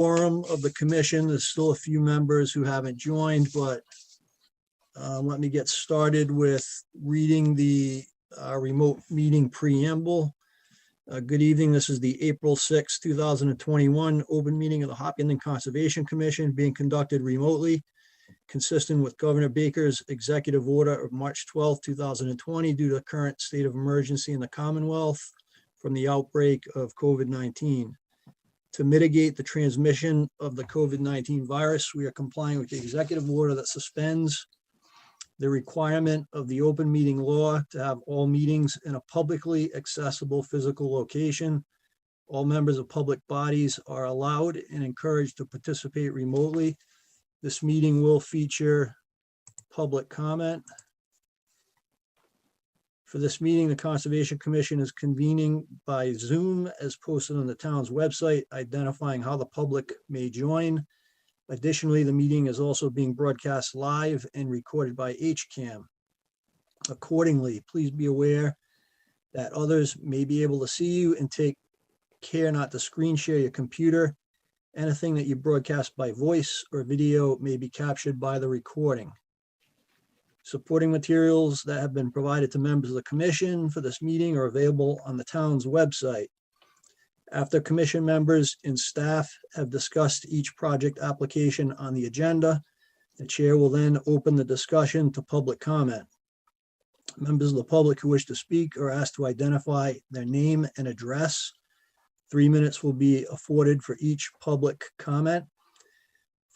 quorum of the commission. There's still a few members who haven't joined, but let me get started with reading the remote meeting preamble. Good evening. This is the April 6, 2021 open meeting of the Hopkinton Conservation Commission being conducted remotely, consistent with Governor Baker's executive order of March 12, 2020, due to the current state of emergency in the Commonwealth from the outbreak of COVID-19. To mitigate the transmission of the COVID-19 virus, we are complying with the executive order that suspends the requirement of the open meeting law to have all meetings in a publicly accessible physical location. All members of public bodies are allowed and encouraged to participate remotely. This meeting will feature public comment. For this meeting, the Conservation Commission is convening by Zoom as posted on the town's website, identifying how the public may join. Additionally, the meeting is also being broadcast live and recorded by HCAM. Accordingly, please be aware that others may be able to see you and take care not to screen share your computer. Anything that you broadcast by voice or video may be captured by the recording. Supporting materials that have been provided to members of the commission for this meeting are available on the town's website. After commission members and staff have discussed each project application on the agenda, the chair will then open the discussion to public comment. Members of the public who wish to speak are asked to identify their name and address. 3 minutes will be afforded for each public comment.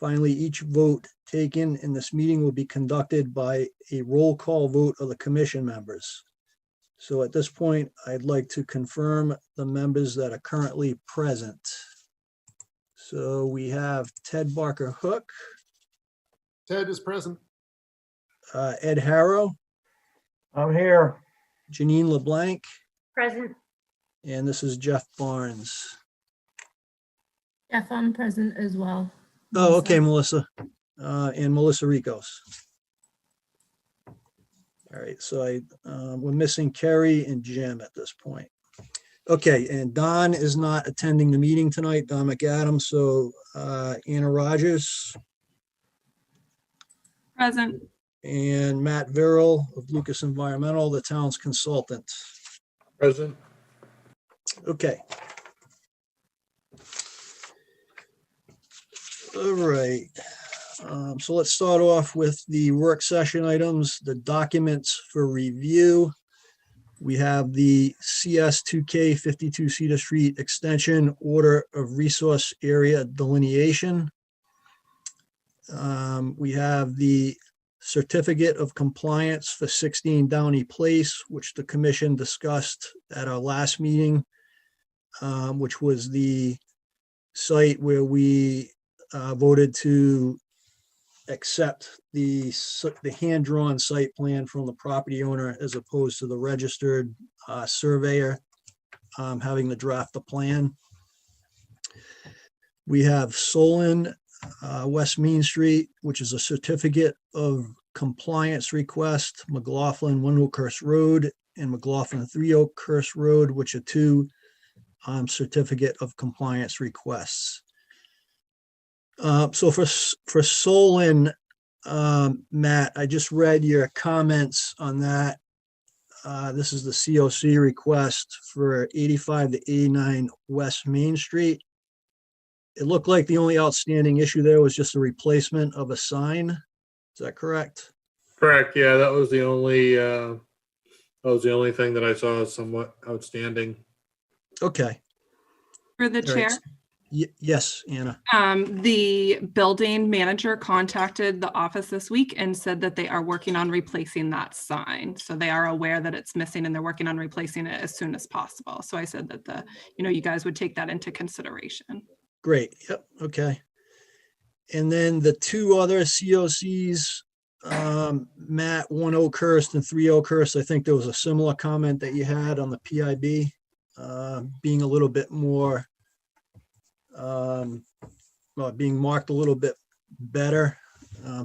Finally, each vote taken in this meeting will be conducted by a roll call vote of the commission members. So at this point, I'd like to confirm the members that are currently present. So we have Ted Barker Hook. Ted is present. Ed Harrow. I'm here. Janine LeBlanc. Present. And this is Jeff Barnes. Jeff, I'm present as well. Oh, okay, Melissa. And Melissa Ricos. All right, so we're missing Kerry and Jim at this point. Okay, and Don is not attending the meeting tonight, Don McAdams, so Anna Rogers. Present. And Matt Virrell of Lucas Environmental, the town's consultant. Present. Okay. All right. So let's start off with the work session items, the documents for review. We have the CS2K 52 Cedar Street Extension Order of Resource Area Delineation. We have the Certificate of Compliance for 16 Downey Place, which the commission discussed at our last meeting, which was the site where we voted to accept the hand-drawn site plan from the property owner as opposed to the registered surveyor having to draft the plan. We have Solon West Main Street, which is a certificate of compliance request, McLaughlin 1 Oakhurst Road and McLaughlin 3 Oakhurst Road, which are two certificate of compliance requests. So for Solon, Matt, I just read your comments on that. This is the COC request for 85 to 89 West Main Street. It looked like the only outstanding issue there was just a replacement of a sign. Is that correct? Correct. Yeah, that was the only thing that I saw as somewhat outstanding. Okay. For the All right. chair, Yes, Anna. the building manager contacted the office this week and said that they are working on replacing that sign. So they are aware that it's missing and they're working on replacing it as soon as possible. So I said that you guys would take that into consideration. Great. Yep. Okay. And then the two other COCs, Matt, 1 Oakhurst and 3 Oakhurst, I think there was a similar comment that you had on the PIB being a little bit more, being marked a little bit better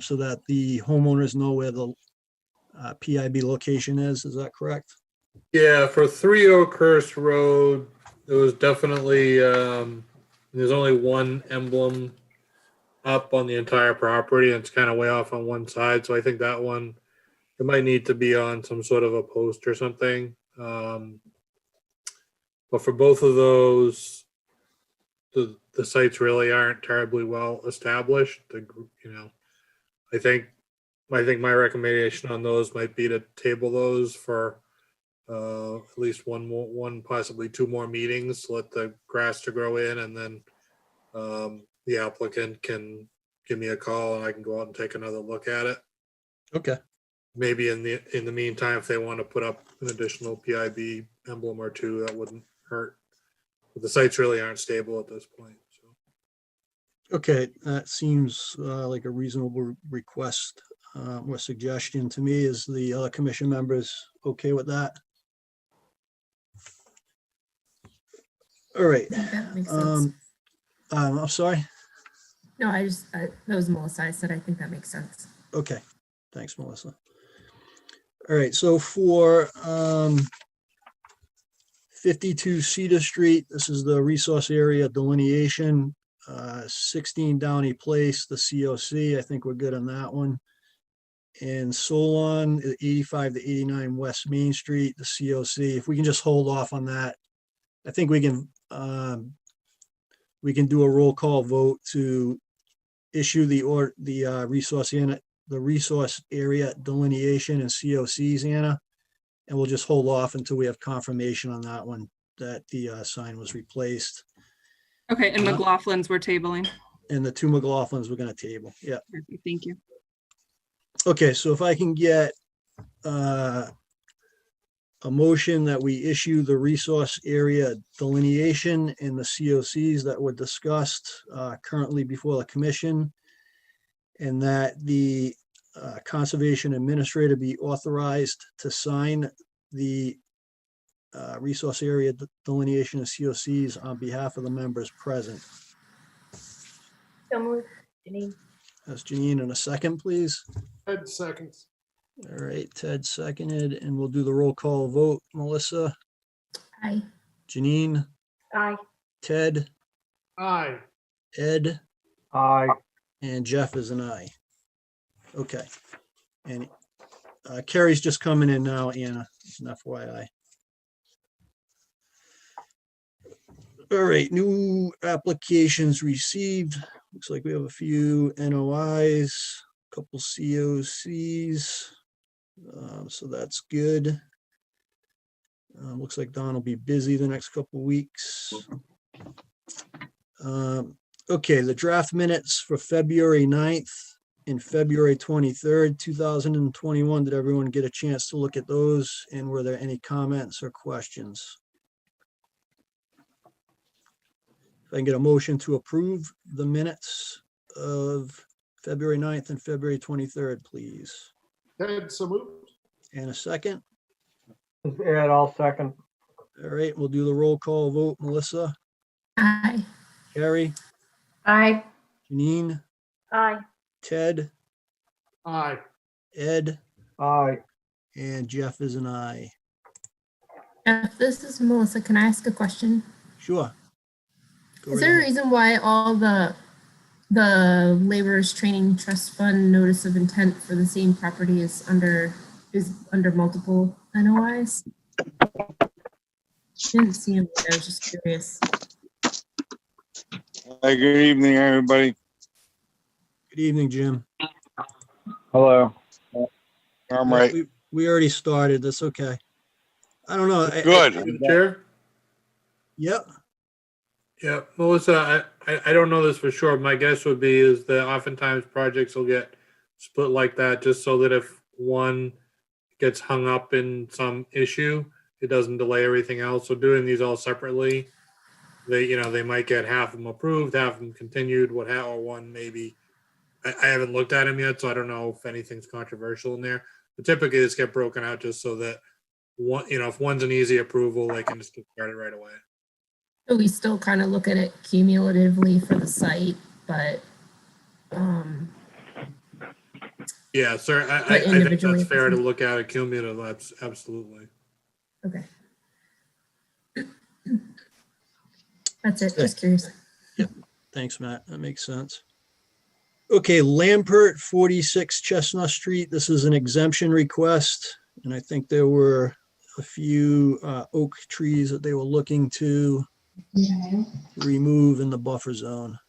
so that the homeowners know where the PIB location is. Is that correct? Yeah, for 3 Oakhurst Road, it was definitely There's only one emblem up on the entire property, and it's kind of way off on one side. So I think that one, it might need to be on some sort of a post or something. But for both of those, the sites really aren't terribly well established. I think my recommendation on those might be to table those for at least one, possibly two more meetings, let the grass to grow in, and then the applicant can give me a call and I can go out and take another look at it. Okay, Maybe in the meantime, if they want to put up an additional PIB emblem or two, that wouldn't hurt. But the sites really aren't stable at this point. So okay, that seems like a reasonable request or suggestion to me. Is the other commission members okay with that? All right. I think that makes sense. I'm sorry. No, that was Melissa. I said, I think that makes sense. Okay, thanks, Melissa. All right, so for 52 Cedar Street, this is the resource area delineation, 16 Downey Place, the COC, I think we're good on that one. And Solon, 85 to 89 West Main Street, the COC, if we can just hold off on that. I think we can do a roll call vote to issue the resource area delineation and COCs, Anna. And we'll just hold off until we have confirmation on that one, that the sign was replaced. Okay, and McLaughlin's we're tabling. And the two McLaughlins we're gonna table. Yeah. Perfect, thank you. Okay, so if I can get a motion that we issue the resource area delineation and the COCs that were discussed currently before the commission, and that the conservation administrator be authorized to sign the resource area delineation of COCs on behalf of the members present. So moved, Janine. That's Janine in a second, please. Ted seconds. All right, Ted seconded, and we'll do the roll call vote. Melissa, Aye. Janine, Aye. Ted, Aye. Ed, Aye. and Jeff is an aye. Okay. And Carrie's just coming in now, Anna, it's an FYI. All right, new applications received. Looks like we have a few NOIs, a couple COCs. So that's good. Looks like Don will be busy the next couple weeks. Okay, the draft minutes for February 9th and February 23rd, 2021. Did everyone get a chance to look at those? And were there any comments or questions? If I can get a motion to approve the minutes of February 9th and February 23rd, please. Ted, so moved. And a second. Ed, I'll second. All right, we'll do the roll call vote. Melissa, Aye. Carrie, Aye. Janine, Aye. Ted, Aye. Ed, Aye. and Jeff is an aye. If this is Melissa, can I ask a question? Sure. Go Is right there a ahead. reason why all the laborers training trust fund notice of intent for the same property is under multiple NOIs? Didn't see him. I was just curious. Hi, good evening, everybody. Good evening, Jim. Hello. I'm right. We already started. That's okay. I don't know. Good. Chair? Yep. Yeah, Melissa, I don't know this for sure. My guess would be is that oftentimes projects will get split like that just so that if one gets hung up in some issue, it doesn't delay everything else. So doing these all separately, they might get half of them approved, half of them continued, or one maybe. I haven't looked at them yet, so I don't know if anything's controversial in there. But typically, it's get broken out just so that one, if one's an easy approval, they can just get started right away. So we still kind of look at it cumulatively for the site, but Yeah, sir. I But think individually, that's fair to it's- look at it cumulative. Absolutely. okay. That's it. Just curious. Yeah. Thanks, Matt. That makes sense. Okay, Lampert, 46 Chestnut Street. This is an exemption request, and I think there were a few oak trees that they were looking to remove in the buffer zone.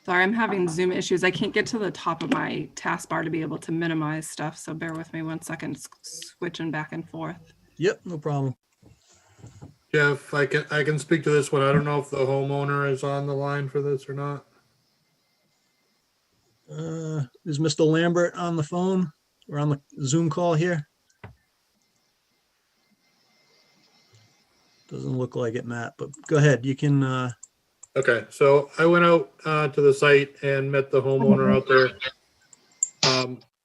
Sorry, I'm having Zoom issues. I can't get to the top of my taskbar to be able to minimize stuff. So bear with me 1 second, switching back and forth. Yep, no problem. Jeff, I can speak to this one. I don't know if the homeowner is on the line for this or not. Is Mr. Lambert on the phone or on the Zoom call here? Doesn't look like it, Matt, but go ahead. You can, Okay, so I went out to the site and met the homeowner out there.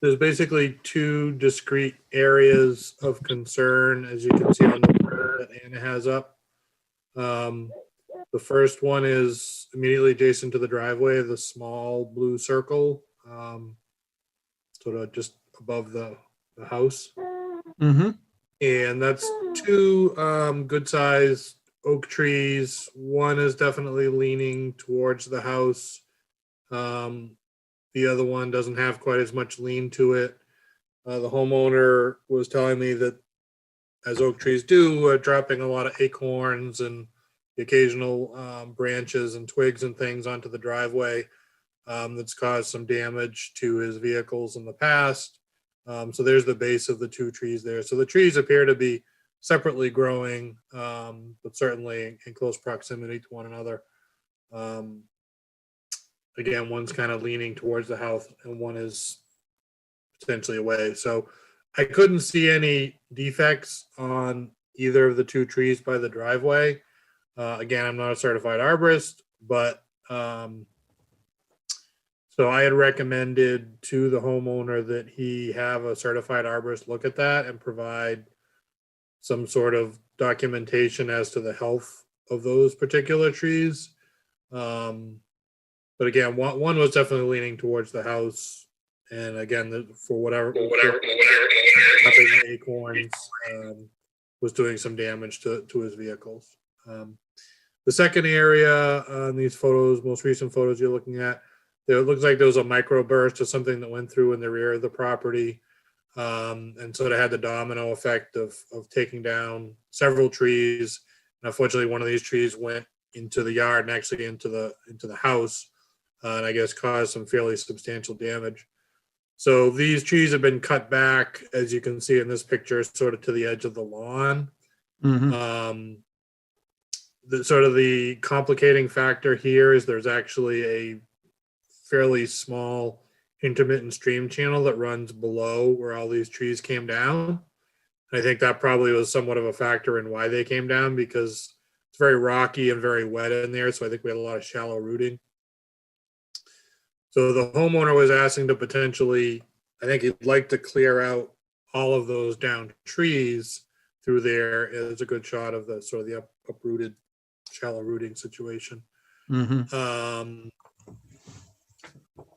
There's basically two discrete areas of concern, as you can see on the board that Anna has up. The first one is immediately adjacent to the driveway, the small blue circle, sort of just above the house. mhm. And that's two good-sized oak trees. One is definitely leaning towards the house. The other one doesn't have quite as much lean to it. The homeowner was telling me that, as oak trees do, dropping a lot of acorns and the occasional branches and twigs and things onto the driveway, that's caused some damage to his vehicles in the past. So there's the base of the two trees there. So the trees appear to be separately growing, but certainly in close proximity to one another. Again, one's kind of leaning towards the house and one is potentially away. So I couldn't see any defects on either of the two trees by the driveway. Again, I'm not a certified arborist, but so I had recommended to the homeowner that he have a certified arborist look at that and provide some sort of documentation as to the health of those particular trees. But again, one was definitely leaning towards the house, and again, for whatever the acorns was doing some damage to his vehicles. The second area on these photos, most recent photos you're looking at, it looks like there was a microburst or something that went through in the rear of the property. And so it had the domino effect of taking down several trees. And unfortunately, one of these trees went into the yard and actually into the house, and I guess caused some fairly substantial damage. So these trees have been cut back, as you can see in this picture, sort of to the edge of the lawn. Mhm. The complicating factor here is there's actually a fairly small intermittent stream channel that runs below where all these trees came down. And I think that probably was somewhat of a factor in why they came down, because it's very rocky and very wet in there. So I think we had a lot of shallow rooting. So the homeowner was asking to potentially, I think he'd like to clear out all of those downed trees through there. It's a good shot of the sort of the uprooted, shallow rooting situation. Mhm.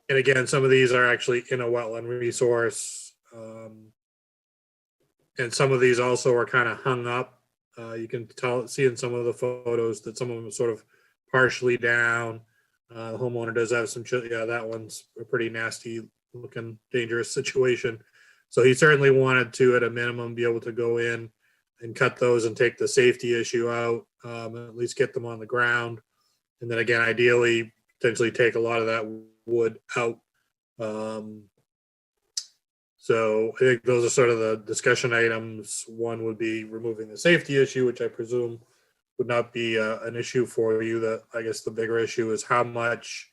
And again, some of these are actually in a wetland resource. And some of these also are kind of hung up. You can see in some of the photos that some of them are sort of partially down. The homeowner does have some, that one's a pretty nasty looking, dangerous situation. So he certainly wanted to, at a minimum, be able to go in and cut those and take the safety issue out, at least get them on the ground. And then again, ideally, potentially take a lot of that wood out. So I think those are sort of the discussion items. One would be removing the safety issue, which I presume would not be an issue for you. I guess the bigger issue is how much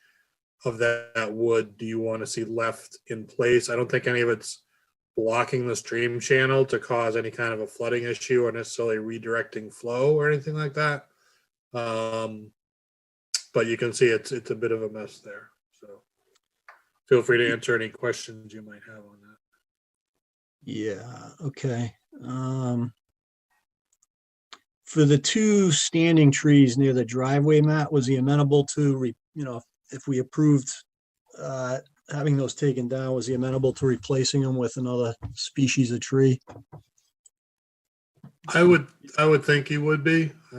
of that wood do you want to see left in place? I don't think any of it's blocking the stream channel to cause any kind of a flooding issue or necessarily redirecting flow or anything like that. But you can see it's a bit of a mess there. So feel free to answer any questions you might have on that. Yeah, okay. For the two standing trees near the driveway, Matt, was he amenable to, if we approved having those taken down, was he amenable to replacing them with another species of tree? I would think he would be. I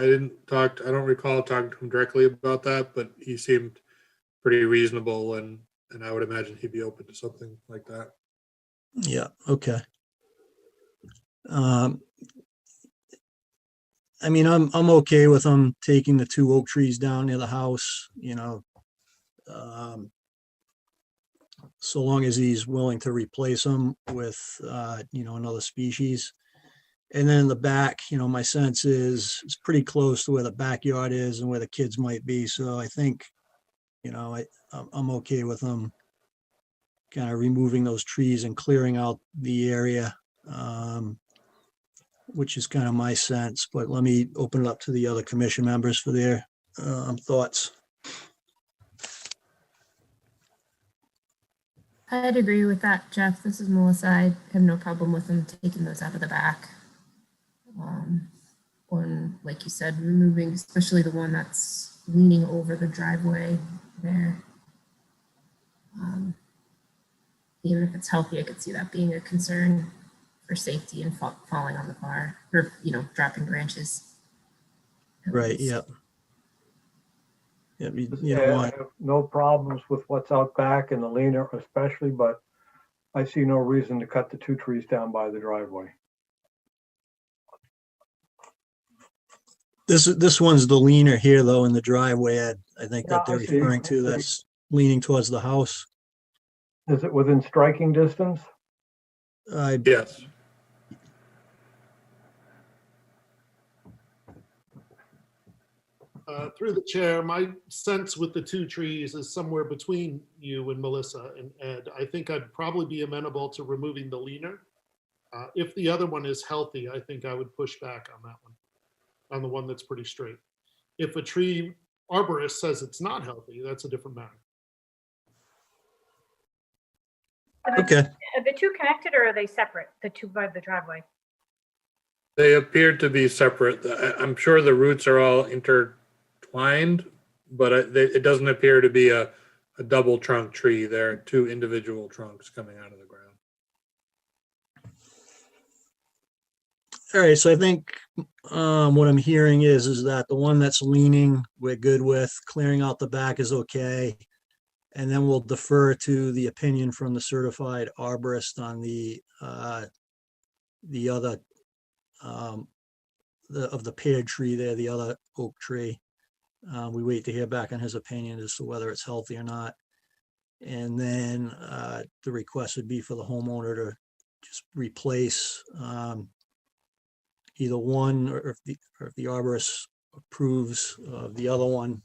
don't recall talking to him directly about that, but he seemed pretty reasonable and I would imagine he'd be open to something like that. Yeah, okay. I mean, I'm okay with them taking the 2 oak trees down near the house, so long as he's willing to replace them with, another species. And then in the back, my sense is it's pretty close to where the backyard is and where the kids might be. So I think, I'm okay with them kind of removing those trees and clearing out the area, which is kind of my sense. But let me open it up to the other commission members for their thoughts. I'd agree with that, Jeff. This is Melissa. I have no problem with them taking those out of the back. Or like you said, removing, especially the one that's leaning over the driveway there. Even if it's healthy, I could see that being a concern for safety and falling on the bar or, dropping branches. Right, yeah. Yeah, you don't Yeah, I want, have no problems with what's out back and the leaner especially, but I see no reason to cut the 2 trees down by the driveway. this one's the leaner here though in the driveway, Ed. I think Yeah, that they're I see. referring to that's leaning towards the house. Is it within striking distance? I Yes. Through the chair, my sense with the 2 trees is somewhere between you and Melissa and Ed. I think I'd probably be amenable to removing the leaner. If the other one is healthy, I think I would push back on that one, on the one that's pretty straight. If a tree arborist says it's not healthy, that's a different matter. okay. Are the 2 connected or are they separate, the 2 by the driveway? They appear to be separate. I'm sure the roots are all intertwined, but it doesn't appear to be a double trunk tree. There are 2 individual trunks coming out of the ground. All right, so I think what I'm hearing is that the one that's leaning, we're good with. Clearing out the back is okay. And then we'll defer to the opinion from the certified arborist on the other of the pear tree there, the other oak tree. We wait to hear back on his opinion as to whether it's healthy or not. And then the request would be for the homeowner to just replace either one, or if the arborist approves of the other one,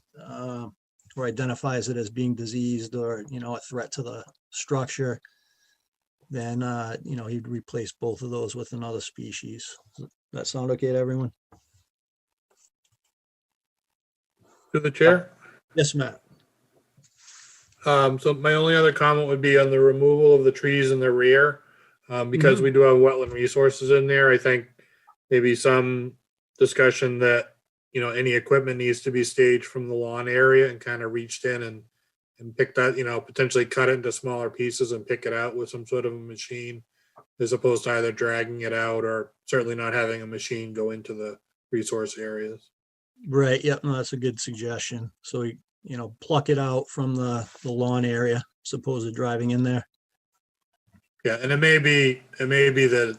or identifies it as being diseased or, a threat to the structure, then, he'd replace both of those with another species. Does that sound okay to everyone? To the chair? Yes, Matt. So my only other comment would be on the removal of the trees in the rear. Because we do have wetland resources in there, I think maybe some discussion that, any equipment needs to be staged from the lawn area and kind of reached in and pick that, potentially cut it into smaller pieces and pick it out with some sort of a machine, as opposed to either dragging it out or certainly not having a machine go into the resource areas. Right, yep, no, that's a good suggestion. So, pluck it out from the lawn area, as opposed to driving in there. Yeah, and it may be that,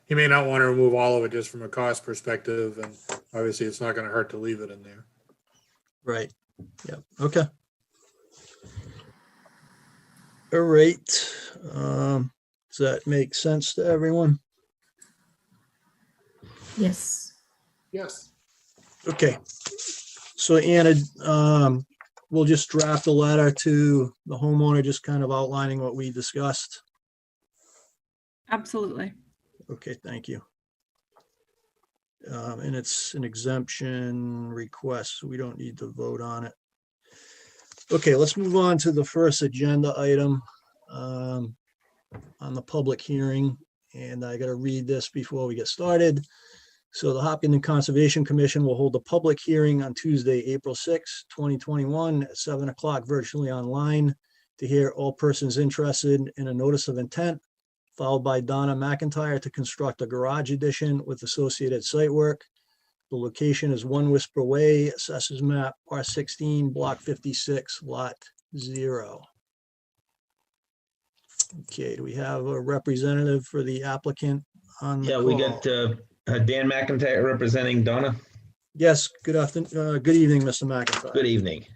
he may not want to remove all of it just from a cost perspective, and obviously it's not going to hurt to leave it in there. Right, yep, okay. All right, does that make sense to everyone? Yes. Yes. Okay, so Anna, we'll just draft a letter to the homeowner, just kind of outlining what we discussed. Absolutely. Okay, thank you. And it's an exemption request, so we don't need to vote on it. Okay, let's move on to the first agenda item on the public hearing. And I got to read this before we get started. So the Hopkinton Conservation Commission will hold a public hearing on Tuesday, April 6, 2021 at 7 o'clock virtually online to hear all persons interested in a notice of intent followed by Donna McIntyre to construct a garage addition with associated site work. The location is 1 Whisper Way, Assessors Map, R16, Block 56, Lot 0. Okay, do we have a representative for the applicant on the Yeah, call? we got Dan McIntyre representing Donna. Yes, good afternoon, good evening, Mr. McIntyre. Good evening.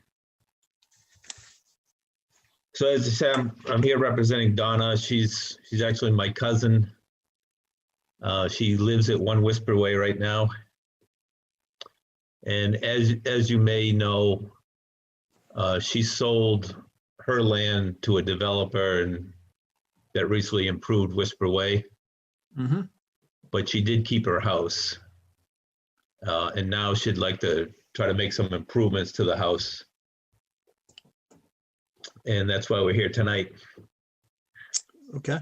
So as I said, I'm here representing Donna. She's actually my cousin. She lives at 1 Whisper Way right now. And as you may know, she sold her land to a developer and that recently improved Whisper Way. Mm-hmm. But she did keep her house. And now she'd like to try to make some improvements to the house. And that's why we're here tonight. Okay.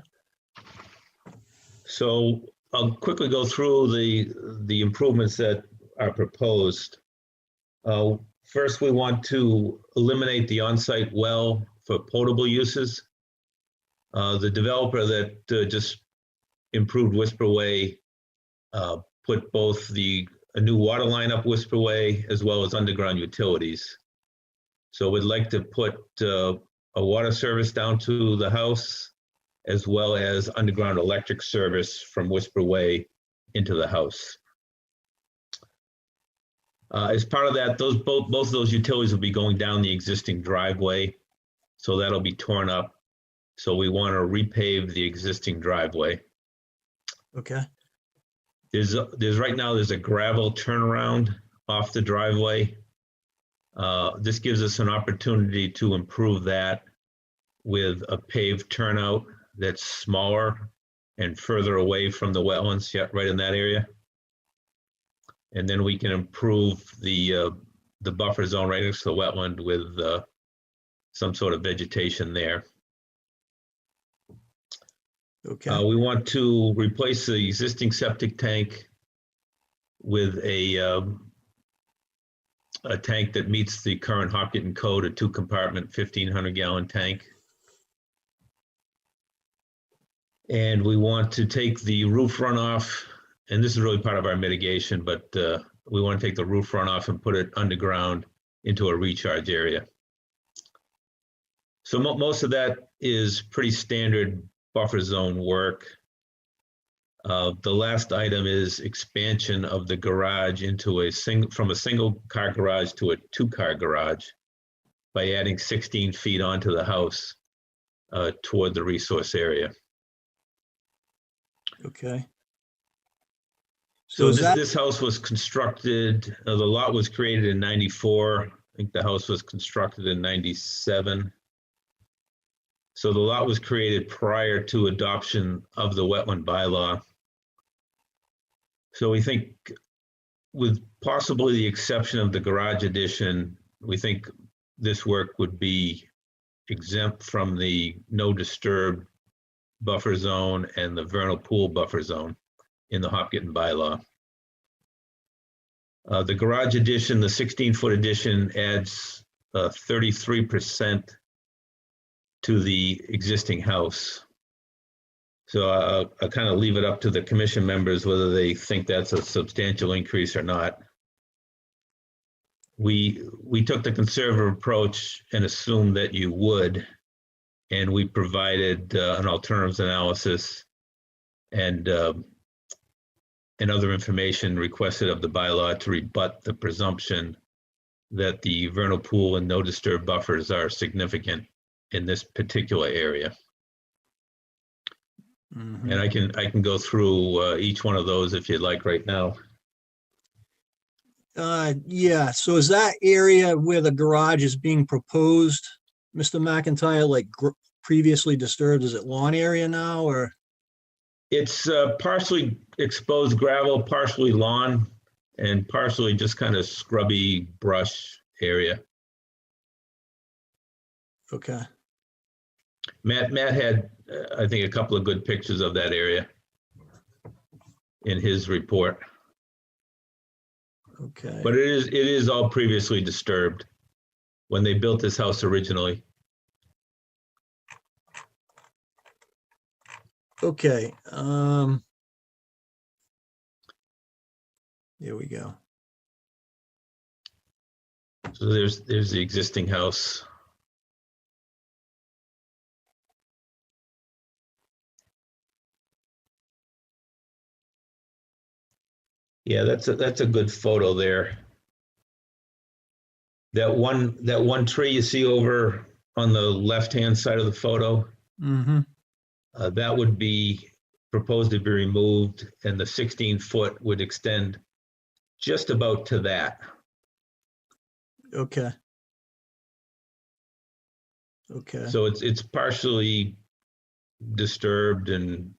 So I'll quickly go through the improvements that are proposed. First, we want to eliminate the on-site well for potable uses. The developer that just improved Whisper Way put both a new water line up Whisper Way as well as underground utilities. So we'd like to put a water service down to the house as well as underground electric service from Whisper Way into the house. As part of that, both of those utilities will be going down the existing driveway. So that'll be torn up. So we want to repave the existing driveway. Okay. There's right now, there's a gravel turnaround off the driveway. This gives us an opportunity to improve that with a paved turnout that's smaller and further away from the wetlands, right in that area. And then we can improve the buffer zone right next to the wetland with some sort of vegetation there. Okay. We want to replace the existing septic tank with a tank that meets the current Hopkinton code, a 2-compartment, 1,500-gallon tank. And we want to take the roof runoff, and this is really part of our mitigation, but we want to take the roof runoff and put it underground into a recharge area. So most of that is pretty standard buffer zone work. The last item is expansion of the garage into from a single car garage to a 2-car garage by adding 16 feet onto the house toward the resource area. Okay. So is that- this house was constructed, the lot was created in 94. I think the house was constructed in 97. So the lot was created prior to adoption of the wetland bylaw. So we think, with possibly the exception of the garage addition, we think this work would be exempt from the no disturb buffer zone and the vernal pool buffer zone in the Hopkinton bylaw. The garage addition, the 16-foot addition, adds 33% to the existing house. So I'll kind of leave it up to the commission members whether they think that's a substantial increase or not. We took the conservative approach and assumed that you would, and we provided an alternatives analysis and other information requested of the bylaw to rebut the presumption that the vernal pool and no disturb buffers are significant in this particular area. Mhm. And I can go through each one of those if you'd like right now. Yeah, so is that area where the garage is being proposed, Mr. McIntyre, like previously disturbed, is it lawn area now, or? It's partially exposed gravel, partially lawn, and partially just kind of scrubby brush area. Okay, Matt had, I think, a couple of good pictures of that area in his report. okay. But it is all previously disturbed when they built this house originally. Okay, here we go. So there's the existing house. Yeah, that's a good photo there. That one tree you see over on the left-hand side of the photo, Mm-hmm. that would be proposed to be removed, and the 16-foot would extend just about to that. Okay. Okay, So it's partially disturbed and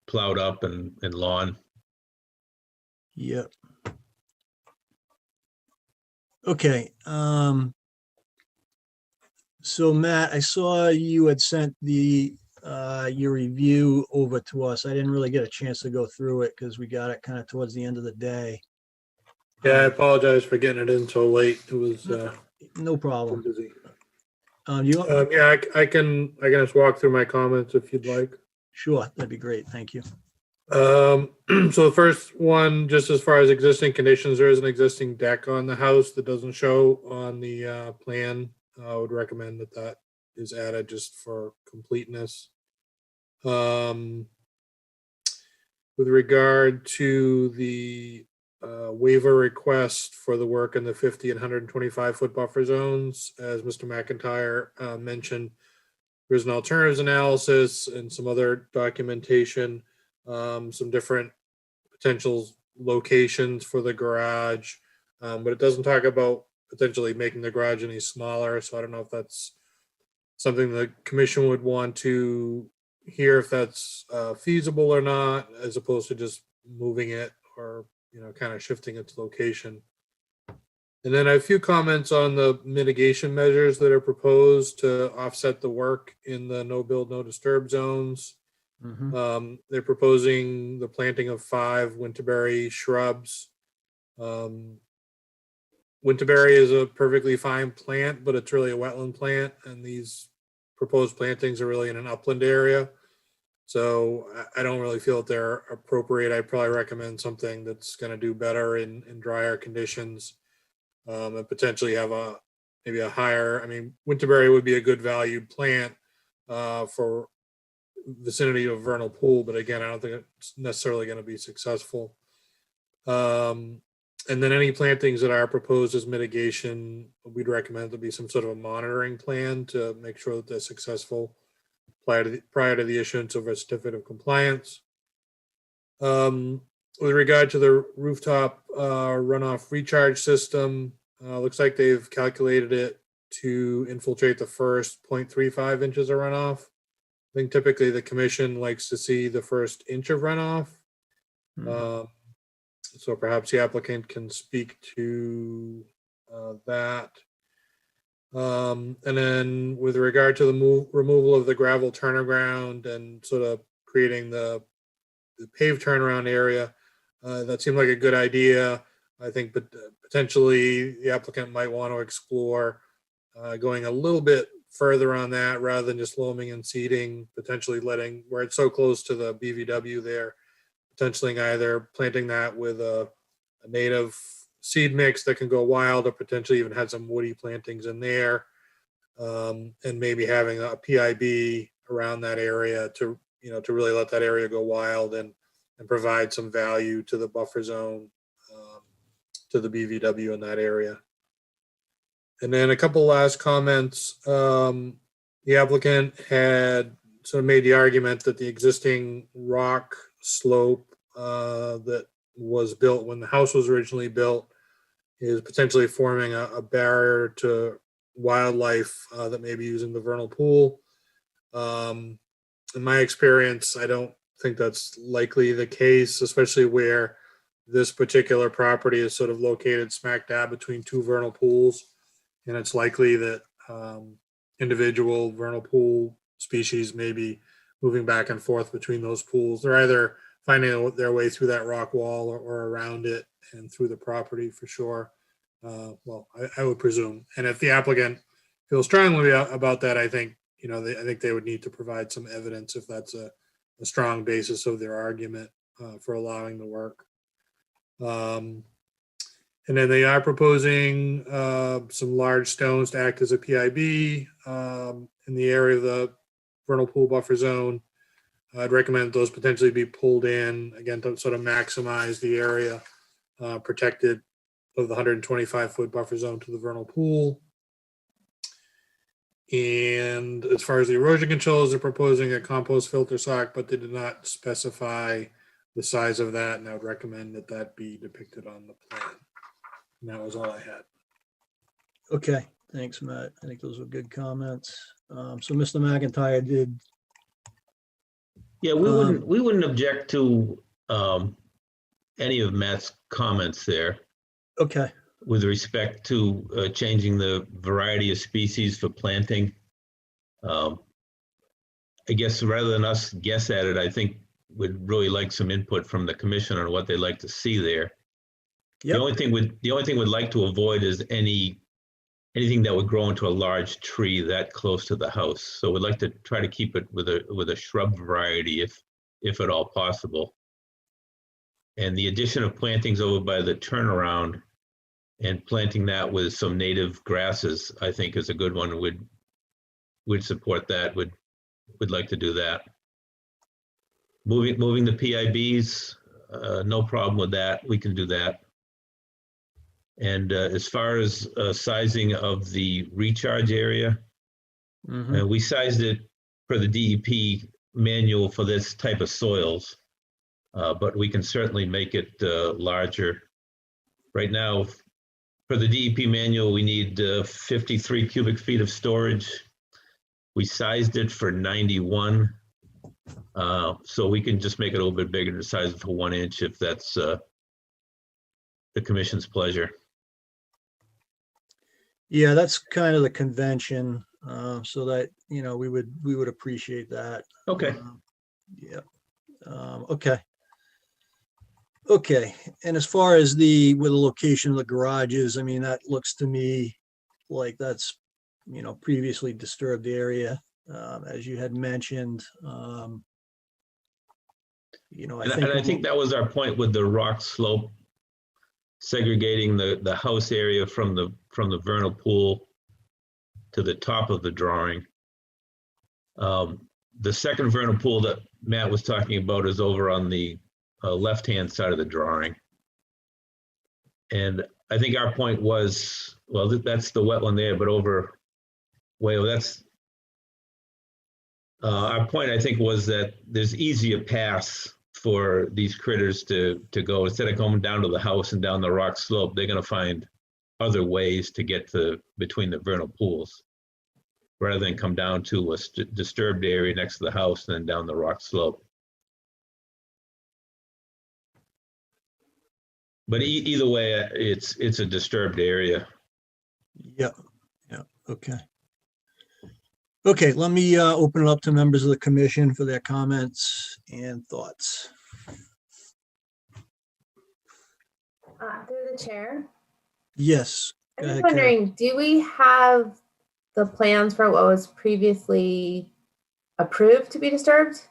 plowed up and lawn. yep. Okay, so Matt, I saw you had sent your review over to us. I didn't really get a chance to go through it because we got it kind of towards the end of the day. Yeah, I apologize for getting it in so late. It was No problem. busy. You, Yeah, I can just walk through my comments if you'd like. sure, that'd be great. Thank you. So the first one, just as far as existing conditions, there is an existing deck on the house that doesn't show on the plan. I would recommend that is added just for completeness. With regard to the waiver request for the work in the 50 and 125 foot buffer zones, as Mr. McIntyre mentioned, there's an alternatives analysis and some other documentation, some different potential locations for the garage, but it doesn't talk about potentially making the garage any smaller. So I don't know if that's something the commission would want to hear, if that's feasible or not, as opposed to just moving it or, kind of shifting its location. And then a few comments on the mitigation measures that are proposed to offset the work in the no build, no disturb zones. They're proposing the planting of 5 winterberry shrubs. Winterberry is a perfectly fine plant, but it's really a wetland plant, and these proposed plantings are really in an upland area. So I don't really feel that they're appropriate. I'd probably recommend something that's going to do better in drier conditions, and potentially have maybe a higher, winterberry would be a good valued plant for vicinity of vernal pool, but again, I don't think it's necessarily going to be successful. And then any plantings that are proposed as mitigation, we'd recommend there be some sort of a monitoring plan to make sure that they're successful prior to the issuance of a certificate of compliance. With regard to the rooftop runoff recharge system, looks like they've calculated it to infiltrate the first 0.35 inches of runoff. I think typically the commission likes to see the first inch of runoff. So perhaps the applicant can speak to that. And then with regard to the removal of the gravel turnaround and sort of creating the paved turnaround area, that seemed like a good idea. I think potentially the applicant might want to explore going a little bit further on that rather than just loaming and seeding, potentially letting, where it's so close to the BVW there, potentially either planting that with a native seed mix that can go wild, or potentially even had some woody plantings in there, and maybe having a PIB around that area to really let that area go wild and provide some value to the buffer zone, to the BVW in that area. And then a couple last comments. The applicant had sort of made the argument that the existing rock slope that was built when the house was originally built is potentially forming a barrier to wildlife that may be using the vernal pool. In my experience, I don't think that's likely the case, especially where this particular property is sort of located smack dab between 2 vernal pools. And it's likely that individual vernal pool species may be moving back and forth between those pools. They're either finding their way through that rock wall or around it and through the property for sure. Well, I would presume. And if the applicant feels strongly about that, I think, I think they would need to provide some evidence if that's a a strong basis of their argument for allowing the work. And then they are proposing some large stones to act as a PIB in the area of the vernal pool buffer zone. I'd recommend those potentially be pulled in, again, to sort of maximize the area protected of the 125-foot buffer zone to the vernal pool. And as far as the erosion controls, they're proposing a compost filter sock, but they did not specify the size of that, and I would recommend that that be depicted on the plan. And that was all I had. Okay, thanks, Matt. I think those were good comments. So Mr. McIntyre did, Yeah, we wouldn't object to any of Matt's comments there okay, with respect to changing the variety of species for planting. I guess rather than us guess at it, I think we'd really like some input from the commission on what they'd like to see there. Yep. The only thing we'd like to avoid is anything that would grow into a large tree that close to the house. So we'd like to try to keep it with a shrub variety if at all possible. And the addition of plantings over by the turnaround and planting that with some native grasses, I think is a good one. We'd support that. We'd like to do that. Moving the PIBs, no problem with that. We can do that. And as far as sizing of the recharge area, we sized it for the DEP manual for this type of soils, but we can certainly make it larger. Right now, for the DEP manual, we need 53 cubic feet of storage. We sized it for 91, so we can just make it a little bit bigger to size it for 1 inch if that's the commission's pleasure. yeah, that's kind of the convention, so that, you know, we would appreciate that. Okay. Yeah. Okay. Okay, and as far as where the location of the garages, I mean, that looks to me like that's, you know, previously disturbed area, as you had mentioned. You know, I think that was our point with the rock slope, segregating the house area from the vernal pool to the top of the drawing. The second vernal pool that Matt was talking about is over on the left-hand side of the drawing. And I think our point was, well, that's the wetland there, but our point, I think, was that there's easier paths for these critters to go. Instead of going down to the house and down the rock slope, they're going to find other ways to get between the vernal pools, rather than come down to a disturbed area next to the house and then down the rock slope. But either way, it's a disturbed area. Yeah, yeah, okay. Okay, let me open it up to members of the commission for their comments and thoughts. Through the chair, Yes. I'm go just ahead, Karen. wondering, do we have the plans for what was previously approved to be disturbed?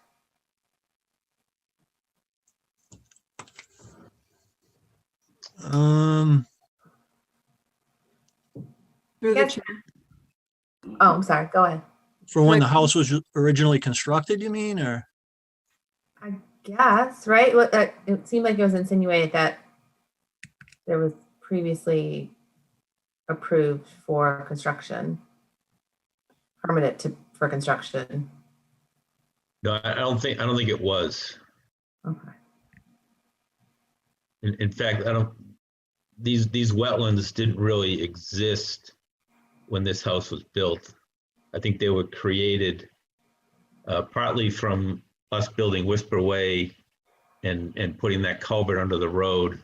Through the Yes. chair. Oh, I'm sorry, go ahead. For when the Like- house was originally constructed, you mean, or? I guess, right? It seemed like it was insinuated that there was previously approved for construction, for construction. No, I don't think it was. Okay. In fact, these wetlands didn't really exist when this house was built. I think they were created partly from us building Whisper Way and putting that culvert under the road.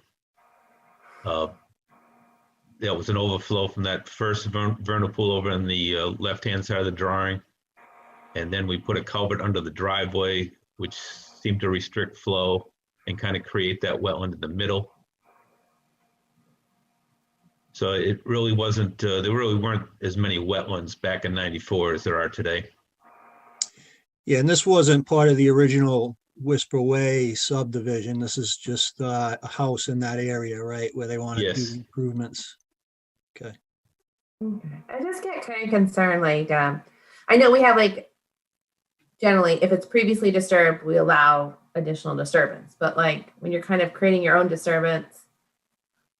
There was an overflow from that first vernal pool over on the left-hand side of the drawing. And then we put a culvert under the driveway, which seemed to restrict flow and kind of create that wetland in the middle. So it really wasn't, there really weren't as many wetlands back in '94 as there are today. Yeah, and this wasn't part of the original Whisper Way subdivision. This is just a house in that area, right, where they want to do Yes. improvements. Okay. I just get kind of concerned, like, I know we have like, generally, if it's previously disturbed, we allow additional disturbance, but like, when you're kind of creating your own disturbance,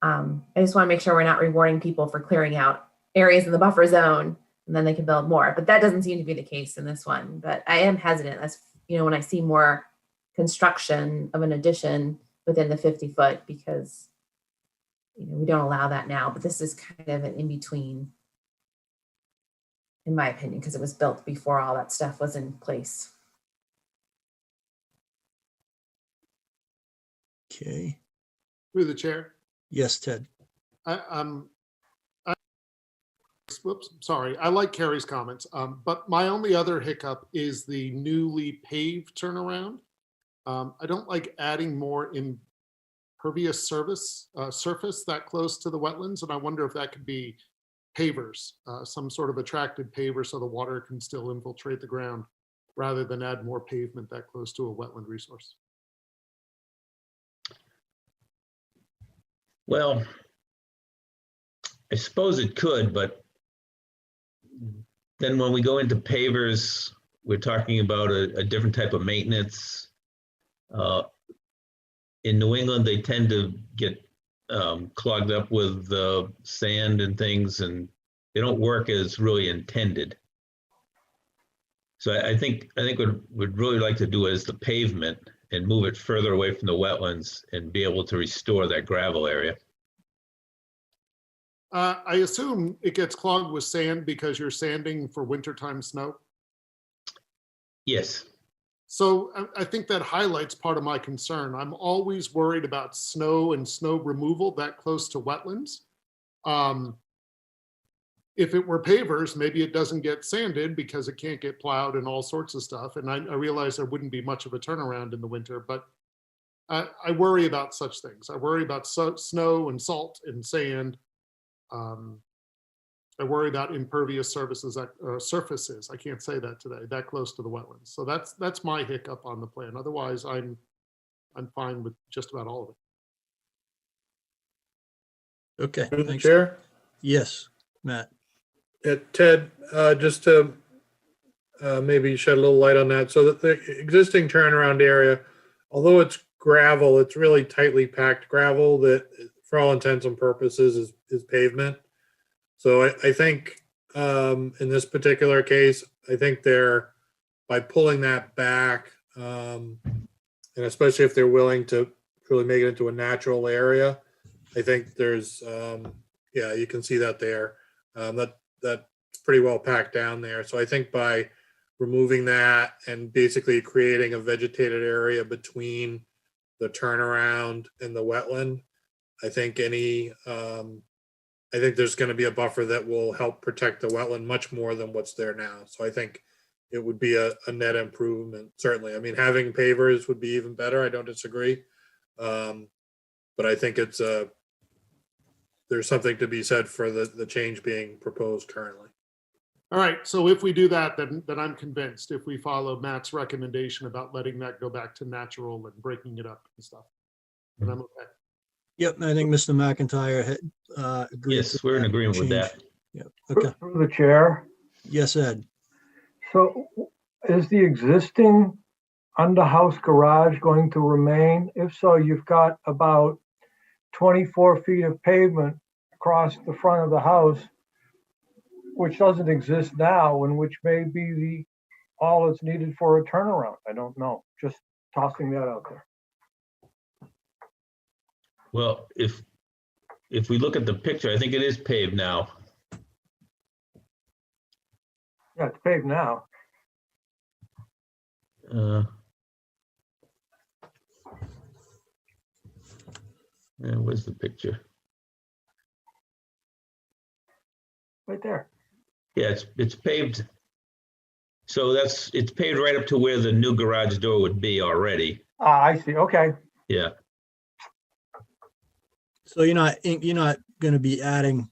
I just want to make sure we're not rewarding people for clearing out areas in the buffer zone and then they can build more, but that doesn't seem to be the case in this one, but I am hesitant. That's, when I see more construction of an addition within the 50-foot, because we don't allow that now, but this is kind of an in-between, in my opinion, because it was built before all that stuff was in place. Okay. Through the chair. Yes, Ted. Whoops, sorry. I like Carrie's comments, but my only other hiccup is the newly paved turnaround. I don't like adding more impervious surface that close to the wetlands, and I wonder if that could be pavers, some sort of attracted paver so the water can still infiltrate the ground rather than add more pavement that close to a wetland resource. Well, I suppose it could, but then when we go into pavers, we're talking about a different type of maintenance. In New England, they tend to get clogged up with sand and things, and they don't work as really intended. So I think what we'd really like to do is the pavement and move it further away from the wetlands and be able to restore that gravel area. I assume it gets clogged with sand because you're sanding for wintertime snow. Yes. So I think that highlights part of my concern. I'm always worried about snow and snow removal that close to wetlands. If it were pavers, maybe it doesn't get sanded because it can't get plowed and all sorts of stuff. And I realize there wouldn't be much of a turnaround in the winter, but I worry about such things. I worry about snow and salt and sand. I worry about impervious surfaces, I can't say that today, that close to the wetlands. So that's my hiccup on the plan. Otherwise, I'm fine with just about all of it. Okay. Through the Thanks. chair. Yes, Matt. Ted, just to maybe shed a little light on that. So that the existing turnaround area, although it's gravel, it's really tightly packed gravel that for all intents and purposes is pavement. So I think in this particular case, I think by pulling that back, and especially if they're willing to really make it into a natural area, I think there's, yeah, you can see that there. That's pretty well packed down there. So I think by removing that and basically creating a vegetated area between the turnaround and the wetland, I think there's going to be a buffer that will help protect the wetland much more than what's there now. So I think it would be a net improvement, certainly. I mean, having pavers would be even better. I don't disagree. But I think there's something to be said for the change being proposed currently. All right, so if we do that, then I'm convinced. If we follow Matt's recommendation about letting that go back to natural and breaking it up and stuff, then I'm okay. Yep, I think Mr. McIntyre had agreed. Yes, we're in agreement with that. Yep, okay. Through the chair. Yes, Ed. So is the existing under-house garage going to remain? If so, you've got about 24 feet of pavement across the front of the house, which doesn't exist now, and which may be all that's needed for a turnaround. I don't know. Just tossing that out there. Well, if we look at the picture, I think it is paved now. Yeah, it's paved now. Where's the picture? Right there. Yeah, it's paved. So it's paved right up to where the new garage door would be already. Ah, I see. Okay. Yeah. So you're not going to be adding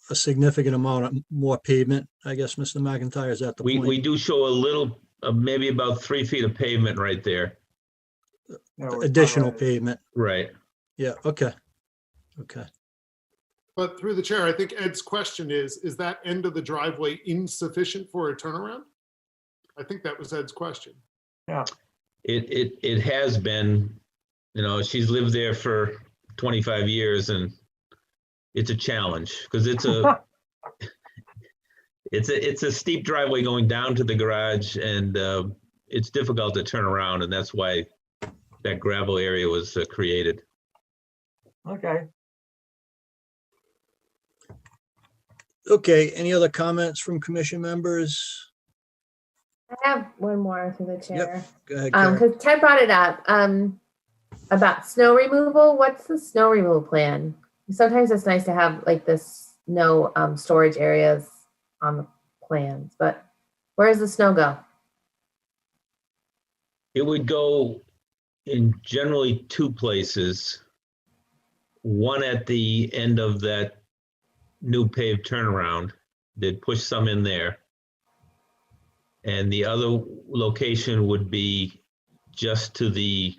a significant amount of more pavement, I guess, Mr. McIntyre, is that the point? We do show a little maybe about 3 feet of pavement right there. Additional pavement. Right. Yeah, okay. Okay. But through the chair, I think Ed's question is that end of the driveway insufficient for a turnaround? I think that was Ed's question. Yeah. It has been, you know, she's lived there for 25 years and it's a challenge because it's a steep driveway going down to the garage and it's difficult to turn around, and that's why that gravel area was created. Okay. Okay, any other comments from commission members? I have one more through the chair. Go ahead, Karen. Because Ted brought it up about snow removal. What's the snow removal plan? Sometimes it's nice to have like this snow storage areas on the plans, but where does the snow go? It would go in generally 2 places. One at the end of that new paved turnaround. They'd push some in there. And the other location would be just to the,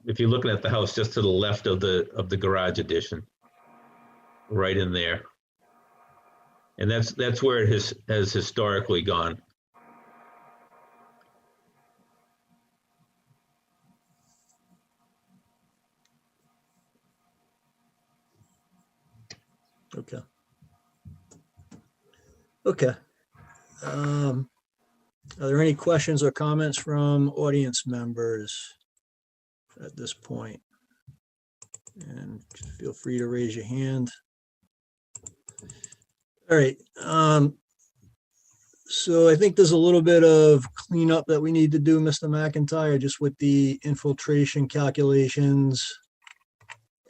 if you're looking at the house, just to the left of the garage addition, right in there. And that's where it has historically gone. Okay. Okay. Are there any questions or comments from audience members at this point? And feel free to raise your hand. All right. So I think there's a little bit of cleanup that we need to do, Mr. McIntyre, just with the infiltration calculations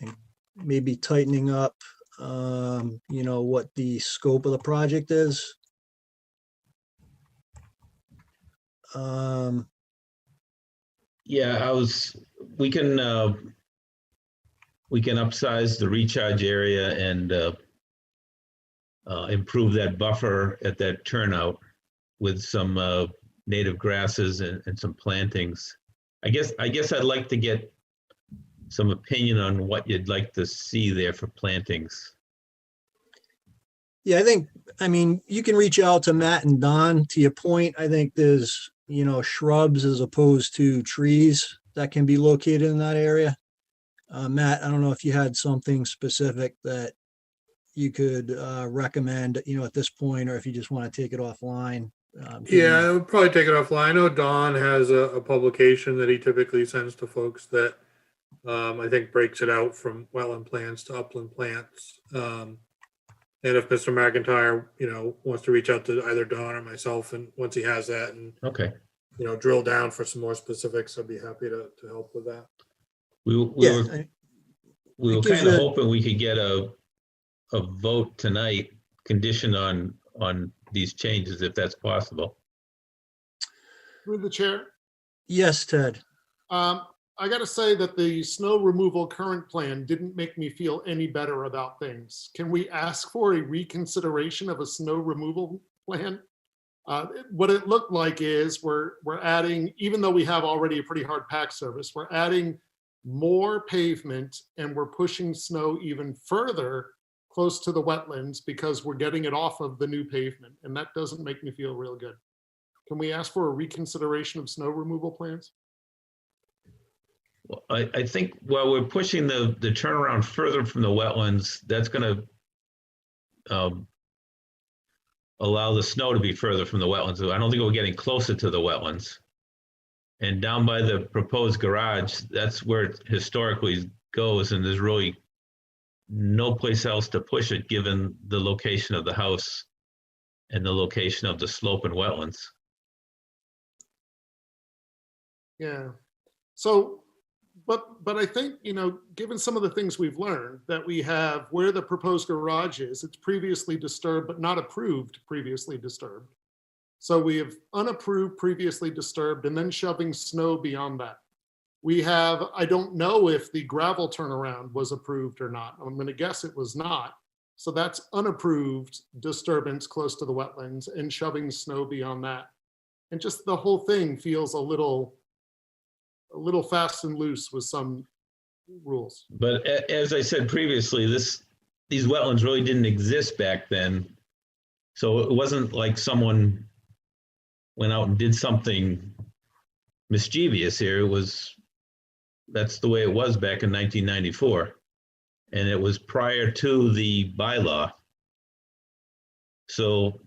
and maybe tightening up, you know, what the scope of the project is. Yeah, we can upsize the recharge area and improve that buffer at that turnout with some native grasses and some plantings. I guess I'd like to get some opinion on what you'd like to see there for plantings. Yeah, I mean, you can reach out to Matt and Don. To your point, I think there's, you know, shrubs as opposed to trees that can be located in that area. Matt, I don't know if you had something specific that you could recommend, you know, at this point, or if you just want to take it offline. Yeah, I would probably take it offline. I know Don has a publication that he typically sends to folks that I think breaks it out from wetland plants to upland plants. And if Mr. McIntyre, you know, wants to reach out to either Don or myself, and once he has that and, Okay. you know, drill down for some more specifics, I'd be happy to help with that. We were kind of hoping we could get a vote tonight conditioned on these changes, if that's possible. Through the chair. Yes, Ted. I got to say that the snow removal current plan didn't make me feel any better about things. Can we ask for a reconsideration of a snow removal plan? What it looked like is we're adding, even though we have already a pretty hard pack service, we're adding more pavement and we're pushing snow even further close to the wetlands because we're getting it off of the new pavement, and that doesn't make me feel real good. Can we ask for a reconsideration of snow removal plans? Well, I think while we're pushing the turnaround further from the wetlands, that's going to allow the snow to be further from the wetlands. I don't think we're getting closer to the wetlands. And down by the proposed garage, that's where it historically goes, and there's really no place else to push it given the location of the house and the location of the slope and wetlands. Yeah. So, but I think, you know, given some of the things we've learned, that we have where the proposed garage is, it's previously disturbed, but not approved previously disturbed. So we have unapproved previously disturbed and then shoving snow beyond that. We have, I don't know if the gravel turnaround was approved or not. I'm going to guess it was not. So that's unapproved disturbance close to the wetlands and shoving snow beyond that. And just the whole thing feels a little fast and loose with some rules. But as I said previously, these wetlands really didn't exist back then. So it wasn't like someone went out and did something mischievous here. That's the way it was back in 1994. And it was prior to the bylaw. So,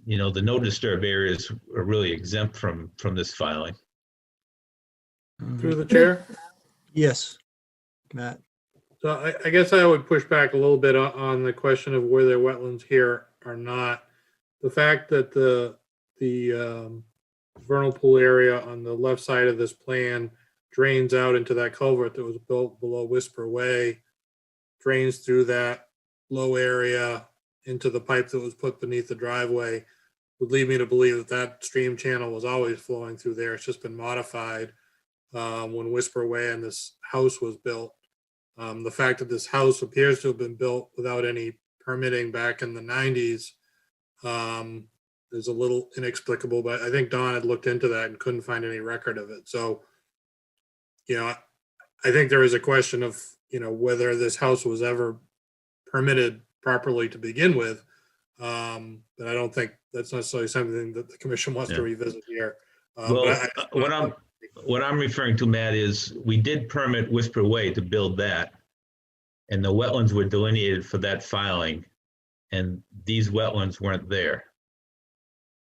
the no disturb areas are really exempt from this filing. Through the chair. Yes, Matt. So I guess I would push back a little bit on the question of where there are wetlands here or not. The fact that the vernal pool area on the left side of this plan drains out into that culvert that was built below Whisper Way, drains through that low area into the pipe that was put beneath the driveway, would lead me to believe that that stream channel was always flowing through there. It's just been modified when Whisper Way and this house was built. The fact that this house appears to have been built without any permitting back in the 90s is a little inexplicable, but I think Don had looked into that and couldn't find any record of it. So, I think there is a question of, whether this house was ever permitted properly to begin with. But I don't think that's necessarily something that the commission wants to revisit here. What I'm referring to, Matt, is we did permit Whisper Way to build that, and the wetlands were delineated for that filing, and these wetlands weren't there.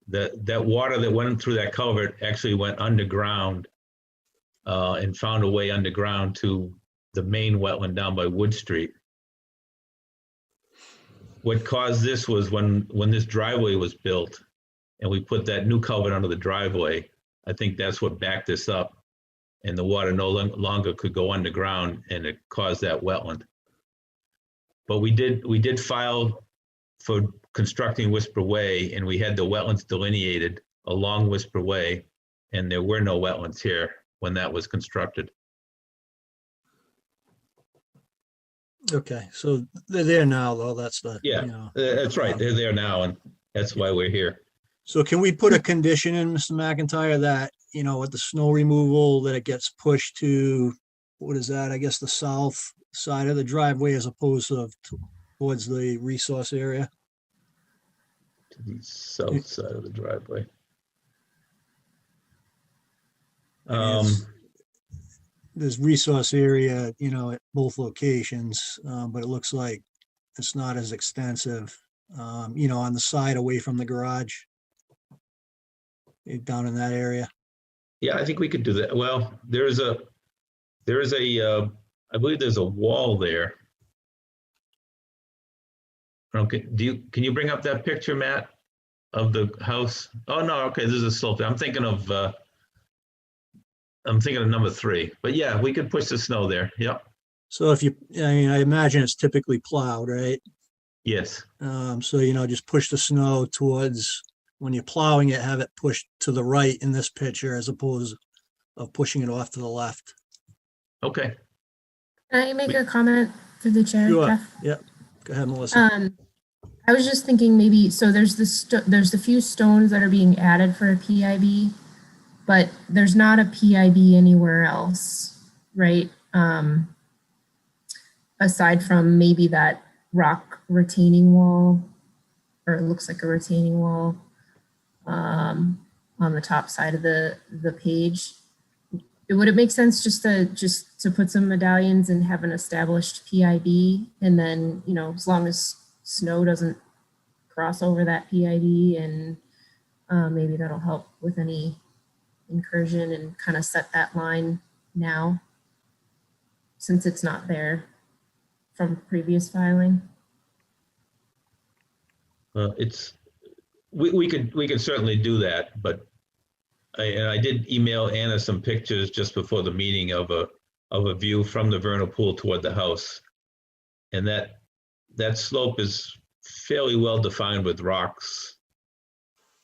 That water that went through that culvert actually went underground and found a way underground to the main wetland down by Wood Street. What caused this was when this driveway was built and we put that new culvert under the driveway, I think that's what backed this up, and the water no longer could go underground, and it caused that wetland. But we did file for constructing Whisper Way, and we had the wetlands delineated along Whisper Way, and there were no wetlands here when that was constructed. Okay, so they're there now, though. That's the, That's right. They're there now, and that's why we're here. So can we put a condition in, Mr. McIntyre, that, with the snow removal, that it gets pushed to, what is that? I guess the south side of the driveway as opposed to towards the resource area? To the south side of the driveway. There's resource area, at both locations, but it looks like it's not as extensive, on the side away from the garage. Down in that area. Yeah, I think we could do that. Well, there is a, I believe there's a wall there. Okay, can you bring up that picture, Matt, of the house? Oh, no, okay, this is a slope. I'm thinking of number 3, but yeah, we could push the snow there. Yep. So I imagine it's typically plowed, right? Yes. So, just push the snow towards, when you're plowing it, have it pushed to the right in this picture as opposed of pushing it off to the left. Okay. Can I make a comment through the chair, Sure. Jeff? Yep. Go ahead, Melissa. I was just thinking maybe, so there's the few stones that are being added for a PIB, but there's not a PIB anywhere else, right? Aside from maybe that rock retaining wall, or it looks like a retaining wall on the top side of the page. Would it make sense just to put some medallions and have an established PIB, and then, as long as snow doesn't cross over that PIB, and maybe that'll help with any incursion and kind of set that line now, since it's not there from previous filing? We could certainly do that, but I did email Anna some pictures just before the meeting of a view from the vernal pool toward the house, and that slope is fairly well defined with rocks,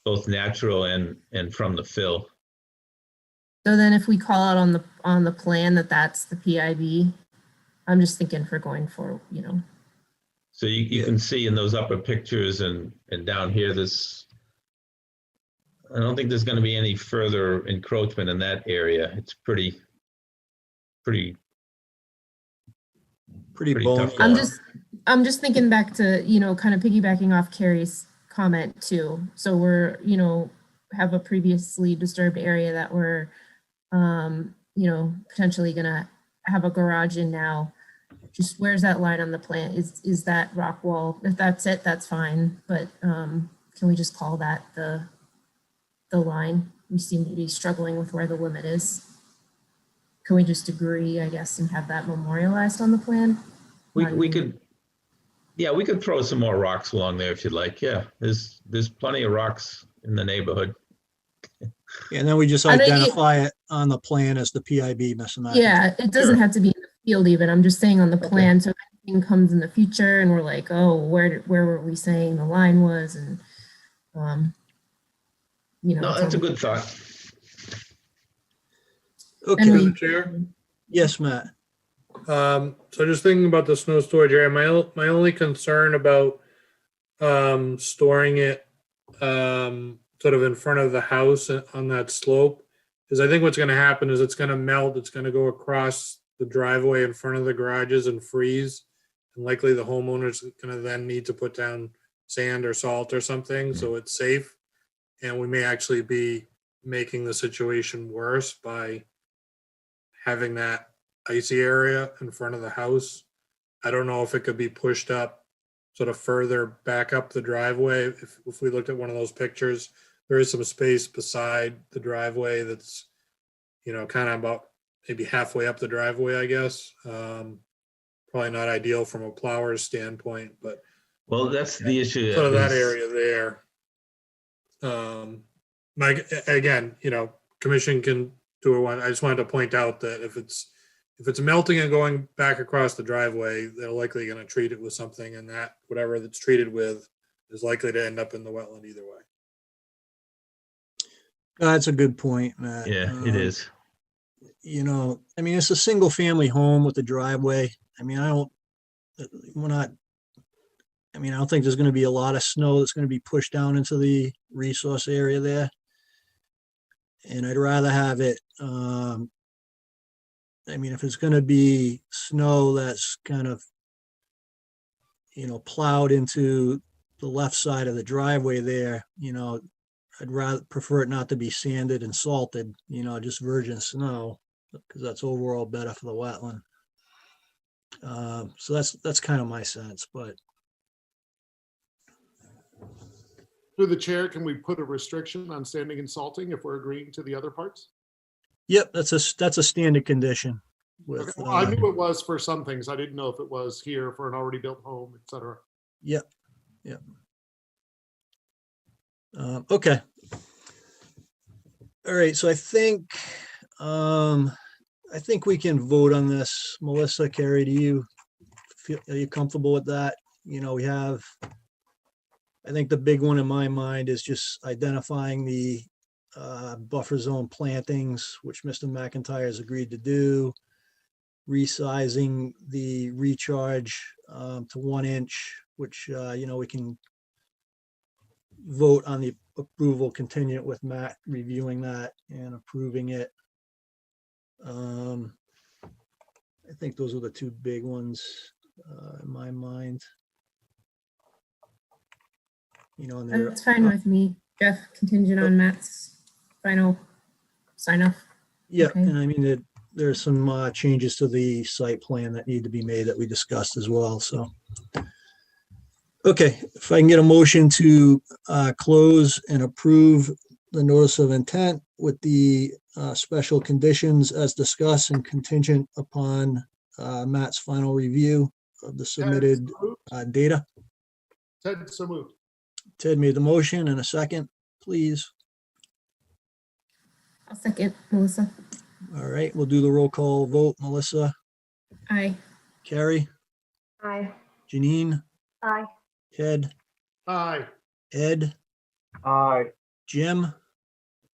both natural and from the fill. So then, if we call out on the plan that's the PIB, I'm just thinking for going for, So you can see in those upper pictures and down here, this I don't think there's going to be any further encroachment in that area. It's pretty bony. tough I'm going. just thinking back to, kind of piggybacking off Carrie's comment too. So we're, have a previously disturbed area that we're, potentially gonna have a garage in now. Just where's that line on the plan? Is that rock wall? If that's it, that's fine. But can we just call that the line? We seem to be struggling with where the limit is. Can we just agree, I guess, and have that memorialized on the plan? We could, yeah, we could throw some more rocks along there if you'd like. Yeah, there's plenty of rocks in the neighborhood. And then we just I know you- identify it on the plan as the PIB, Mr. McIntyre. Yeah, it doesn't Sure. have to be in the field even. I'm just saying on the Okay. plan, so if anything comes in the future and we're like, oh, where were we saying the line was? And, No, it's that's a on- good thought. Okay, And Through we- the chair. yes, Matt. So just thinking about the snow storage area, my only concern about storing it sort of in front of the house on that slope is I think what's going to happen is it's going to melt. It's going to go across the driveway in front of the garages and freeze. And likely the homeowner's going to then need to put down sand or salt or something so it's safe. And we may actually be making the situation worse by having that icy area in front of the house. I don't know if it could be pushed up sort of further back up the driveway. If we looked at one of those pictures, there is some space beside the driveway that's, kind of about maybe halfway up the driveway, I guess. Probably not ideal from a plower's standpoint, but Well, that's the issue. sort of that is- area there. Mike, again, commission can do it one. I just wanted to point out that if it's melting and going back across the driveway, they're likely going to treat it with something, and that whatever that's treated with is likely to end up in the wetland either way. That's a good point, Matt. Yeah, it is. It's a single family home with a driveway. I don't think there's going to be a lot of snow that's going to be pushed down into the resource area there. And I'd rather have it, if it's going to be snow that's kind of, plowed into the left side of the driveway there, I'd rather prefer it not to be sanded and salted, just virgin snow, because that's overall better for the wetland. So that's kind of my sense, but Through the chair, can we put a restriction on sanding and salting if we're agreeing to the other parts? yep, that's a standard condition with, Okay, well, I knew it was for some things. I didn't know if it was here for an already built home, et cetera. yep. Okay. All right, so I think we can vote on this. Melissa, Carrie, are you comfortable with that? We have, I think the big one in my mind is just identifying the buffer zone plantings, which Mr. McIntyre has agreed to do, resizing the recharge to 1 inch, which, we can vote on the approval contingent with Matt reviewing that and approving it. I think those are the two big ones in my mind. And they're, That's fine with me. Jeff, contingent on Matt's final sign off. yeah, okay. and there's some changes to the site plan that need to be made that we discussed as well, so. Okay, if I can get a motion to close and approve the notice of intent with the special conditions as discussed and contingent upon Matt's final review of the submitted data. Ted, so moved. Ted made the motion, and a second, please. I'll second, Melissa. All right, we'll do the roll call vote. Melissa, Aye. Carrie, Aye. Janine, Aye. Ted, Aye. Ed, Aye. Jim,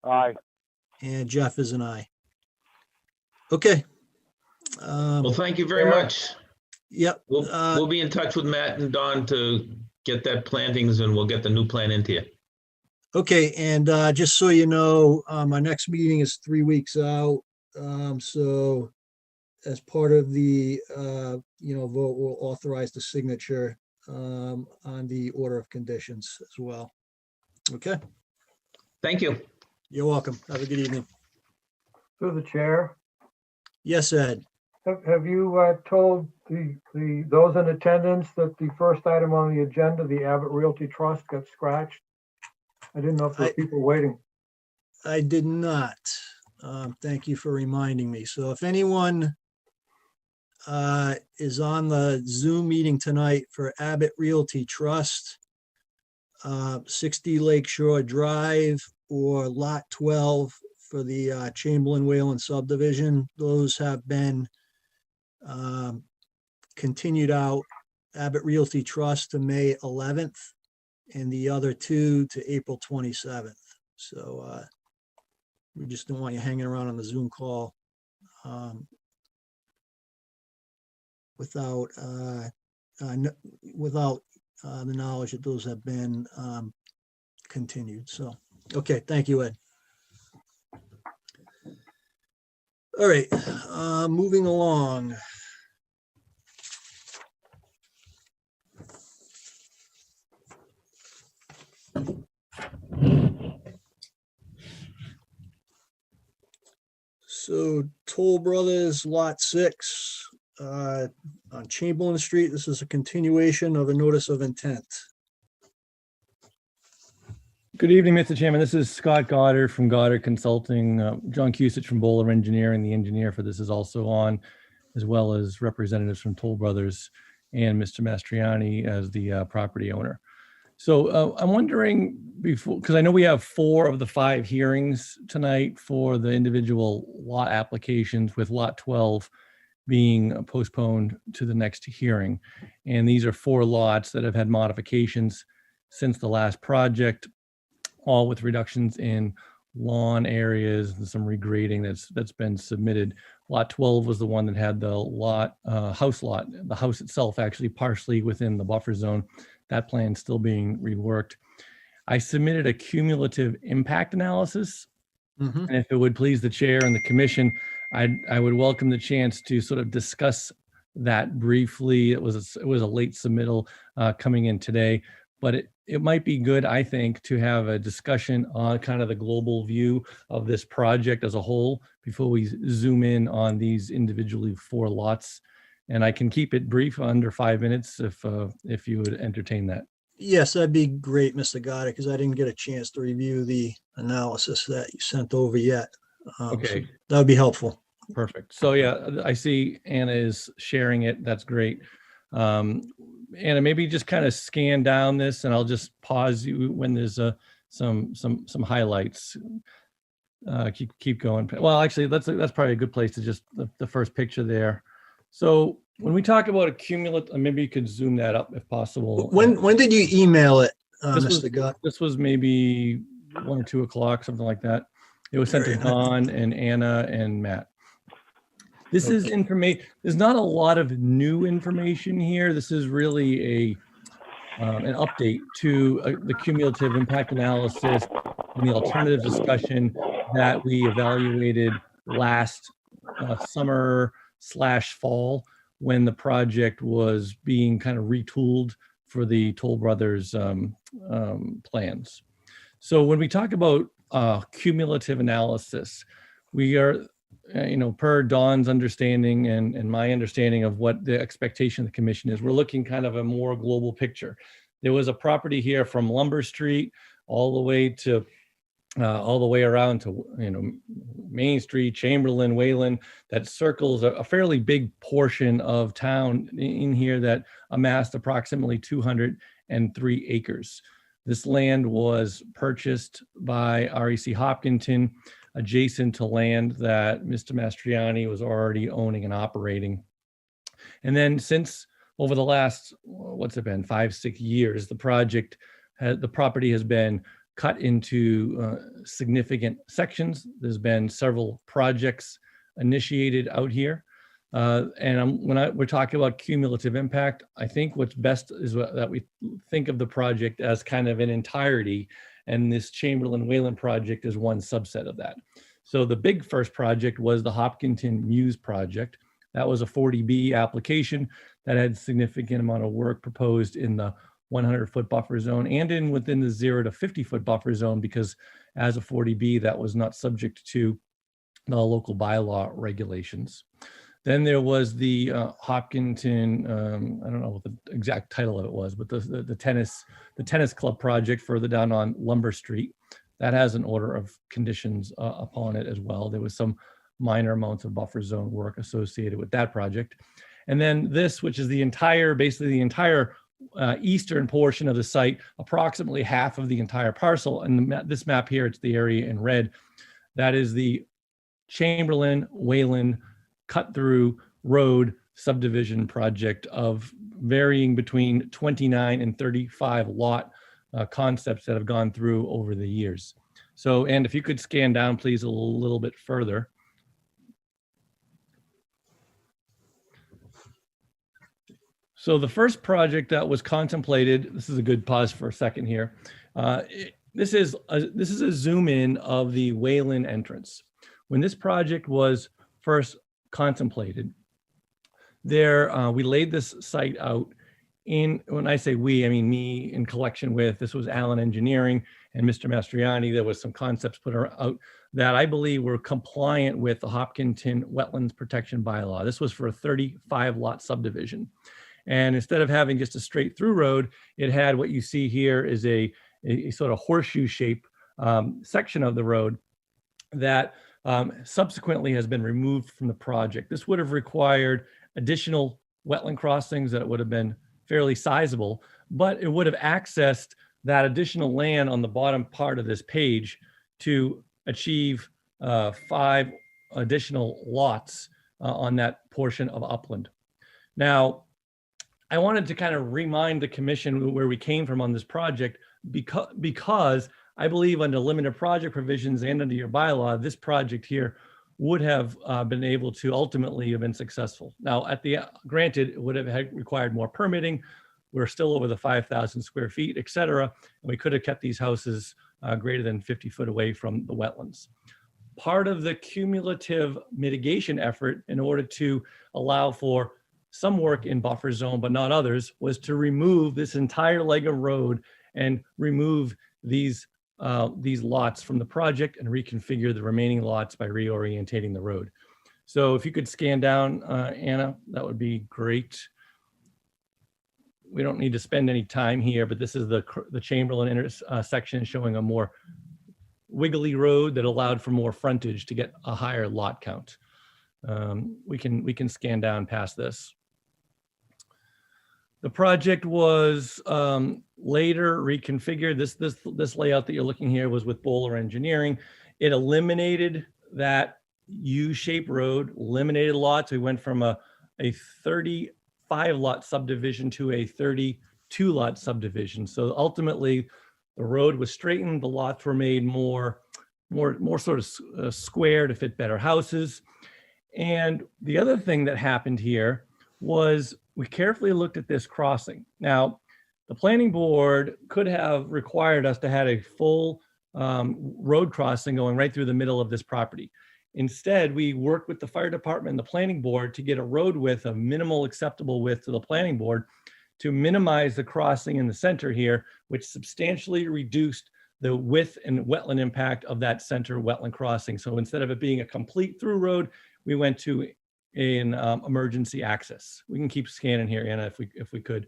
Aye. and Jeff is an aye. Okay. Well, thank you very Yeah. much. Yep. We'll be in touch with Matt and Don to get that plantings, and we'll get the new plan into you. Okay, and just so you know, our next meeting is 3 weeks out. So as part of the, vote, we'll authorize the signature on the order of conditions as well. Okay, Thank you. you're welcome. Have a good evening. Through the chair, Yes, Ed. have you told those in attendance that the first item on the agenda, the Abbott Realty Trust, got scratched? I didn't know if there were people waiting. I did not. Thank you for reminding me. So if anyone is on the Zoom meeting tonight for Abbott Realty Trust, 60 Lakeshore Drive or Lot 12 for the Chamberlain Whalen subdivision, those have been continued out. Abbott Realty Trust to May 11th and the other two to April 27th. So we just don't want you hanging around on the Zoom call without the knowledge that those have been continued. So, okay, thank you, Ed. All right, moving along. So Toll Brothers Lot 6 on Chamberlain Street. This is a continuation of a notice of intent. Good evening, Mr. Chairman. This is Scott Goddard from Goddard Consulting. John Cusich from Bowler Engineering, the engineer for this, is also on, as well as representatives from Toll Brothers and Mr. Mastriani as the property owner. So I'm wondering, before, because I know we have 4 of the 5 hearings tonight for the individual lot applications, with lot 12 being postponed to the next hearing. And these are 4 lots that have had modifications since the last project, all with reductions in lawn areas and some regrading that's been submitted. Lot 12 was the one that had the house lot, the house itself actually partially within the buffer zone. That plan's still being reworked. I submitted a cumulative impact analysis. Mhm. And if it would please the chair and the commission, I would welcome the chance to sort of discuss that briefly. It was a late submittal coming in today, but it might be good, I think, to have a discussion on kind of the global view of this project as a whole before we zoom in on these individually 4 lots. And I can keep it brief, under 5 minutes, if you would entertain that. Yes, that'd be great, Mr. Goddard, because I didn't get a chance to review the analysis that you sent over yet. So Okay. that would be helpful. Perfect. So yeah, I see Anna is sharing it. That's great. Anna, maybe just kind of scan down this, and I'll just pause you when there's some highlights. Keep going. Well, actually, that's probably a good place to just the first picture there. So when we talk about a cumulative, maybe you could zoom that up if possible. When did you email it, This was- Mr. Goddard? This was maybe 1 or 2 o'clock, something like that. It was sent to Very nice. Don and Anna and Matt. This is information. There's not a lot of new information here. This is really an update to the cumulative impact analysis and the alternative discussion that we evaluated last summer/fall, when the project was being kind of retooled for the Toll Brothers plans. So when we talk about cumulative analysis, we are, per Don's understanding and my understanding of what the expectation of the commission is, we're looking kind of a more global picture. There was a property here from Lumber Street all the way around to Main Street, Chamberlain, Whalen, that circles a fairly big portion of town in here that amassed approximately 203 acres. This land was purchased by REC Hopkinton, adjacent to land that Mr. Mastriani was already owning and operating. And then since over the last, what's it been, 5-6 years, the property has been cut into significant sections. There's been several projects initiated out here. And we're talking about cumulative impact, I think what's best is that we think of the project as kind of an entirety And this Chamberlain Wayland project is one subset of that. So the big first project was the Hopkinton Muse project. That was a 40B application that had significant amount of work proposed in the 100-foot buffer zone and within the 0 to 50-foot buffer zone, because as a 40B, that was not subject to the local bylaw regulations. Then there was the Hopkinton, I don't know what the exact title of it was, but the tennis club project further down on Lumber Street. That has an order of conditions upon it as well. There was some minor amounts of buffer zone work associated with that project. And then this, which is basically the entire eastern portion of the site, approximately half of the entire parcel. And this map here, it's the area in red. That is the Chamberlain Wayland cut through road subdivision project of varying between 29 and 35 lot concepts that have gone through over the years. So, and if you could scan down, please, a little bit further. So the first project that was contemplated, this is a good pause for a second here. This is a zoom in of the Wayland entrance. When this project was first contemplated, we laid this site out when I say we, I mean me in collection with, this was Allen Engineering and Mr. Mastriani. There was some concepts put out that I believe were compliant with the Hopkinton Wetlands Protection Bylaw. This was for a 35 lot subdivision. And instead of having just a straight through road, it had what you see here is a sort of horseshoe shape section of the road that subsequently has been removed from the project. This would have required additional wetland crossings that would have been fairly sizable, but it would have accessed that additional land on the bottom part of this page to achieve 5 additional lots on that portion of upland. Now, I wanted to kind of remind the commission where we came from on this project because I believe under limited project provisions and under your bylaw, this project here would have been able to ultimately have been successful. Now, granted, it would have required more permitting. We're still over the 5,000 square feet, et cetera. And we could have kept these houses greater than 50 foot away from the wetlands. Part of the cumulative mitigation effort in order to allow for some work in buffer zone, but not others, was to remove this entire leg of road and remove these lots from the project and reconfigure the remaining lots by reorientating the road. So if you could scan down, Anna, that would be great. We don't need to spend any time here, but this is the Chamberlain intersection showing a more wiggly road that allowed for more frontage to get a higher lot count. We can scan down past this. The project was later reconfigured. This layout that you're looking here was with Bowler Engineering. It eliminated that U-shaped road, eliminated lots. We went from a 35 lot subdivision to a 32 lot subdivision. So ultimately, the road was straightened. The lots were made more sort of square to fit better houses. And the other thing that happened here was we carefully looked at this crossing. Now, the planning board could have required us to have a full road crossing going right through the middle of this property. Instead, we worked with the fire department and the planning board to get a road width, a minimal acceptable width to the planning board to minimize the crossing in the center here, which substantially reduced the width and wetland impact of that center wetland crossing. So instead of it being a complete through road, we went to an emergency access. We can keep scanning here, Anna, if we could.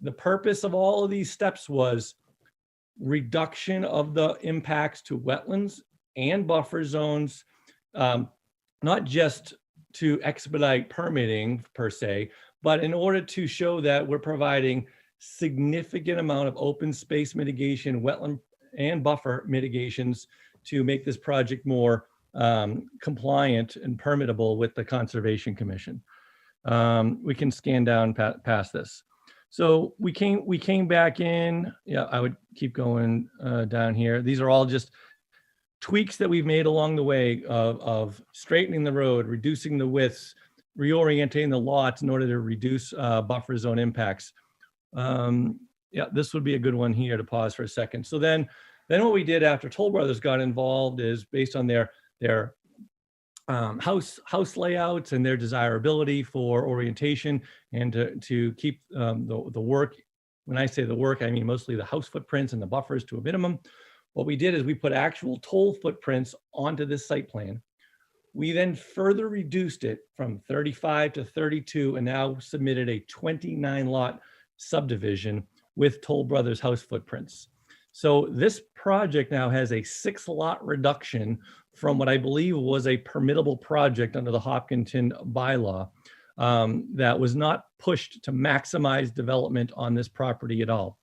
The purpose of all of these steps was reduction of the impacts to wetlands and buffer zones, not just to expedite permitting per se, but in order to show that we're providing significant amount of open space mitigation, wetland and buffer mitigations to make this project more compliant and permittable with the Conservation Commission. We can scan down past this. So we came back in. Yeah, I would keep going down here. These are all just tweaks that we've made along the way of straightening the road, reducing the widths, reorienting the lots in order to reduce buffer zone impacts. Yeah, this would be a good one here to pause for a second. So then Then what we did after Toll Brothers got involved is based on their house layouts and their desirability for orientation, and to keep the work. When I say the work, I mean mostly the house footprints and the buffers to a minimum. What we did is we put actual toll footprints onto this site plan. We then further reduced it from 35 to 32 and now submitted a 29 lot subdivision with Toll Brothers house footprints. So this project now has a 6 lot reduction from what I believe was a permittable project under the Hopkinton bylaw that was not pushed to maximize development on this property at all.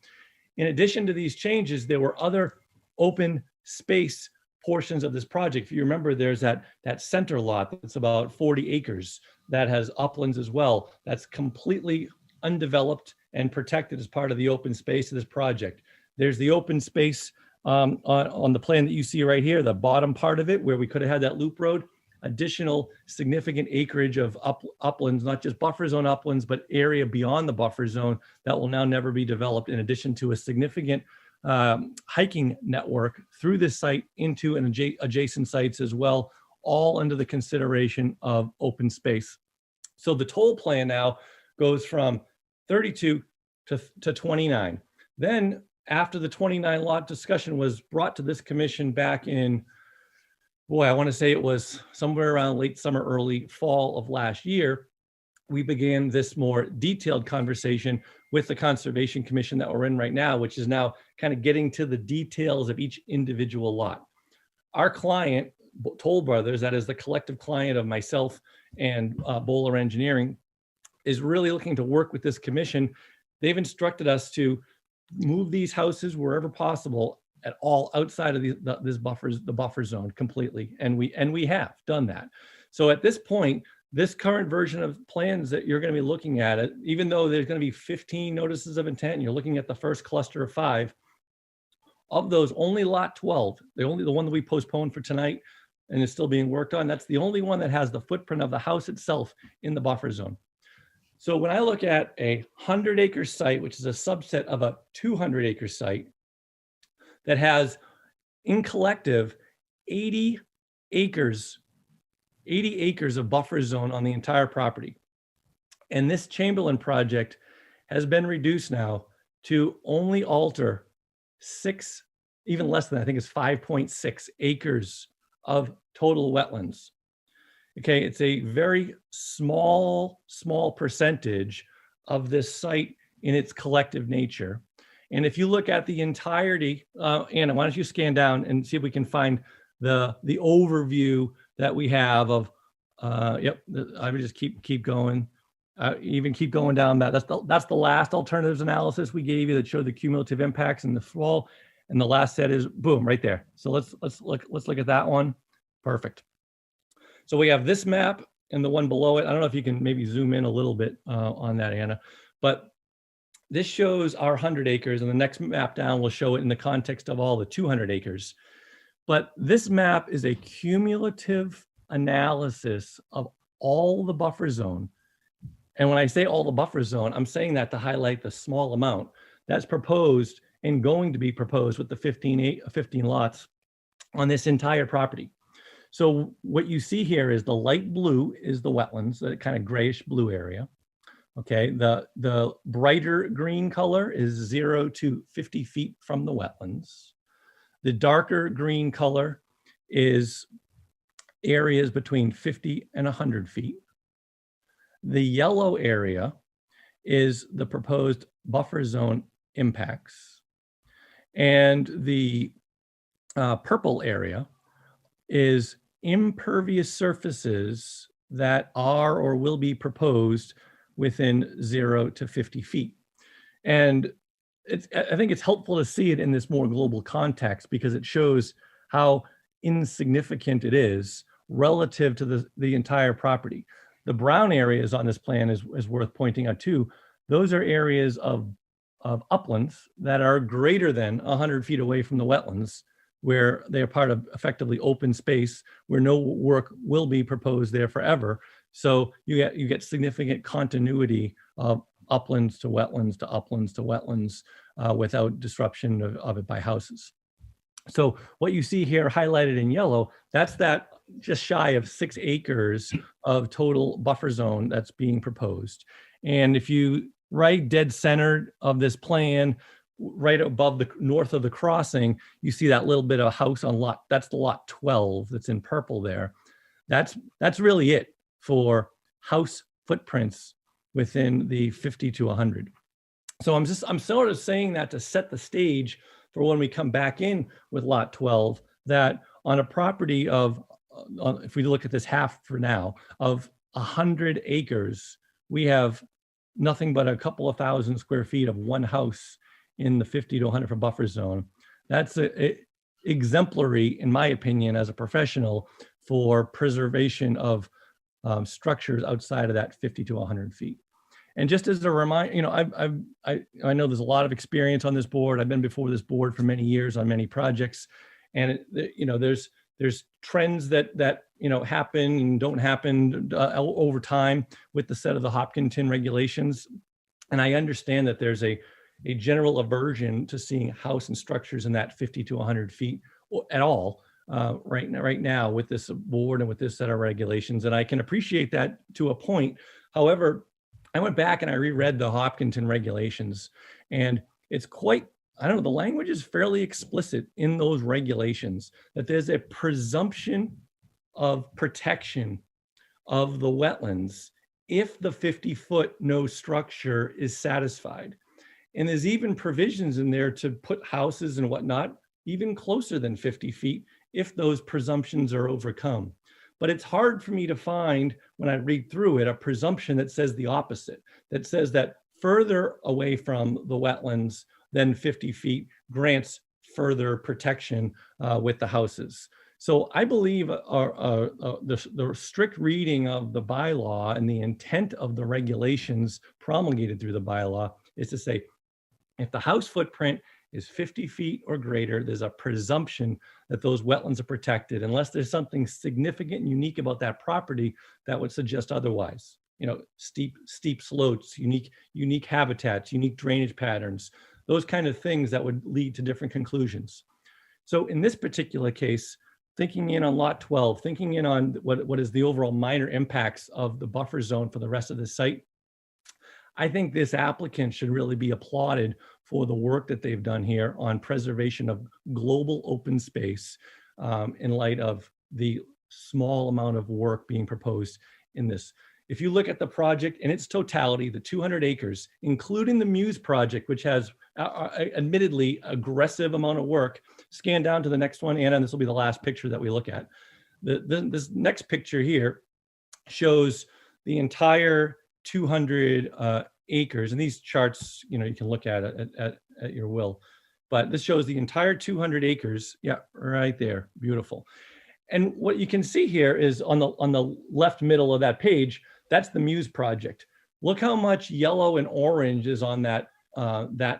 In addition to these changes, there were other open space portions of this project. If you remember, there's that center lot that's about 40 acres that has uplands as well. That's completely undeveloped and protected as part of the open space of this project. There's the open space on the plan that you see right here, the bottom part of it, where we could have had that loop road. Additional significant acreage of uplands, not just buffer zone uplands, but area beyond the buffer zone that will now never be developed, in addition to a significant hiking network through this site into an adjacent sites as well, all under the consideration of open space. So the toll plan now goes from 32 to 29. Then after the 29 lot discussion was brought to this commission back in, boy, I want to say it was somewhere around late summer, early fall of last year, we began this more detailed conversation with the Conservation Commission that we're in right now, which is now kind of getting to the details of each individual lot. Our client, Toll Brothers, that is the collective client of myself and Bowler Engineering, is really looking to work with this commission. They've instructed us to move these houses wherever possible at all outside of the buffer zone completely, and we have done that. So at this point, this current version of plans that you're going to be looking at, it, even though there's going to be 15 notices of intent, and you're looking at the first cluster of 5, of those, only lot 12, the one that we postponed for tonight and is still being worked on, that's the only one that has the footprint of the house itself in the buffer zone. So when I look at a 100-acre site, which is a subset of a 200-acre site that has in collective 80 acres of buffer zone on the entire property. And this Chamberlain project has been reduced now to only alter 6, even less than, I think it's 5.6 acres of total wetlands. Okay, it's a very small percentage of this site in its collective nature. And if you look at the entirety, Anna, why don't you scan down and see if we can find the overview that we have of, yep, I would just keep going, even keep going down that. That's the last alternatives analysis we gave you that showed the cumulative impacts in the fall. And the last set is boom, right there. So let's look at that one. Perfect. So we have this map and the one below it. I don't know if you can maybe zoom in a little bit on that, Anna, but this shows our 100 acres, and the next map down will show it in the context of all the 200 acres. But this map is a cumulative analysis of all the buffer zone. And when I say all the buffer zone, I'm saying that to highlight the small amount that's proposed and going to be proposed with the 15 lots on this entire property. So what you see here is the light blue is the wetlands, that kind of grayish blue area. Okay, the brighter green color is 0 to 50 feet from the wetlands. The darker green color is areas between 50 and 100 feet. The yellow area is the proposed buffer zone impacts. And the purple area is impervious surfaces that are or will be proposed within 0 to 50 feet. And I think it's helpful to see it in this more global context because it shows how insignificant it is relative to the entire property. The brown areas on this plan is worth pointing out too. Those are areas of uplands that are greater than 100 feet away from the wetlands, where they are part of effectively open space where no work will be proposed there forever. So you get significant continuity of uplands to wetlands to uplands to wetlands without disruption of it by houses. So what you see here highlighted in yellow, that's that just shy of 6 acres of total buffer zone that's being proposed. And if you right dead center of this plan, right above the north of the crossing, you see that little bit of house on lot, that's the lot 12 that's in purple there. That's really it for house footprints within the 50 to 100. So I'm sort of saying that to set the stage for when we come back in with lot 12, that on a property of, if we look at this half for now, of 100 acres, we have nothing but a couple of thousand square feet of one house in the 50 to 100 for buffer zone. That's exemplary, in my opinion, as a professional, for preservation of structures outside of that 50 to 100 feet. And just as a reminder, you know, I know there's a lot of experience on this board. I've been before this board for many years on many projects, and you know, there's trends that you know happen and don't happen over time with the set of the Hopkinton regulations. And I understand that there's a general aversion to seeing house and structures in that 50 to 100 feet at all right now with this board and with this set of regulations. And I can appreciate that to a point. However, I went back and I reread the Hopkinton regulations, and it's quite, I don't know, the language is fairly explicit in those regulations that there's a presumption of protection of the wetlands if the 50-foot no structure is satisfied. And there's even provisions in there to put houses and whatnot even closer than 50 feet if those presumptions are overcome. But it's hard for me to find, when I read through it, a presumption that says the opposite, that says that further away from the wetlands than 50 feet grants further protection with the houses. So I believe the strict reading of the bylaw and the intent of the regulations promulgated through the bylaw is to say, if the house footprint is 50 feet or greater, there's a presumption that those wetlands are protected, unless there's something significant and unique about that property that would suggest otherwise. You know, steep slopes, unique habitats, unique drainage patterns, those kind of things that would lead to different conclusions. So in this particular case, thinking in on lot 12, thinking in on what is the overall minor impacts of the buffer zone for the rest of the site, I think this applicant should really be applauded for the work that they've done here on preservation of global open space in light of the small amount of work being proposed in this. If you look at the project in its totality, the 200 acres, including the Muse project, which has admittedly aggressive amount of work, scan down to the next one, Anna, and this will be the last picture that we look at. This next picture here shows the entire 200 acres, and these charts, you know, you can look at it at your will, but this shows the entire 200 acres. Yeah, right there, beautiful. And what you can see here is on the left middle of that page, that's the Muse project. Look how much yellow and orange is on that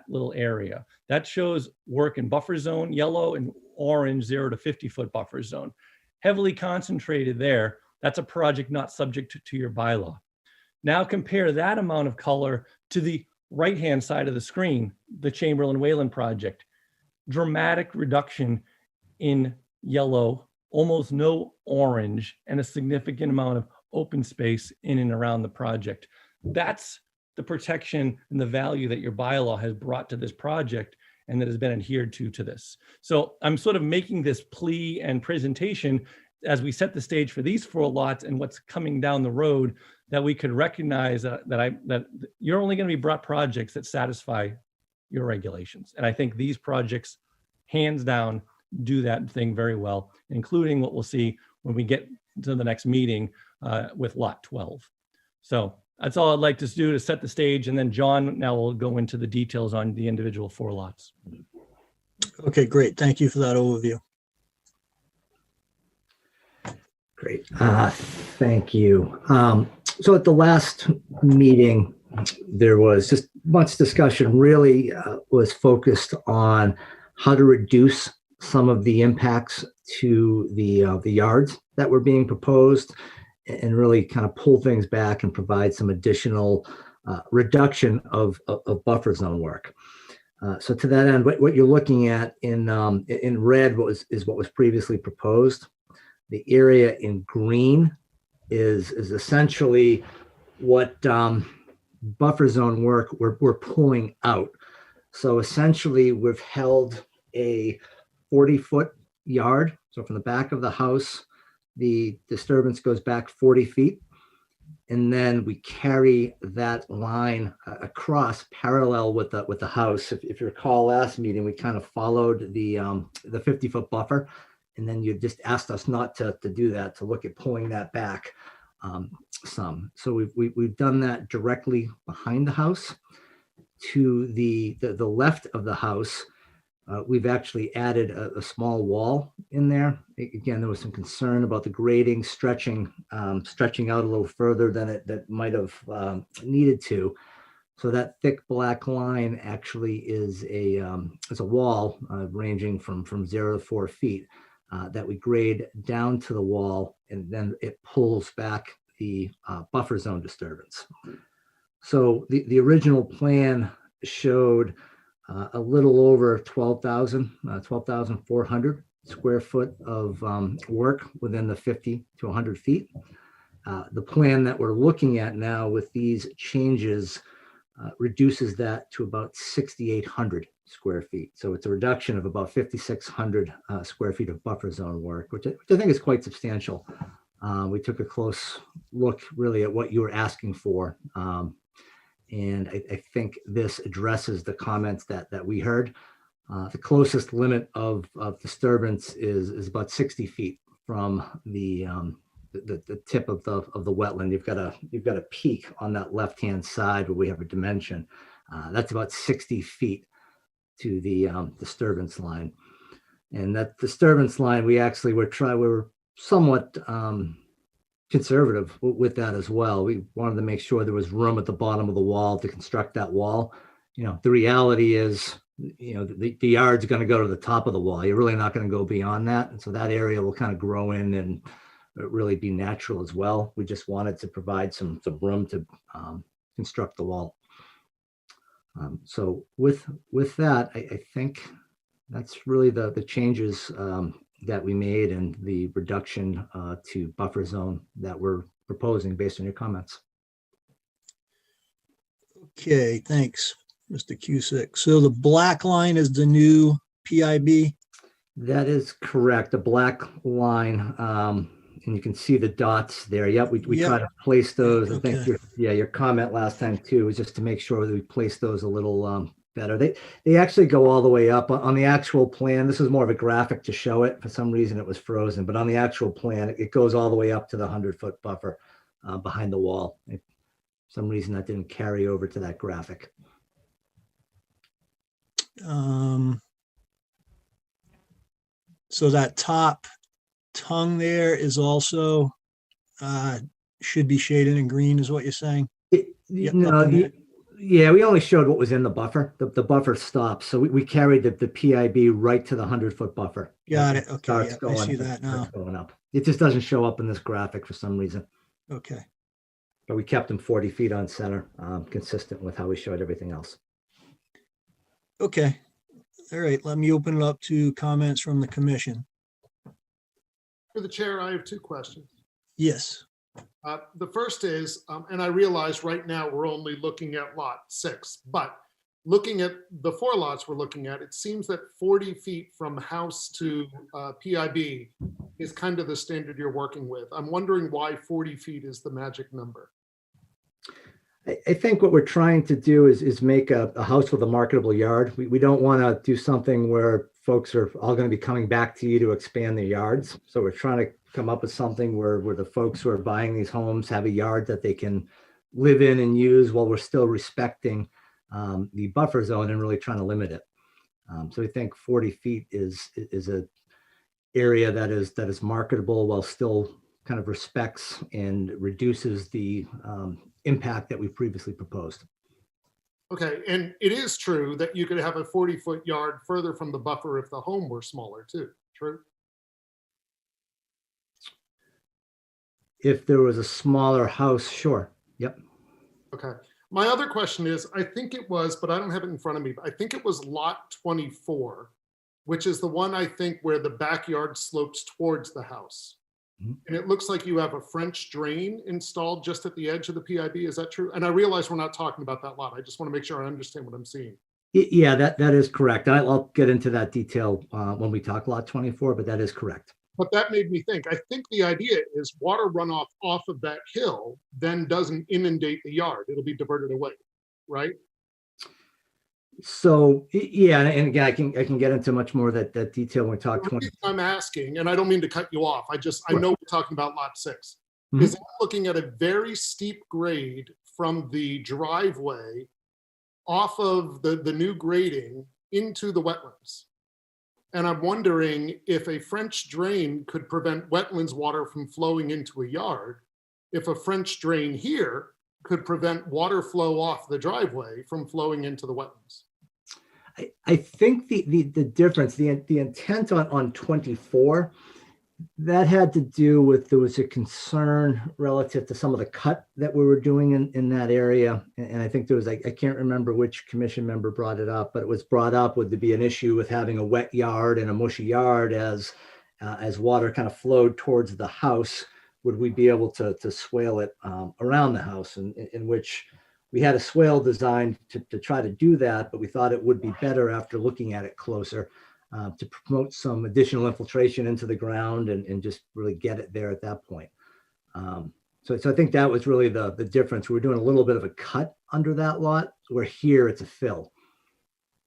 little area. That shows work in buffer zone, yellow and orange 0 to 50 foot buffer zone. Heavily concentrated there. That's a project not subject to your bylaw. Now compare that amount of color to the right-hand side of the screen, the Chamberlain-Wayland project. Dramatic reduction in yellow, almost no orange, and a significant amount of open space in and around the project. That's the protection and the value that your bylaw has brought to this project and that has been adhered to this. So I'm sort of making this plea and presentation as we set the stage for these 4 lots and what's coming down the road, that we could recognize that you're only going to be brought projects that satisfy your regulations. And I think these projects, hands down, do that thing very well, including what we'll see when we get to the next meeting with lot 12. So that's all I'd like to do to set the stage. And then John now will go into the details on the individual 4 lots. Okay, great. Thank you for that overview. Great. Thank you. So at the last meeting, there was just much discussion, really was focused on how to reduce some of the impacts to the yards that were being proposed and really kind of pull things back and provide some additional reduction of buffer zone work. So to that end, what you're looking at in red is what was previously proposed. The area in green is essentially what buffer zone work we're pulling out. So essentially, we've held a 40-foot yard. So from the back of the house, the disturbance goes back 40 feet. And then we carry that line across parallel with the house. If you recall last meeting, we kind of followed the 50-foot buffer. And then you just asked us not to do that, to look at pulling that back some. So we've done that directly behind the house. To the left of the house, we've actually added a small wall in there. Again, there was some concern about the grading stretching out a little further than that might have needed to. So that thick black line actually is a wall ranging from 0 to 4 feet that we grade down to the wall, and then it pulls back the buffer zone disturbance. So the original plan showed a little over 12,400 square foot of work within the 50 to 100 feet. The plan that we're looking at now with these changes reduces that to about 6,800 square feet. So it's a reduction of about 5,600 square feet of buffer zone work, which I think is quite substantial. We took a close look really at what you were asking for. And I think this addresses the comments that we heard. The closest limit of disturbance is about 60 feet from the tip of the wetland. You've got a peak on that left-hand side where we have a dimension. That's about 60 feet to the disturbance line. And that disturbance line, we were somewhat conservative with that as well. We wanted to make sure there was room at the bottom of the wall to construct that wall. The reality is, the yard's going to go to the top of the wall. You're really not going to go beyond that. And so that area will kind of grow in and really be natural as well. We just wanted to provide some room to construct the wall. So with that, I think that's really the changes that we made and the reduction to buffer zone that we're proposing based on your comments. Okay, thanks, Mr. Cusick. So the black line is the new PIB? That is correct. The black line, and you can see the dots there. Yep, we Yep. try to place those. I Okay. think your comment last time too was just to make sure that we place those a little better. They actually go all the way up on the actual plan. This is more of a graphic to show it. For some reason it was frozen, but on the actual plan, it goes all the way up to the 100-foot buffer behind the wall. For some reason that didn't carry over to that graphic. So that top tongue there is also should be shaded in green, is what you're saying? Yep, up in there. Yeah, we only showed what was in the buffer. The buffer stops. So we carried the PIB right to the 100-foot buffer. Got it. Okay, Starts yep, I see going- that now. starts going up. It just doesn't show up in this graphic for some reason. Okay. But we kept them 40 feet on center, consistent with how we showed everything else. Okay. All right, let me open it up to comments from the commission. For the chair, I have two questions. Yes. The first is, and I realize right now we're only looking at lot 6, but looking at the 4 lots we're looking at, it seems that 40 feet from house to PIB is kind of the standard you're working with. I'm wondering why 40 feet is the magic number. I think what we're trying to do is make a house with a marketable yard. We don't want to do something where folks are all going to be coming back to you to expand their yards. So we're trying to come up with something where the folks who are buying these homes have a yard that they can live in and use while we're still respecting the buffer zone and really trying to limit it. So we think 40 feet is a area that is marketable while still kind of respects and reduces the impact that we previously proposed. Okay, and it is true that you could have a 40-foot yard further from the buffer if the home were smaller too, true? If there was a smaller house, sure. Yep. Okay. My other question is, I think it was, but I don't have it in front of me, but I think it was lot 24, which is the one I think where the backyard slopes towards the house. Mhm. And it looks like you have a French drain installed just at the edge of the PIB. Is that true? And I realize we're not talking about that lot. I just want to make sure I understand what I'm seeing. Yeah, that is correct. I'll get into that detail when we talk lot 24, but that is correct. But that made me think, I think the idea is water runoff off of that hill then doesn't inundate the yard. It'll be diverted away, right? So yeah, and again, I can get into much more of that detail when we talk The 20. reason I'm asking, and I don't mean to cut you off, I Sure. know we're talking about lot 6. Mhm. Because I'm looking at a very steep grade from the driveway off of the new grading into the wetlands. And I'm wondering if a French drain could prevent wetlands water from flowing into a yard, if a French drain here could prevent water flow off the driveway from flowing into the wetlands. I think the difference, the intent on 24, that had to do with, there was a concern relative to some of the cut that we were doing in that area. And I think there was, I can't remember which commission member brought it up, but it was brought up, would there be an issue with having a wet yard and a mushy yard as water kind of flowed towards the house? Would we be able to swale it around the house? And in which we had a swale designed to try to do that, but we thought it would be better after looking at it closer to promote some additional infiltration into the ground and just really get it there at that point. So I think that was really the difference. We're doing a little bit of a cut under that lot, where here it's a fill.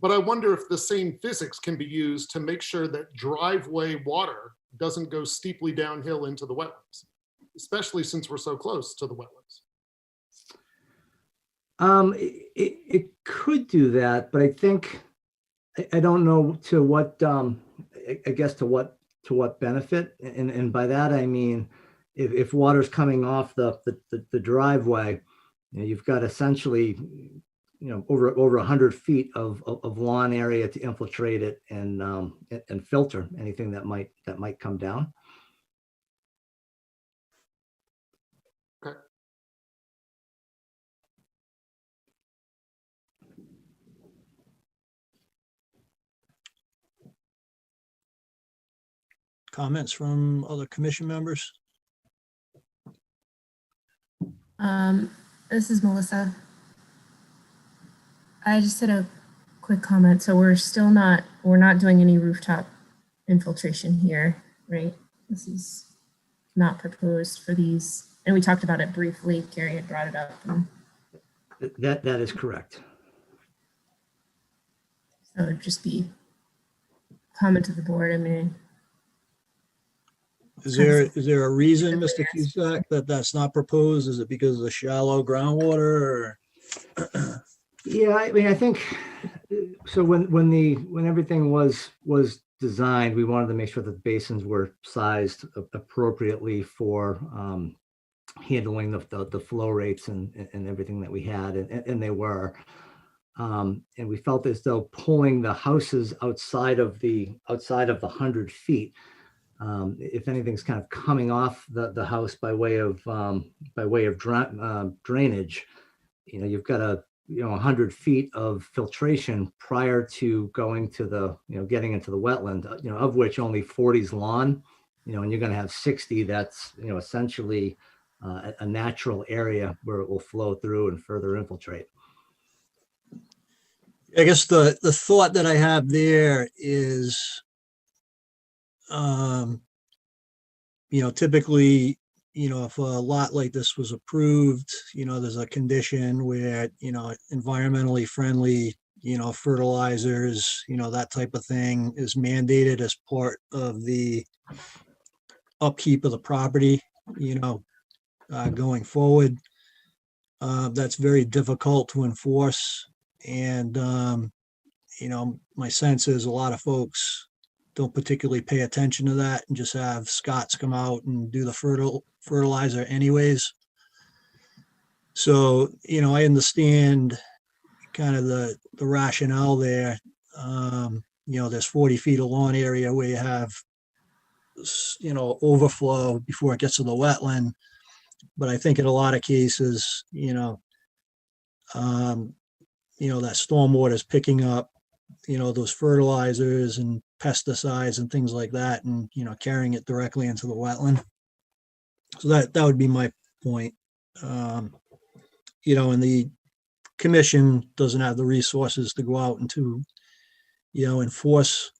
But I wonder if the same physics can be used to make sure that driveway water doesn't go steeply downhill into the wetlands, especially since we're so close to the wetlands. It could do that, but I think, I don't know to what, I guess to what benefit. And by that, I mean, if water's coming off the driveway, you've got essentially, over 100 feet of lawn area to infiltrate it and filter anything that might come down. Okay. Comments from other commission members? This is Melissa. I just had a quick comment. So we're not doing any rooftop infiltration here, right? This is not proposed for these. And we talked about it briefly. Carrie had brought it up. That is correct. So it'd just be comment to the board. I mean, Is there a reason, Mr. Cusack, that that's not proposed? Is it because of the shallow groundwater or? Yeah, I mean, I think so. When everything was designed, we wanted to make sure that the basins were sized appropriately for handling the flow rates and everything that we had, and they were. And we felt as though pulling the houses outside of the 100 feet, if anything's kind of coming off the house by way of drainage, you've got 100 feet of filtration prior to going to getting into the wetland, of which only 40 is lawn, and you're going to have 60 that's essentially a natural area where it will flow through and further infiltrate. I guess the thought that I have there is, typically, if a lot like this was approved, there's a condition where, environmentally friendly, fertilizers, that type of thing is mandated as part of the upkeep of the property, going forward. That's very difficult to enforce. And, my sense is a lot of folks don't particularly pay attention to that and just have Scots come out and do the fertilizer anyways. So, I understand kind of the rationale there. There's 40 feet of lawn area where you have, overflow before it gets to the wetland. But I think in a lot of cases, that stormwater is picking up, those fertilizers and pesticides and things like that, and, carrying it directly into the wetland. So that would be my point. And the commission doesn't have the resources to go out and to, enforce,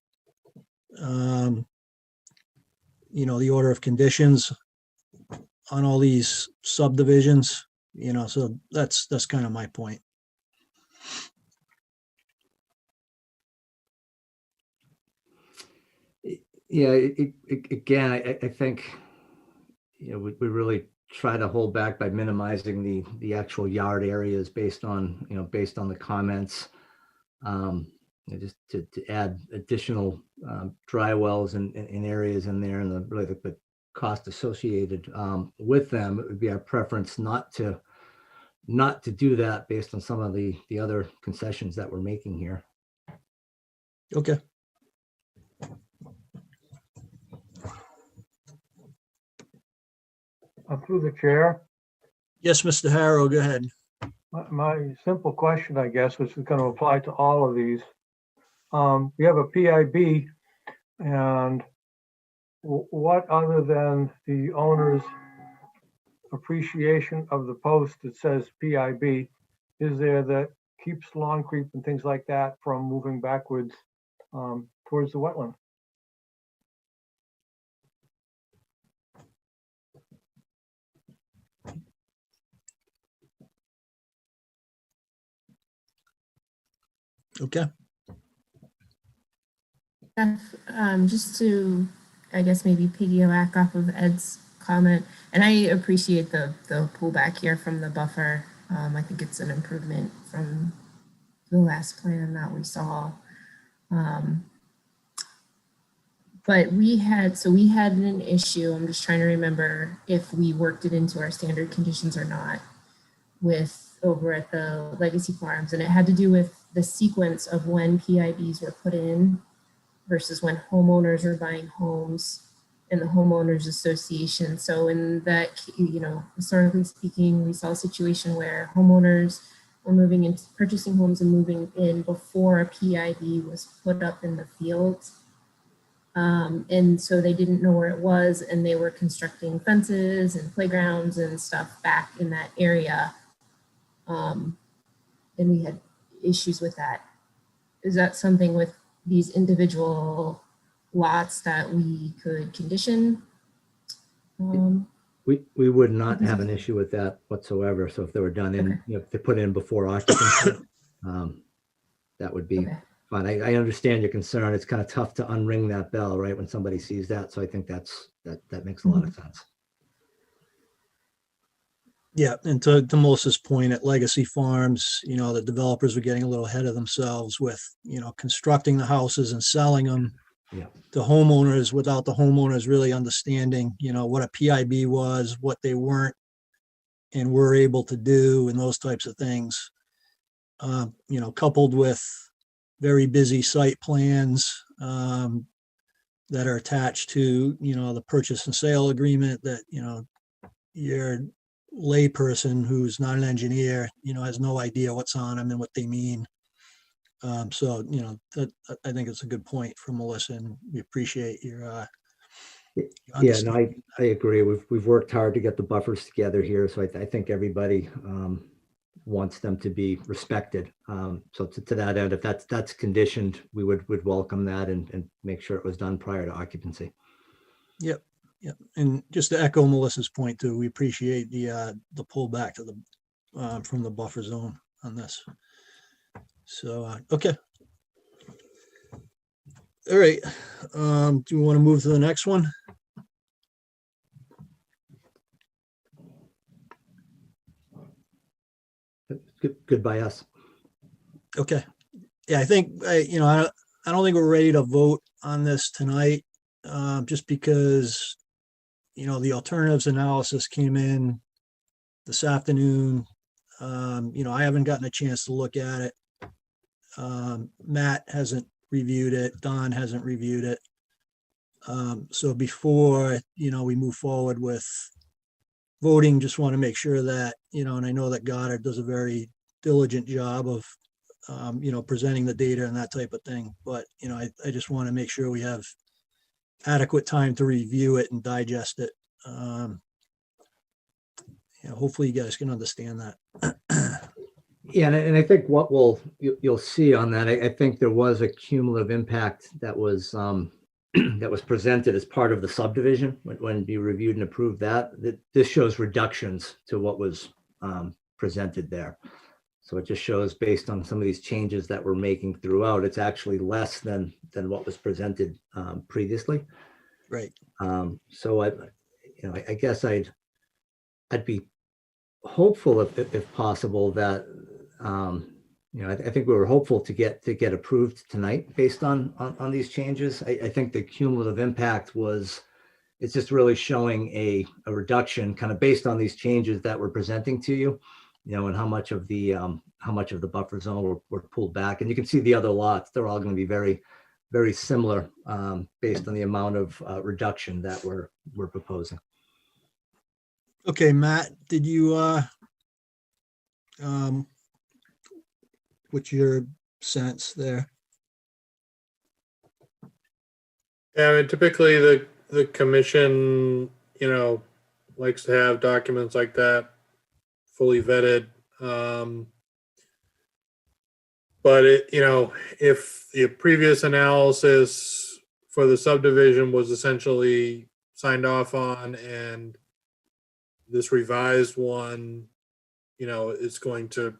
the order of conditions on all these subdivisions, so that's kind of my point. Yeah, again, I think, we really try to hold back by minimizing the actual yard areas based on the comments. Just to add additional dry wells and areas in there, and the cost associated with them, it would be our preference not to do that based on some of the other concessions that we're making here. Okay. Through the chair, Yes, Mr. Harrow, go ahead. my simple question, I guess, which is going to apply to all of these. We have a PIB, and what other than the owner's appreciation of the post that says PIB is there that keeps lawn creep and things like that from moving backwards towards the wetland? Okay. Just to, I guess, maybe piggyback off of Ed's comment, and I appreciate the pullback here from the buffer. I think it's an improvement from the last plan that we saw. But we had an issue, I'm just trying to remember if we worked it into our standard conditions or not, with over at the Legacy Farms, and it had to do with the sequence of when PIBs were put in versus when homeowners were buying homes and the homeowners association. So in that, historically speaking, we saw a situation where homeowners were moving into purchasing homes and moving in before a PIB was put up in the field. And so they didn't know where it was, and they were constructing fences and playgrounds and stuff back in that area. And we had issues with that. Is that something with these individual lots that we could condition? We would not have an issue with that whatsoever. So if they were done in, if they put in before occupancy, that would be fine. I understand your concern. It's kind of tough to unring that bell, right, when somebody sees that. So I think that makes a lot of sense. Yeah, and to Melissa's point, at Legacy Farms, the developers were getting a little ahead of themselves with, constructing the houses and selling them to homeowners without the homeowners really understanding, what a PIB was, what they weren't and were able to do, and those types of things. Coupled with very busy site plans that are attached to, the purchase and sale agreement that, your layperson who's not an engineer, has no idea what's on them and what they mean. So, I think it's a good point from Melissa, and we appreciate your yeah, no, I agree. We've worked hard to get the buffers together here. So I think everybody wants them to be respected. So to that end, if that's conditioned, we would welcome that and make sure it was done prior to occupancy. Yep. Yep. And just to echo Melissa's point too, we appreciate the pullback to the from the buffer zone on this. So, okay. All right. Do you want to move to the next one? Good by us. Okay. Yeah, I think, I don't think we're ready to vote on this tonight, just because, the alternatives analysis came in this afternoon. I haven't gotten a chance to look at it. Matt hasn't reviewed it. Don hasn't reviewed it. So before, we move forward with voting, just want to make sure that, and I know that Goddard does a very diligent job of, presenting the data and that type of thing. But, I just want to make sure we have adequate time to review it and digest it. Hopefully you guys can understand that. Yeah, and I think what you'll see on that, I think there was a cumulative impact that was that was presented as part of the subdivision when you reviewed and approved that. This shows reductions to what was presented there. So it just shows based on some of these changes that we're making throughout, it's actually less than what was presented previously. Right. So I guess I'd be hopeful if possible that I think we were hopeful to get approved tonight based on these changes. I think the cumulative impact it's just really showing a reduction kind of based on these changes that we're presenting to you, and how much of the buffer zone were pulled back. And you can see the other lots, they're all going to be very, very similar based on the amount of reduction that we're proposing. Okay, Matt, did you, what's your sense there? Yeah, I mean, typically the commission, likes to have documents like that fully vetted. But if the previous analysis for the subdivision was essentially signed off on, and this revised one, is going to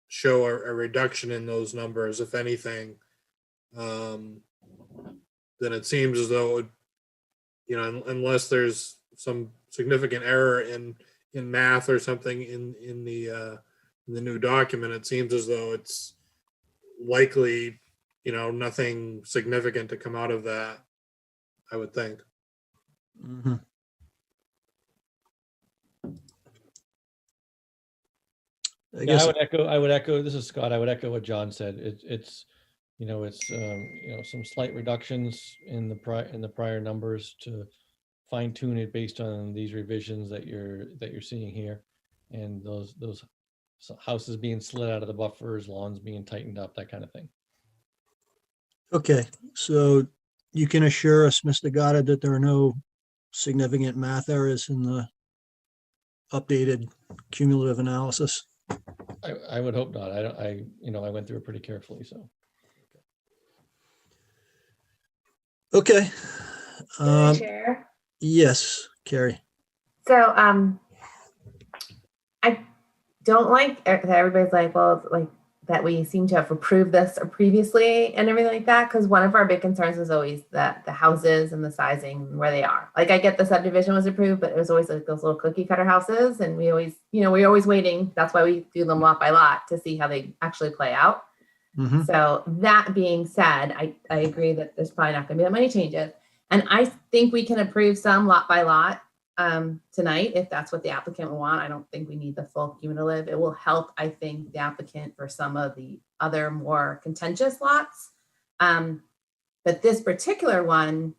show a reduction in those numbers, if anything, then it seems as though, unless there's some significant error in math or something in the new document, it seems as though it's likely, nothing significant to come out of that, I would think. Mm-hmm. I would echo, this is Scott, I would echo what John said. It's some slight reductions in the prior numbers to fine tune it based on these revisions that you're seeing here. And those houses being slid out of the buffers, lawns being tightened up, that kind of thing. Okay, so you can assure us, Mr. Goddard, that there are no significant math errors in the updated cumulative analysis? I would hope not. I went through it pretty carefully, so. Okay. Chair. Yes, Carrie. So I don't like that everybody's like, well, like that we seem to have approved this previously and everything like that, because one of our big concerns is always that the houses and the sizing and where they are. Like I get the subdivision was approved, but it was always like those little cookie cutter houses, and we always, we're always waiting. That's why we do them lot by lot to see how they actually play out. Mm-hmm. So that being said, I agree that there's probably not going to be that many changes. And I think we can approve some lot by lot tonight, if that's what the applicant will want. I don't think we need the full cumulative. It will help, I think, the applicant for some of the other more contentious lots. But this particular one,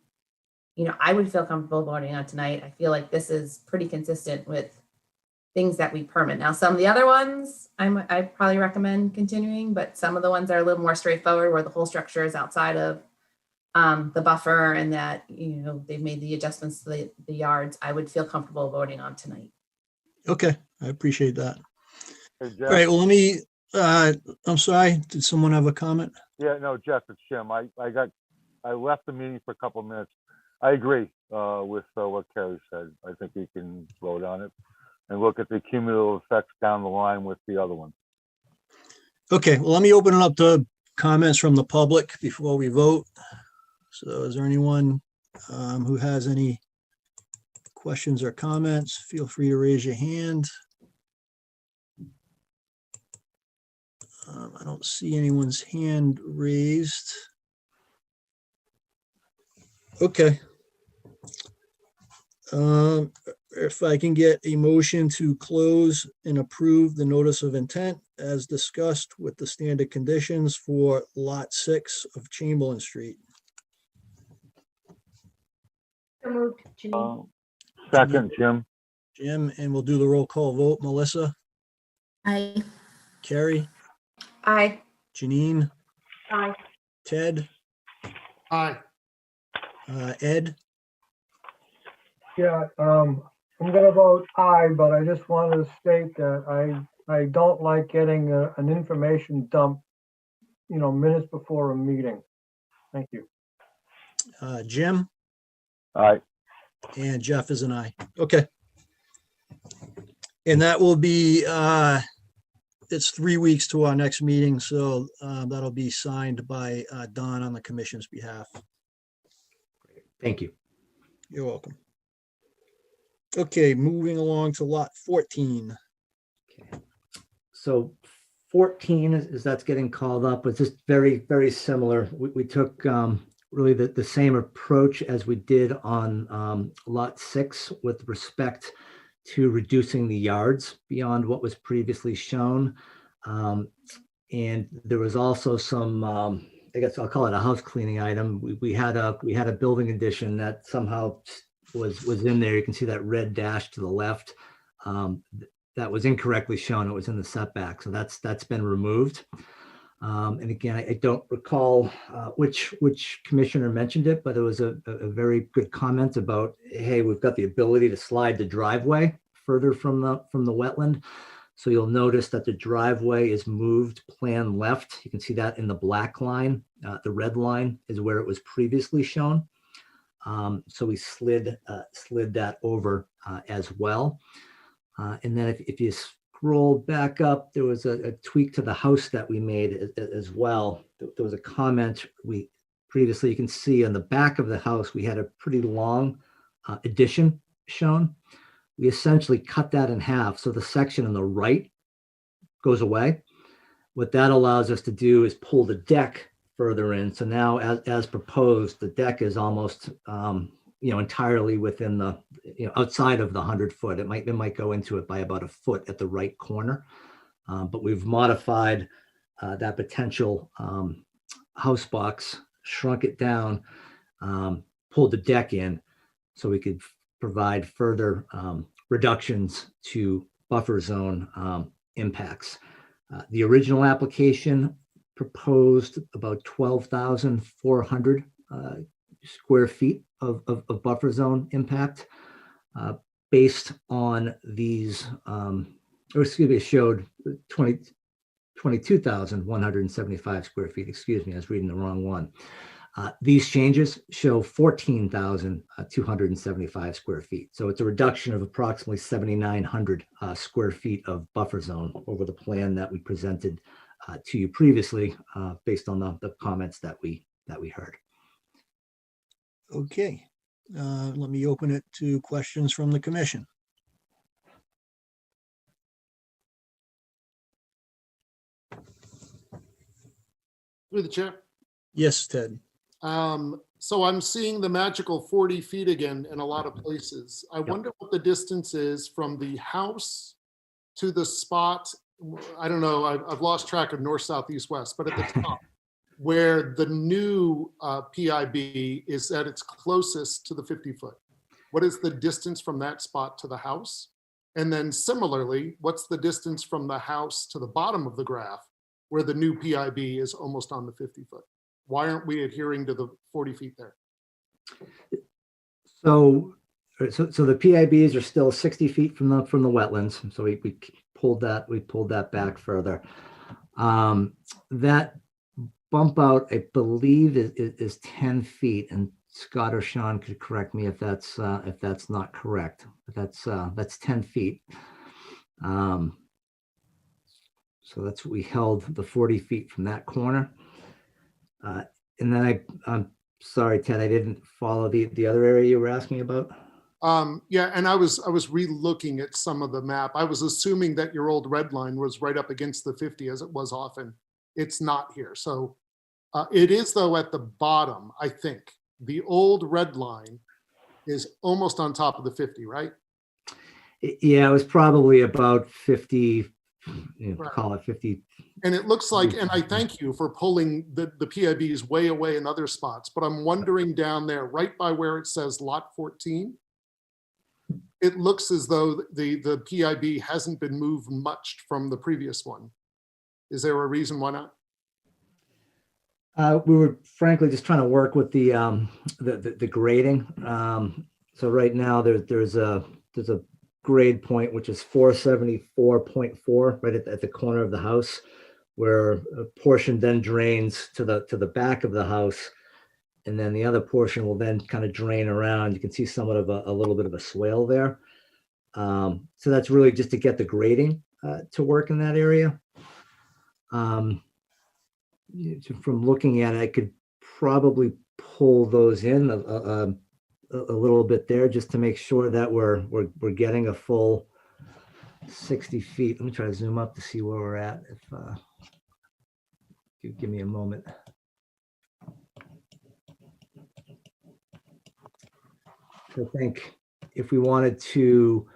I would feel comfortable voting on tonight. I feel like this is pretty consistent with things that we permit. Now, some of the other ones, I probably recommend continuing, but some of the ones that are a little more straightforward, where the whole structure is outside of the buffer and that, they've made the adjustments to the yards, I would feel comfortable voting on tonight. Okay, I appreciate that. Hey, All Jeff. right, well, let me, I'm sorry, did someone have a comment? Yeah, no, Jeff, it's Jim. I left the meeting for a couple of minutes. I agree with what Carrie said. I think we can vote on it and look at the cumulative effects down the line with the other one. Okay, well, let me open it up to comments from the public before we vote. So is there anyone who has any questions or comments? Feel free to raise your hand. I don't see anyone's hand raised. Okay. If I can get a motion to close and approve the notice of intent as discussed with the standard conditions for Lot 6 of Chamberlain Street. So moved, Janine. Second, Jim. Jim, and we'll do the roll call vote. Melissa, Aye. Carrie, Aye. Janine, Aye. Ted, Aye. Ed, Yeah, I'm gonna vote aye, but I just wanted to state that I don't like getting an information dump, minutes before a meeting. Thank you. Jim, All right, and Jeff is an aye. Okay. And that will be, it's 3 weeks to our next meeting, so that'll be signed by Don on the commission's behalf. Thank you. You're welcome. Okay, moving along to lot 14. Okay. So 14 is that's getting called up. It's just very, very similar. We took really the same approach as we did on lot 6 with respect to reducing the yards beyond what was previously shown. And there was also some, I guess I'll call it a house cleaning item. We had a building addition that somehow was in there. You can see that red dash to the left. That was incorrectly shown. It was in the setback. So that's been removed. And again, I don't recall which commissioner mentioned it, but it was a very good comment about, hey, we've got the ability to slide the driveway further from the wetland. So you'll notice that the driveway is moved plan left. You can see that in the black line. The red line is where it was previously shown. So we slid that over as well. And then if you scroll back up, there was a tweak to the house that we made as well. There was a comment we previously, you can see on the back of the house, we had a pretty long addition shown. We essentially cut that in half. So the section on the right goes away. What that allows us to do is pull the deck further in. So now as proposed, the deck is almost, entirely within the, outside of the 100-foot. It might go into it by about a foot at the right corner. But we've modified that potential house box, shrunk it down, pulled the deck in so we could provide further reductions to buffer zone impacts. The original application proposed about 12,400 square feet of buffer zone impact based on these, it showed 22,175 square feet. Excuse me, I was reading the wrong one. These changes show 14,275 square feet. So it's a reduction of approximately 7,900 square feet of buffer zone over the plan that we presented to you previously based on the comments that we heard. Okay, let me open it to questions from the commission. Through the chair. Yes, Ted. So I'm seeing the magical 40 feet again in a lot of places. I wonder what the distance is from the house to the spot. I don't know, I've lost track of north, south, east, west, but at the top where the new PIB is at its closest to the 50-foot. What is the distance from that spot to the house? And then similarly, what's the distance from the house to the bottom of the graph where the new PIB is almost on the 50-foot? Why aren't we adhering to the 40 feet there? So the PIBs are still 60 feet from the wetlands. So we pulled that back further. That bump out, I believe, is 10 feet. And Scott or Sean could correct me if that's not correct. But that's 10 feet. So that's what we held the 40 feet from that corner. And then I'm sorry, Ted, I didn't follow the other area you were asking about. Yeah, and I was re-looking at some of the map. I was assuming that your old red line was right up against the 50 as it was often. It's not here. So it is though at the bottom, I think. The old red line is almost on top of the 50, right? Yeah, it was probably about 50, Right. call it 50. And it looks like, and I thank you for pulling the PIBs way away in other spots, but I'm wondering down there, right by where it says lot 14, it looks as though the PIB hasn't been moved much from the previous one. Is there a reason why not? We were frankly just trying to work with the grading. So right now there's a grade point, which is 474.4 right at the corner of the house, where a portion then drains to the back of the house. And then the other portion will then kind of drain around. You can see somewhat of a little bit of a swale there. So that's really just to get the grading to work in that area. From looking at it, I could probably pull those in a little bit there just to make sure that we're getting a full 60 feet. Let me try to zoom up to see where we're at. If you give me a moment. I think if we wanted to,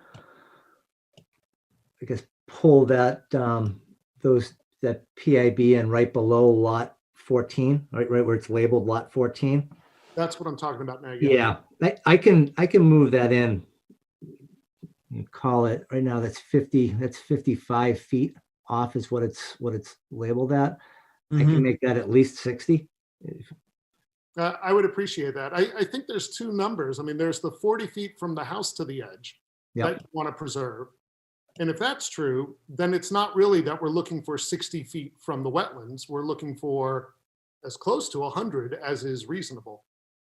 I guess, pull that that PIB in right below lot 14, right where it's labeled lot 14. That's what I'm talking about now. Yeah, I can move that in. You call it right now. That's 55 feet off is what it's labeled at. I can make that at least 60. I would appreciate that. I think there's two numbers. I mean, there's the 40 feet from the house to the edge that you want to preserve. And if that's true, then it's not really that we're looking for 60 feet from the wetlands. We're looking for as close to 100 as is reasonable.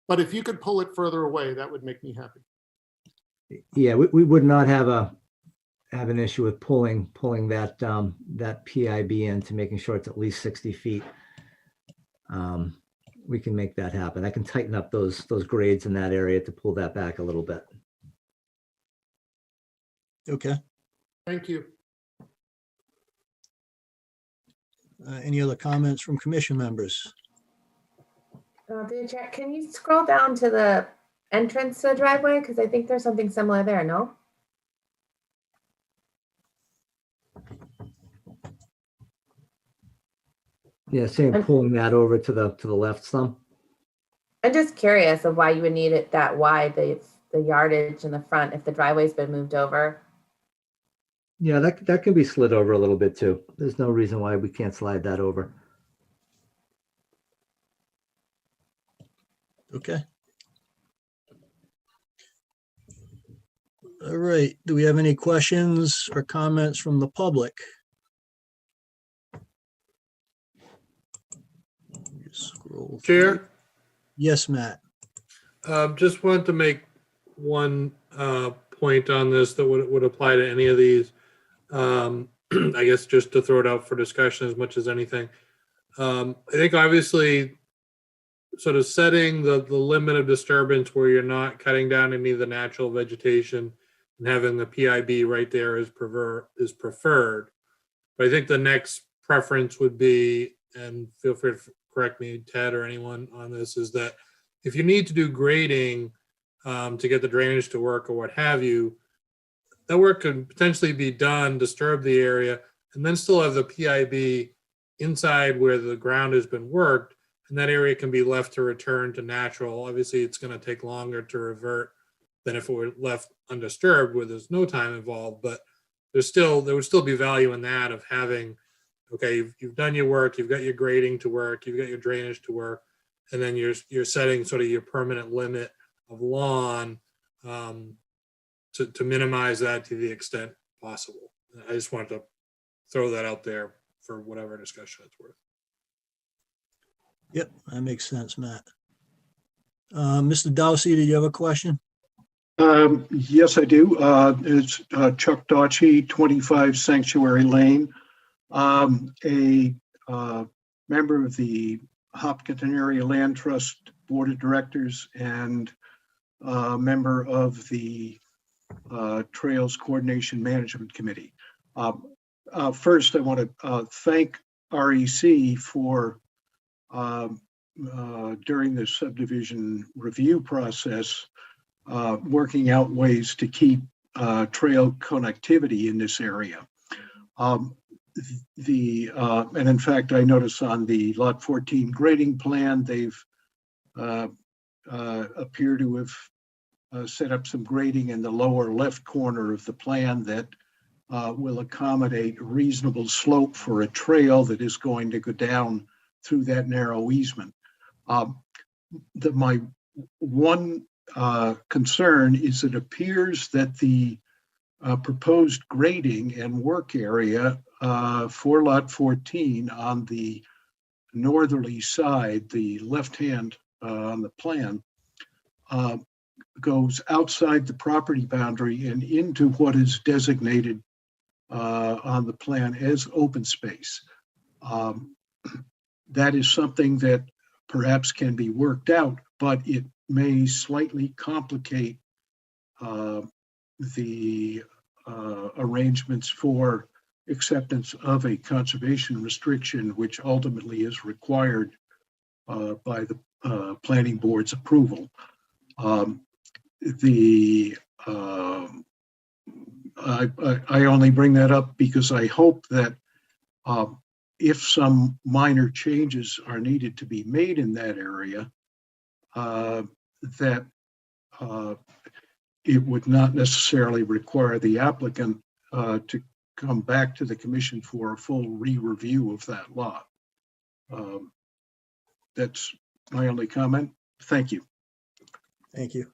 But if you could pull it further away, that would make me happy. Yeah, we would not have an issue with pulling that that PIB into making sure it's at least 60 feet. We can make that happen. I can tighten up those grades in that area to pull that back a little bit. Okay. Thank you. Any other comments from commission members? Jack, can you scroll down to the entrance to the driveway? Because I think there's something similar there, no? Yeah, same, pulling that over to the left some. I'm just curious of why you would need it that wide, the yardage in the front, if the driveway's been moved over. Yeah, that can be slid over a little bit too. There's no reason why we can't slide that over. Okay. All right. Do we have any questions or comments from the public? Scroll through. Chair, Yes, Matt. just wanted to make one point on this that would apply to any of these. I guess just to throw it out for discussion as much as anything. I think obviously sort of setting the limit of disturbance where you're not cutting down any of the natural vegetation and having the PIB right there is preferred. But I think the next preference would be, and feel free to correct me, Ted, or anyone on this, is that if you need to do grading to get the drainage to work or what have you, that work could potentially be done, disturb the area, and then still have the PIB inside where the ground has been worked, and that area can be left to return to natural. Obviously, it's going to take longer to revert than if it were left undisturbed where there's no time involved, but there would still be value in that of having, okay, you've done your work, you've got your grading to work, you've got your drainage to work, and then you're setting sort of your permanent limit of lawn to minimize that to the extent possible. I just wanted to throw that out there for whatever discussion it's worth. Yep, that makes sense, Matt. Mr. Dowsey, did you have a question? Yes, I do. It's Chuck Dawchey, 25 Sanctuary Lane. A member of the Hopkinton Area Land Trust Board of Directors and member of the Trails Coordination Management Committee. First, I want to thank REC for during the subdivision review process, working out ways to keep trail connectivity in this area. And in fact, I notice on the Lot 14 grading plan, they've appear to have set up some grading in the lower left corner of the plan that will accommodate a reasonable slope for a trail that is going to go down through that narrow easement. My one concern is it appears that the proposed grading and work area for lot 14 on the northerly side, the left hand on the plan, goes outside the property boundary and into what is designated on the plan as open space. That is something that perhaps can be worked out, but it may slightly complicate the arrangements for acceptance of a conservation restriction, which ultimately is required by the planning board's approval. I only bring that up because I hope that if some minor changes are needed to be made in that area, that it would not necessarily require the applicant to come back to the commission for a full re-review of that lot. That's my only comment. Thank you. Thank you.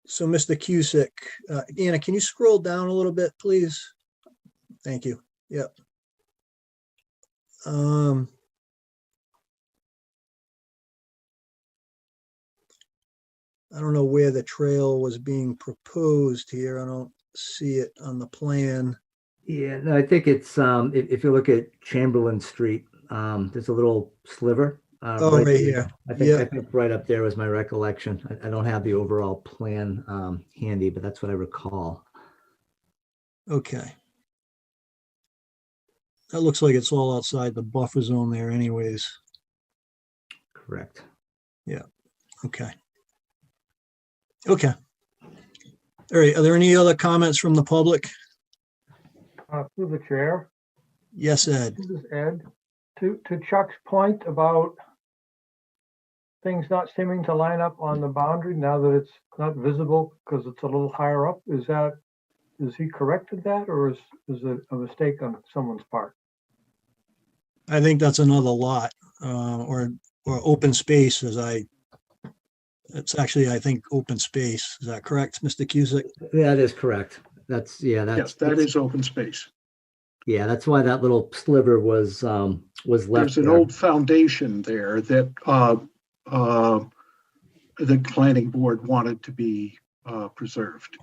So Mr. Cusick, Anna, can you scroll down a little bit, please? Thank you. Yep. I don't know where the trail was being proposed here. I don't see it on the plan. Yeah, no, I think it's, if you look at Chamberlain Street, there's a little sliver. Oh, right here. I think right up there was my recollection. I don't have the overall plan handy, but that's what I recall. Okay. That looks like it's all outside the buffer zone there anyways. Correct. Yeah. Okay. Okay. All right. Are there any other comments from the public? Through the chair. Yes, Ed. This is Ed. To Chuck's point about things not seeming to line up on the boundary now that it's not visible because it's a little higher up, is he corrected that, or is it a mistake on someone's part? I think that's another lot, or open space, it's actually, I think, open space. Is that correct, Mr. Cusick? That is correct. Yes, That is open space. Yeah, that's why that little sliver was left. There's an old foundation there that the planning board wanted to be preserved.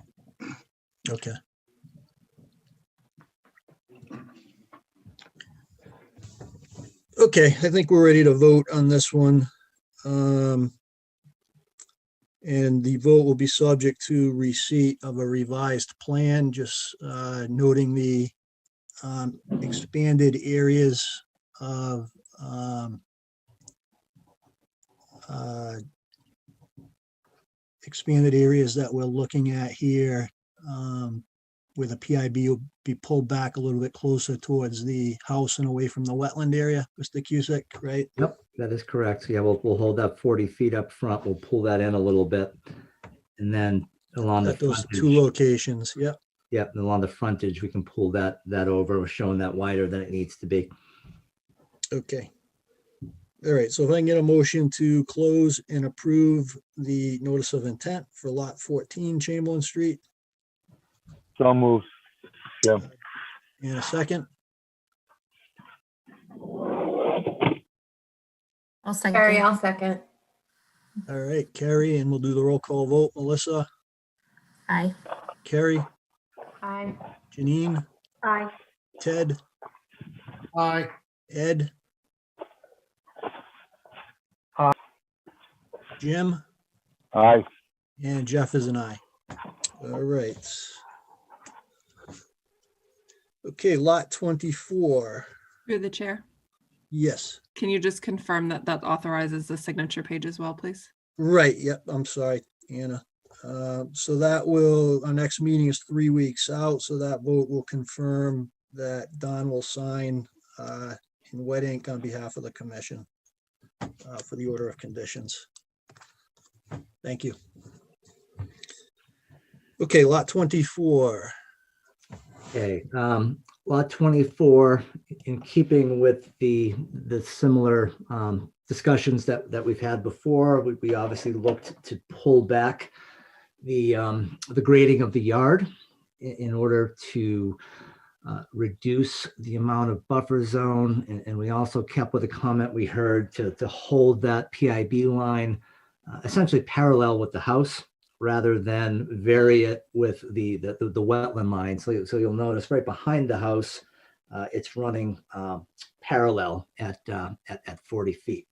Okay. Okay, I think we're ready to vote on this one. And the vote will be subject to receipt of a revised plan, just noting the expanded areas of that we're looking at here, where the PIB will be pulled back a little bit closer towards the house and away from the wetland area, Mr. Cusick, right? Yep, that is correct. Yeah, we'll hold that 40 feet up front. We'll pull that in a little bit. And then along the At those frontage, two locations, yep. Yep, and along the frontage, we can pull that over. We're showing that wider than it needs to be. Okay. All right, so if I can get a motion to close and approve the notice of intent for lot 14 Chamberlain Street, So moved. Yeah. in a second. I'll second. Carrie, I'll second. All right, Carrie, and we'll do the roll call vote. Melissa, Aye. Carrie, Aye. Janine, Aye. Ted, Aye. Ed. Aye. Jim, Aye. and Jeff is an aye. All right. Okay, lot 24. Through the chair. Yes, Can you just confirm that that authorizes the signature page as well, please? right. Yep, I'm sorry, Anna. So that will, our next meeting is 3 weeks out, so that vote will confirm that Don will sign in wet ink on behalf of the commission for the order of conditions. Thank you. Okay, lot 24. Okay, lot 24, in keeping with the similar discussions that we've had before, we obviously looked to pull back the grading of the yard in order to reduce the amount of buffer zone. And we also kept with a comment we heard to hold that PIB line essentially parallel with the house, rather than vary it with the wetland line. So you'll notice right behind the house, it's running parallel at 40 feet.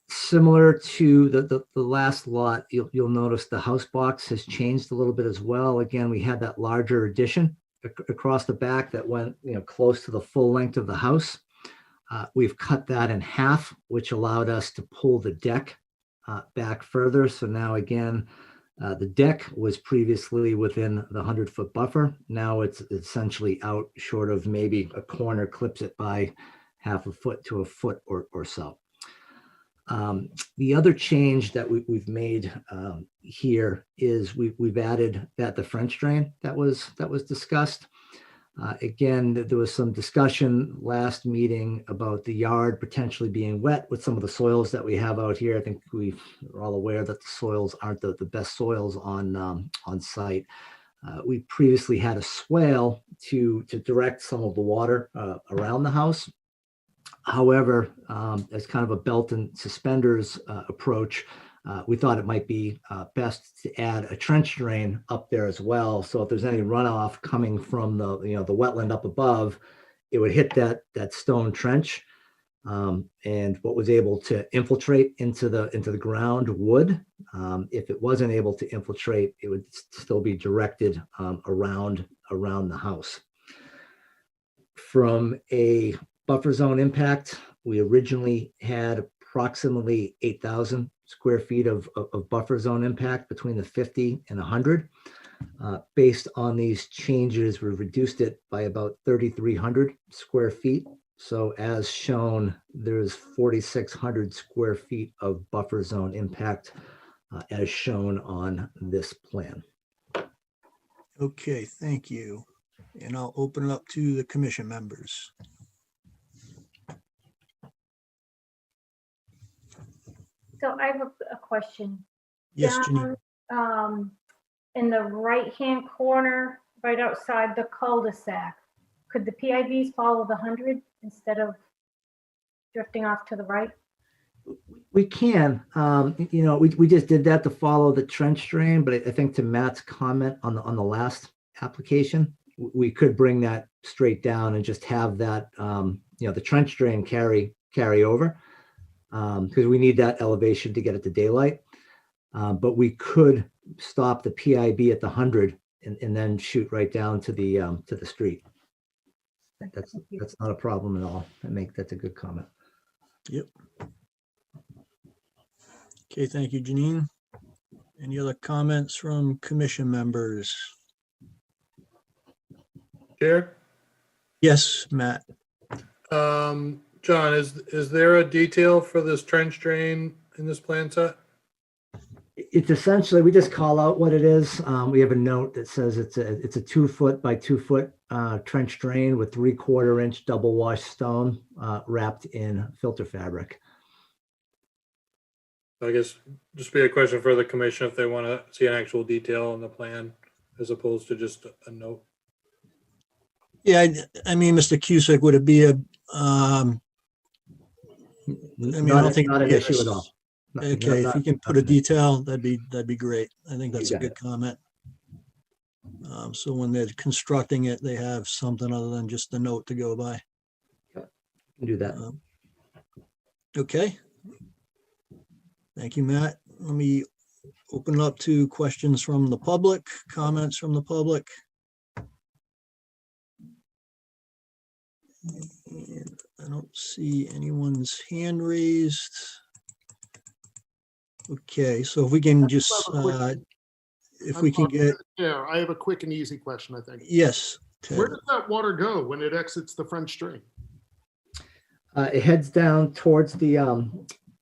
Similar to the last lot, you'll notice the house box has changed a little bit as well. Again, we had that larger addition across the back that went close to the full length of the house. We've cut that in half, which allowed us to pull the deck back further. So now again, the deck was previously within the 100-foot buffer. Now it's essentially out short of maybe a corner clips it by half a foot to a foot or so. The other change that we've made here is we've added the French drain that was discussed. Again, there was some discussion last meeting about the yard potentially being wet with some of the soils that we have out here. I think we're all aware that the soils aren't the best soils on site. We previously had a swale to direct some of the water around the house. However, as kind of a belt and suspenders approach, we thought it might be best to add a trench drain up there as well. So if there's any runoff coming from the wetland up above, it would hit that stone trench, and what was able to infiltrate into the ground would. If it wasn't able to infiltrate, it would still be directed around the house. From a buffer zone impact, we originally had approximately 8,000 square feet of buffer zone impact between the 50 and 100. Based on these changes, we've reduced it by about 3,300 square feet. So as shown, there's 4,600 square feet of buffer zone impact as shown on this plan. Okay, thank you. And I'll open it up to the commission members. So I have a question. Yes, Janine. In the right-hand corner, right outside the cul-de-sac, could the PIVs follow the 100 instead of drifting off to the right? We can, we just did that to follow the trench drain, but I think to Matt's comment on the last application, we could bring that straight down and just have that, the trench drain carry over. Because we need that elevation to get it to daylight. But we could stop the PIB at the 100 and then shoot right down to the street. That's not a problem at all. That's a good comment. Yep. Okay, thank you, Janine. Any other comments from commission members? Chair? Yes, Matt. John, is there a detail for this trench drain in this plan set? It's essentially, we just call out what it is. We have a note that says it's a 2 foot by 2 foot trench drain with 3/4 inch double wash stone wrapped in filter fabric. I guess just be a question for the commission if they want to see an actual detail in the plan as opposed to just a note. Yeah, I mean, Mr. Cusick, would it be a, I don't think not an issue at all. Okay, if you can put a detail, that'd be great. I think that's a good comment. So when they're constructing it, they have something other than just a note to go by. Can do that. Okay. Thank you, Matt. Let me open it up to questions from the public, comments from the public. And I don't see anyone's hand raised. Okay, so if we can just, if we can get. Yeah, I have a quick and easy question, I think. Yes. Ted. Where does that water go when it exits the French drain? It heads down towards the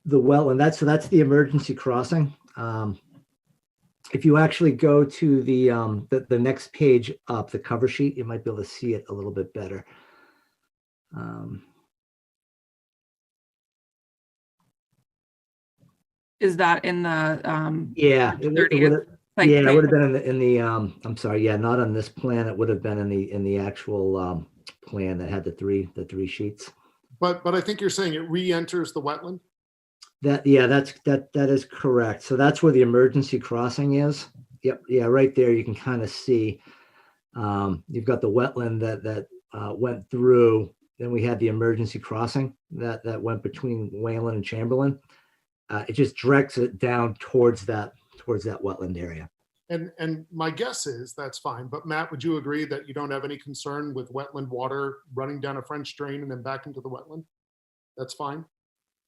the well, and that's the emergency crossing. If you actually go to the next page up, the cover sheet, you might be able to see it a little bit better. Is that in the Yeah, it would have. like Yeah, it plan? would have been in the I'm sorry, yeah, not on this plan. It would have been in the actual plan that had the three sheets. But I think you're saying it re-enters the wetland? That is correct. So that's where the emergency crossing is. Yep, yeah, right there you can kind of see you've got the wetland that went through. Then we had the emergency crossing that went between Wayland and Chamberlain. It just directs it down towards that wetland area. And my guess is that's fine. But Matt, would you agree that you don't have any concern with wetland water running down a French drain and then back into the wetland? That's fine.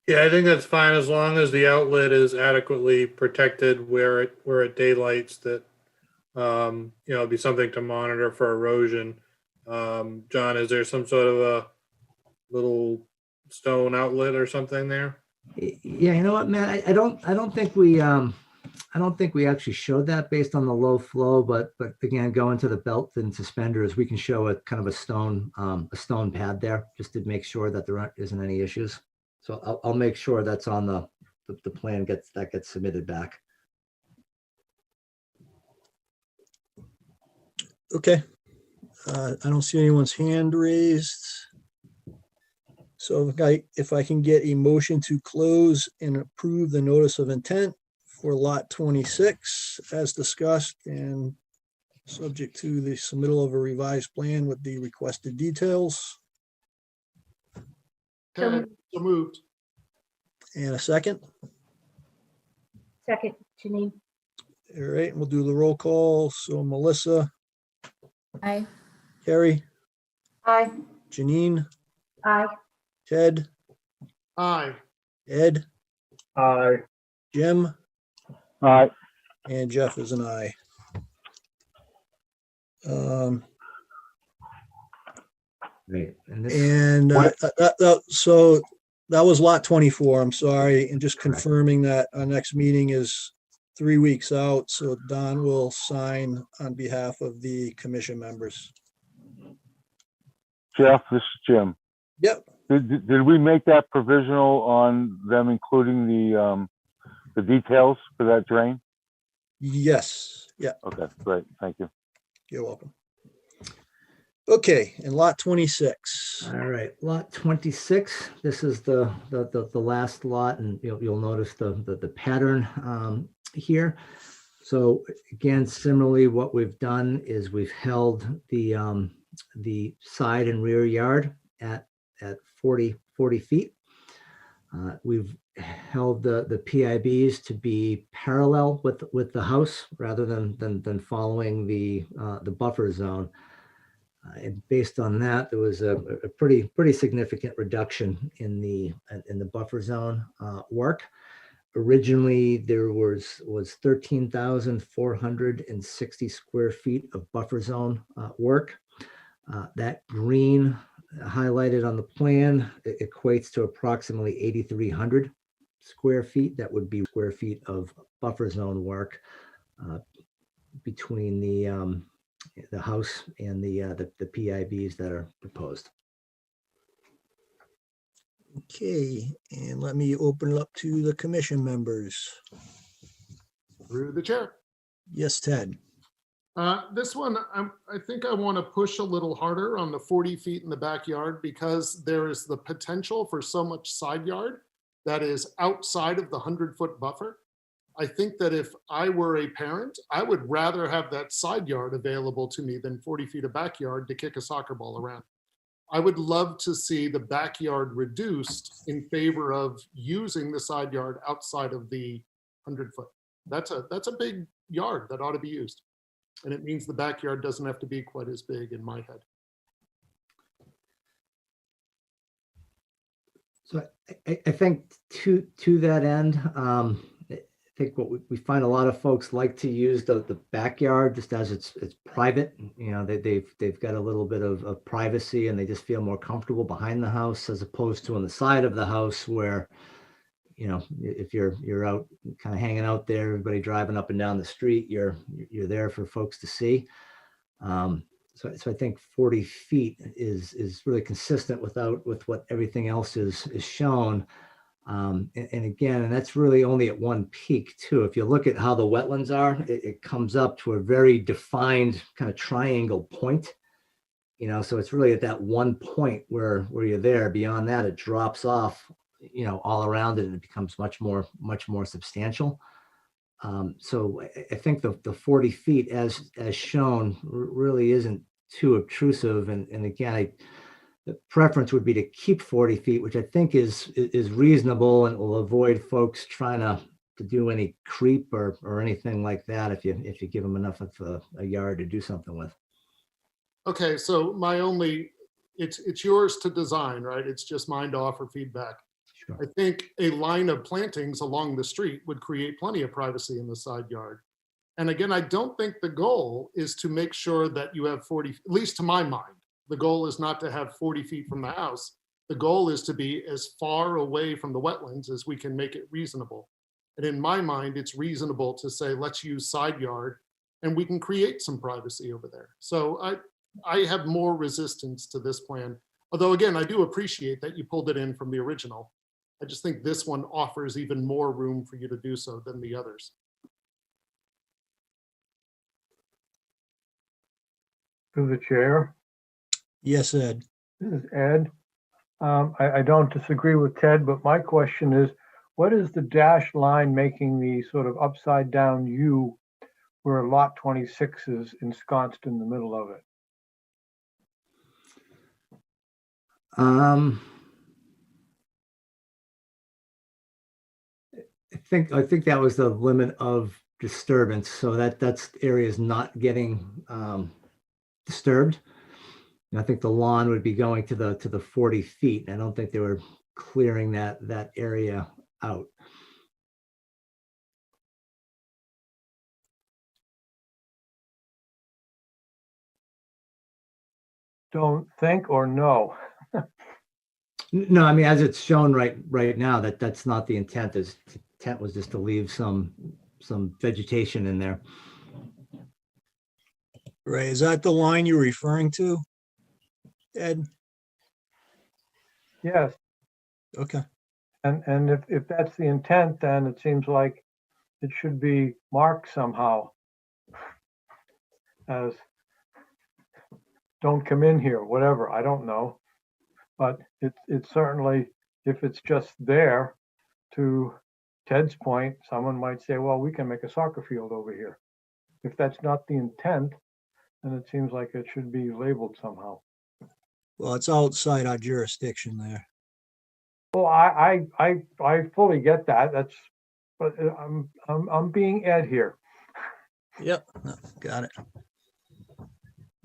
Yeah, I think that's fine as long as the outlet is adequately protected where it daylights. That it'd be something to monitor for erosion. John, is there some sort of a little stone outlet or something there? Yeah, you know what, Matt? I don't think we actually showed that based on the low flow, but again, going to the belt and suspenders, we can show a kind of a stone pad there just to make sure that there isn't any issues. So I'll make sure that's on the plan gets submitted back. Okay. I don't see anyone's hand raised. So if I can get a motion to close and approve the notice of intent for lot 26 as discussed and subject to the submittal of a revised plan with the requested details. Okay, so moved. And a second. Second, Janine. All right, we'll do the roll call. So Melissa, Aye. Carrie, Aye. Janine, Aye. Ted, Aye. Ed, Aye. Jim, Aye. and Jeff is an aye. Great. And so that was lot 24. I'm sorry. And just confirming that our next meeting is 3 weeks out. So Don will sign on behalf of the commission members. Jeff, this is Jim. Yep. Did we make that provisional on them including the details for that drain? Yes. Yeah. Okay, great. Thank you. You're welcome. Okay. And lot 26. All right, lot 26. This is the last lot, and you'll notice the pattern here. So again, similarly, what we've done is we've held the side and rear yard at 40 feet. We've held the PIBs to be parallel with the house rather than following the buffer zone. And based on that, there was a pretty significant reduction in the buffer zone work. Originally, there was 13,460 square feet of buffer zone work. That green highlighted on the plan equates to approximately 8,300 square feet. That would be square feet of buffer zone work between the house and the PIBs that are proposed. Okay. And let me open it up to the commission members. Through the chair. Yes, Ted. This one, I think I want to push a little harder on the 40 feet in the backyard because there is the potential for so much side yard that is outside of the 100-foot buffer. I think that if I were a parent, I would rather have that side yard available to me than 40 feet of backyard to kick a soccer ball around. I would love to see the backyard reduced in favor of using the side yard outside of the 100-foot. That's a big yard that ought to be used. And it means the backyard doesn't have to be quite as big in my head. So I think to that end, I think what we find a lot of folks like to use the backyard just as it's private. You know, they've got a little bit of privacy and they just feel more comfortable behind the house as opposed to on the side of the house where if you're out kind of hanging out there, everybody driving up and down the street, you're there for folks to see. So I think 40 feet is really consistent with what everything else is shown. And again, and that's really only at one peak too. If you look at how the wetlands are, it comes up to a very defined kind of triangle point. So it's really at that one point where you're there. Beyond that, it drops off, all around it, and it becomes much more substantial. So I think the 40 feet as shown really isn't too obtrusive. And again, the preference would be to keep 40 feet, which I think is reasonable, and will avoid folks trying to do any creep or anything like that if you give them enough of a yard to do something with. Okay, so it's yours to design, right? It's just mine to offer feedback. Sure. I think a line of plantings along the street would create plenty of privacy in the side yard. And again, I don't think the goal is to make sure that you have 40, at least to my mind, the goal is not to have 40 feet from the house. The goal is to be as far away from the wetlands as we can make it reasonable. And in my mind, it's reasonable to say, let's use side yard and we can create some privacy over there. So I have more resistance to this plan. Although again, I do appreciate that you pulled it in from the original. I just think this one offers even more room for you to do so than the others. To the chair. Yes, Ed. This is Ed. I don't disagree with Ted, but my question is, what is the dashed line making the sort of upside down U where lot 26 is ensconced in the middle of it? I think that was the limit of disturbance. So that's area is not getting disturbed. And I think the lawn would be going to the 40 feet. I don't think they were clearing that area out. Don't think or no? No, I mean, as it's shown right now, that's not the intent. The intent was just to leave some vegetation in there. Right, is that the line you're referring to, Ed? Yes. Okay. And if that's the intent, then it seems like it should be marked somehow as don't come in here, whatever, I don't know. But it's certainly, if it's just there, to Ted's point, someone might say, well, we can make a soccer field over here. If that's not the intent, then it seems like it should be labeled somehow. Well, it's outside our jurisdiction there. Well, I fully get that. But I'm being Ed here. Yep, got it.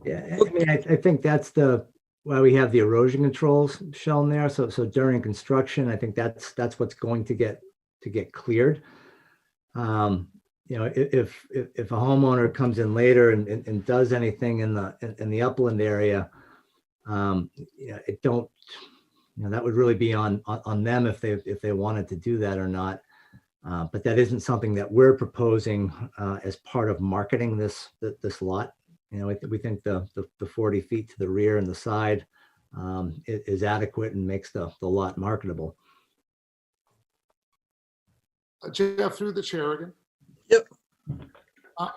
Yeah, I mean, I think that's why we have the erosion controls shown there. So during construction, I think that's what's going to get cleared. If a homeowner comes in later and does anything in the upland area, that would really be on them if they wanted to do that or not. But that isn't something that we're proposing as part of marketing this lot. We think the 40 feet to the rear and the side is adequate and makes the lot marketable. Jeff, through the chair again. Yep.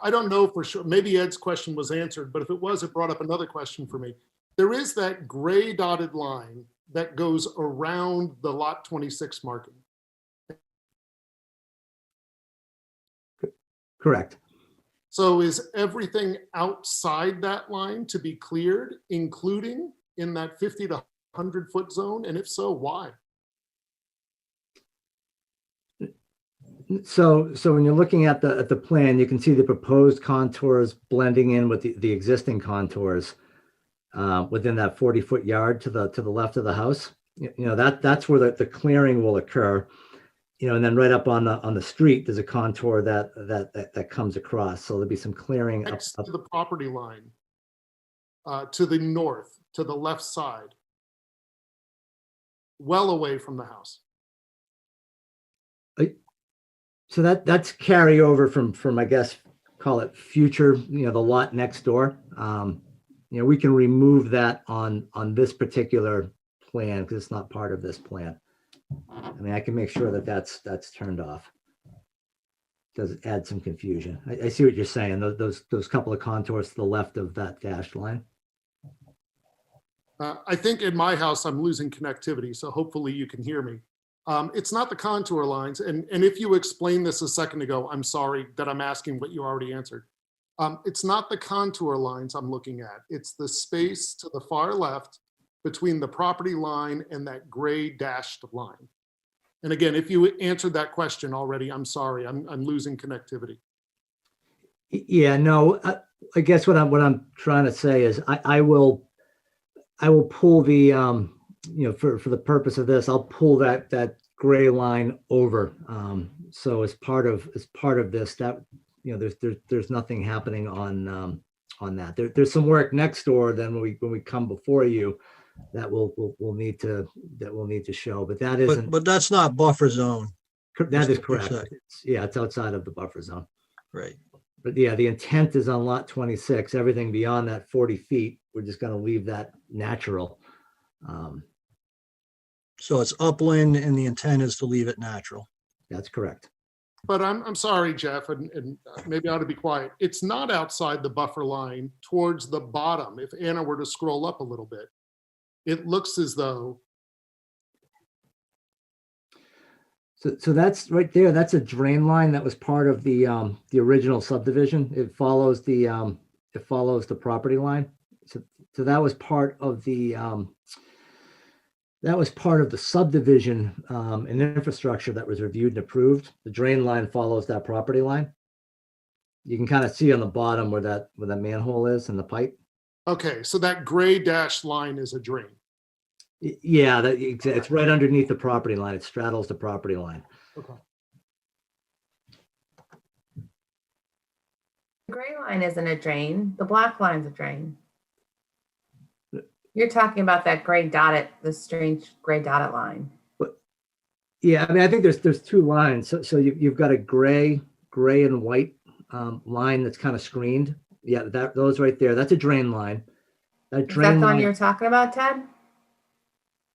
I don't know for sure. Maybe Ed's question was answered, but if it was, it brought up another question for me. There is that gray dotted line that goes around the lot 26 marking. Correct. So is everything outside that line to be cleared, including in that 50 to 100 foot zone? And if so, why? So when you're looking at the plan, you can see the proposed contours blending in with the existing contours within that 40-foot yard to the left of the house. That's where the clearing will occur. And then right up on the street, there's a contour that comes across. So there'll be some clearing Next up. to the property line, to the north, to the left side, well away from the house. So that's carryover from, I guess, call it future, the lot next door. We can remove that on this particular plan because it's not part of this plan. I mean, I can make sure that that's turned off. Does add some confusion. I see what you're saying. Those couple of contours to the left of that dashed line. I think in my house, I'm losing connectivity, so hopefully you can hear me. It's not the contour lines. And if you explained this a second ago, I'm sorry that I'm asking what you already answered. It's not the contour lines I'm looking at. It's the space to the far left between the property line and that gray dashed line. And again, if you answered that question already, I'm sorry, I'm losing connectivity. Yeah, no, I guess what I'm trying to say is I will pull the, for the purpose of this, I'll pull that gray line over. So as part of this, that, there's nothing happening on that. There's some work next door. Then when we come before you, that we'll need to show, but that isn't. But that's not buffer zone. That is correct. It's outside of the buffer zone. Right. But yeah, the intent is on lot 26. Everything beyond that 40 feet, we're just going to leave that natural. So it's upland and the intent is to leave it natural. That's correct. But I'm sorry, Jeff, and maybe I ought to be quiet. It's not outside the buffer line towards the bottom. If Anna were to scroll up a little bit, it looks as though. So that's right there. That's a drain line that was part of the original subdivision. It follows the property line. So that was part of the subdivision and infrastructure that was reviewed and approved. The drain line follows that property line. You can kind of see on the bottom where that manhole is and the pipe. Okay, so that gray dashed line is a drain. Yeah, it's right underneath the property line. It straddles the property line. Okay. The gray line isn't a drain. The black line's a drain. You're talking about that the strange gray dotted line. But yeah, I mean, I think there's two lines. So you've got a gray and white line that's kind of screened. Yeah, those right there. That's a drain line. Is that the one you're talking about, Ted?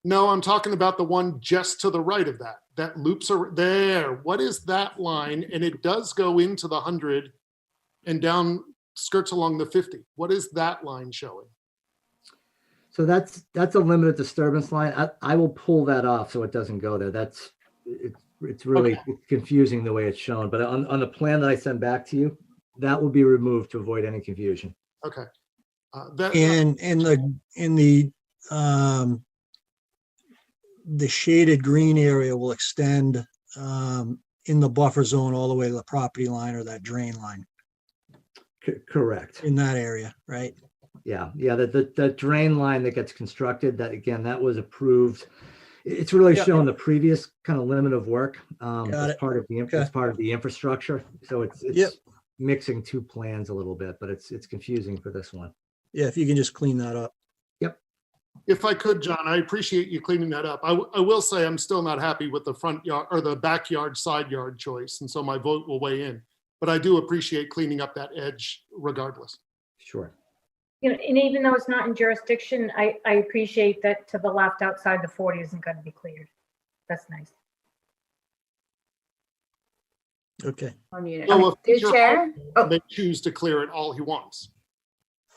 No, I'm talking about the one just to the right of that. That loops are there. What is that line? And it does go into the 100 and down skirts along the 50. What is that line showing? So that's a limited disturbance line. I will pull that off so it doesn't go there. It's really confusing the way it's shown. But on the plan that I send back to you, that will be removed to avoid any confusion. Okay. And in the shaded green area will extend in the buffer zone all the way to the property line or that drain line. Correct. In that area, right? Yeah. The drain line that gets constructed, that was approved. It's really showing the previous kind of limit of work as part of the infrastructure. So it's mixing two plans a little bit, but it's confusing for this one. Yeah, if you can just clean that up. Yep. If I could, John, I appreciate you cleaning that up. I will say I'm still not happy with the front yard or the backyard side yard choice, and so my vote will weigh in. But I do appreciate cleaning up that edge regardless. Sure. And even though it's not in jurisdiction, I appreciate that to the left outside the 40 isn't going to be cleared. That's nice. Okay. So if Chair? they choose to clear it all he wants.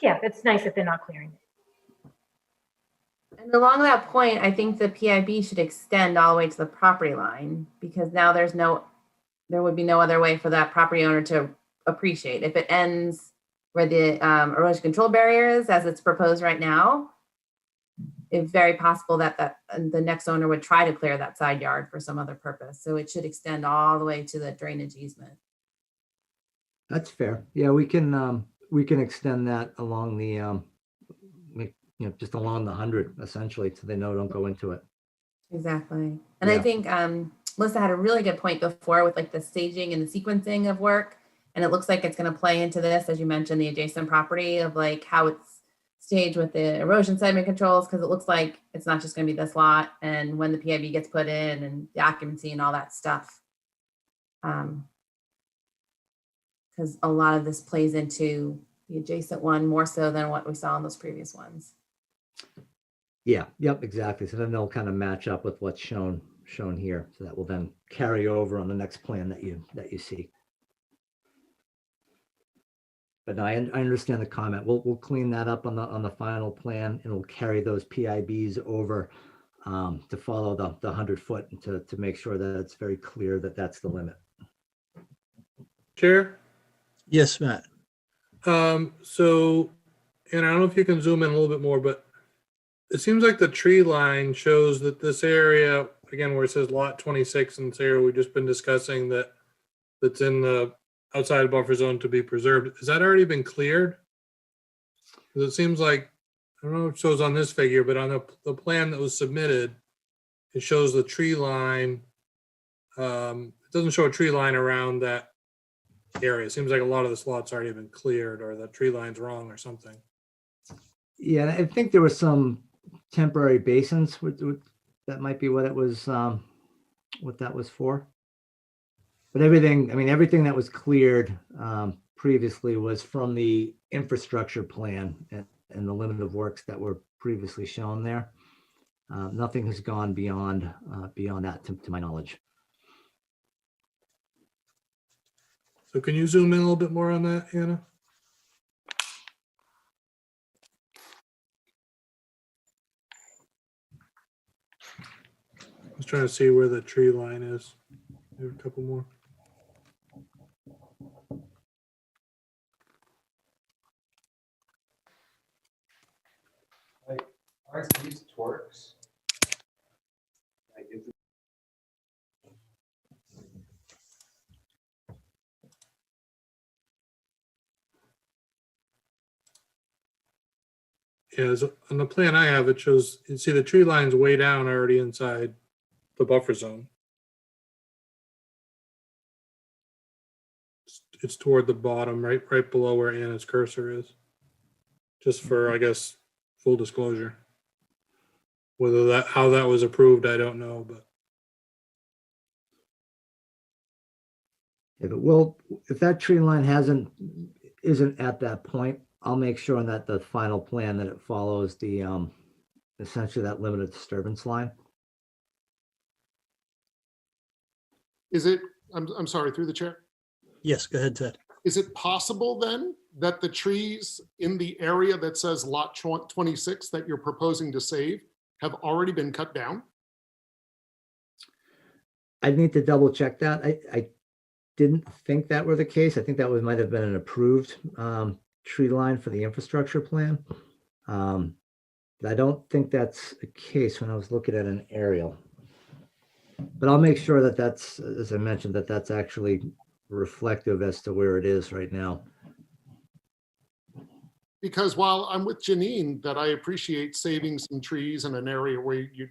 Yeah, it's nice that they're not clearing it. And along that point, I think the PIB should extend all the way to the property line because now there would be no other way for that property owner to appreciate. If it ends where the erosion control barrier is, as it's proposed right now, it's very possible that the next owner would try to clear that side yard for some other purpose. So it should extend all the way to the drainage easement. That's fair. Yeah, we can extend that along the just along the 100 essentially, so they don't go into it. Exactly. And I think Melissa had a really good point before with like the staging and the sequencing of work. And it looks like it's going to play into this, as you mentioned, the adjacent property of like how it's staged with the erosion sediment controls, because it looks like it's not just going to be this lot and when the PIB gets put in and the occupancy and all that stuff. Because a lot of this plays into the adjacent one more so than what we saw in those previous ones. Yeah, yep, exactly. So then they'll kind of match up with what's shown here. So that will then carry over on the next plan that you see. But no, I understand the comment. We'll clean that up on the final plan, and we'll carry those PIBs over to follow the 100-foot and to make sure that it's very clear that that's the limit. Chair? Yes, Matt. So, and I don't know if you can zoom in a little bit more, but it seems like the tree line shows that this area, again, where it says lot 26 in this area we've just been discussing, that's in the outside buffer zone to be preserved. Has that already been cleared? Because it seems like, I don't know if it shows on this figure, but on the plan that was submitted, it shows the tree line. It doesn't show a tree line around that area. It seems like a lot of this lot's already been cleared, or the tree line's wrong or something. Yeah, I think there were some temporary basins that might be what it was, what that was for. But everything that was cleared previously was from the infrastructure plan and the limit of works that were previously shown there. Nothing has gone beyond that to my knowledge. So can you zoom in a little bit more on that, Hannah? I was trying to see where the tree line is. Maybe a couple more. Aren't these torques? Like, is it Yeah, so on the plan I have, it shows, you see the tree line's way down already inside the buffer zone. It's toward the bottom, right below where Anna's cursor is. Just for, I guess, full disclosure. How that was approved, I don't know, but. Yeah, but well, if that tree line isn't at that point, I'll make sure that the final plan that it follows the essentially that limited disturbance line. Is it, I'm sorry, through the chair? Yes, go ahead, Ted. Is it possible then that the trees in the area that says lot 26 that you're proposing to save have already been cut down? I'd need to double check that. I didn't think that were the case. I think that might have been an approved tree line for the infrastructure plan. But I don't think that's the case when I was looking at an aerial. But I'll make sure that that's, as I mentioned, that's actually reflective as to where it is right now. Because while I'm with Janine that I appreciate saving some trees in an area where you,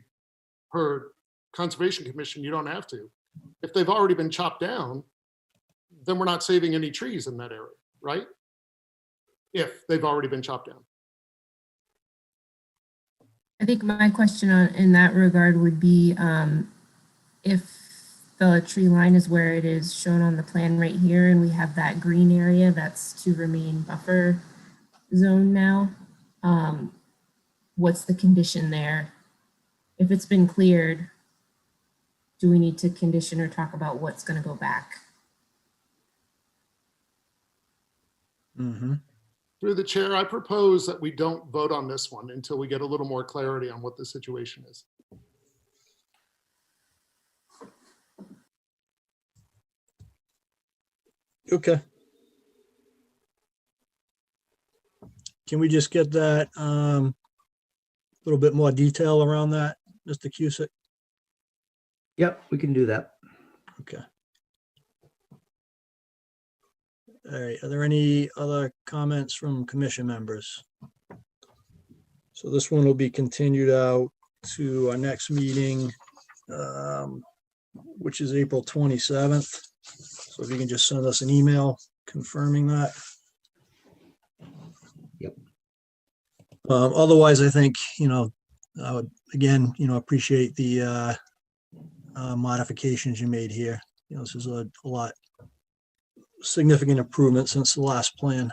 per Conservation Commission, you don't have to. If they've already been chopped down, then we're not saving any trees in that area, right? If they've already been chopped down. I think my question in that regard would be if the tree line is where it is shown on the plan right here, and we have that green area that's to remain buffer zone now, what's the condition there? If it's been cleared, do we need to condition or talk about what's going to go back? Mm-hmm. Through the chair, I propose that we don't vote on this one until we get a little more clarity on what the situation is. Okay. Can we just get that little bit more detail around that, Mr. Cusick? Yep, we can do that. Okay. All right, are there any other comments from commission members? So this one will be continued out to our next meeting, which is April 27th. So if you can just send us an email confirming that. Yep. Otherwise, I think, I would, again, appreciate the modifications you made here. this is a lot significant improvement since the last plan.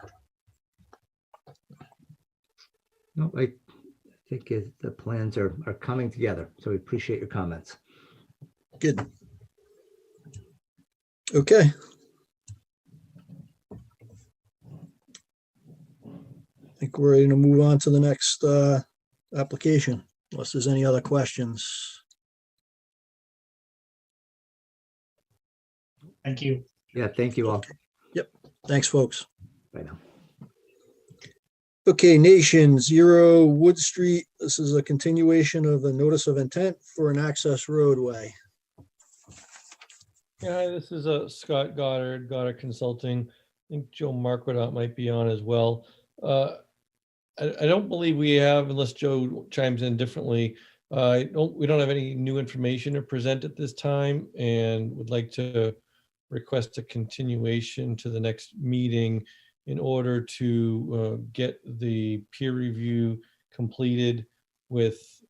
No, I think the plans are coming together, so we appreciate your comments. Good. Okay. I think we're ready to move on to the next application, unless there's any other questions. Thank you. Yeah, thank you all. Yep. Thanks, folks. Bye now. Okay, Nation, 0 Wood Street. This is a continuation of the notice of intent for an access roadway. Yeah, this is Scott Goddard Consulting. I think Joe Marquardt might be on as well. I don't believe we have, unless Joe chimes in differently. We don't have any new information to present at this time, and would like to request a continuation to the next meeting in order to get the peer review completed with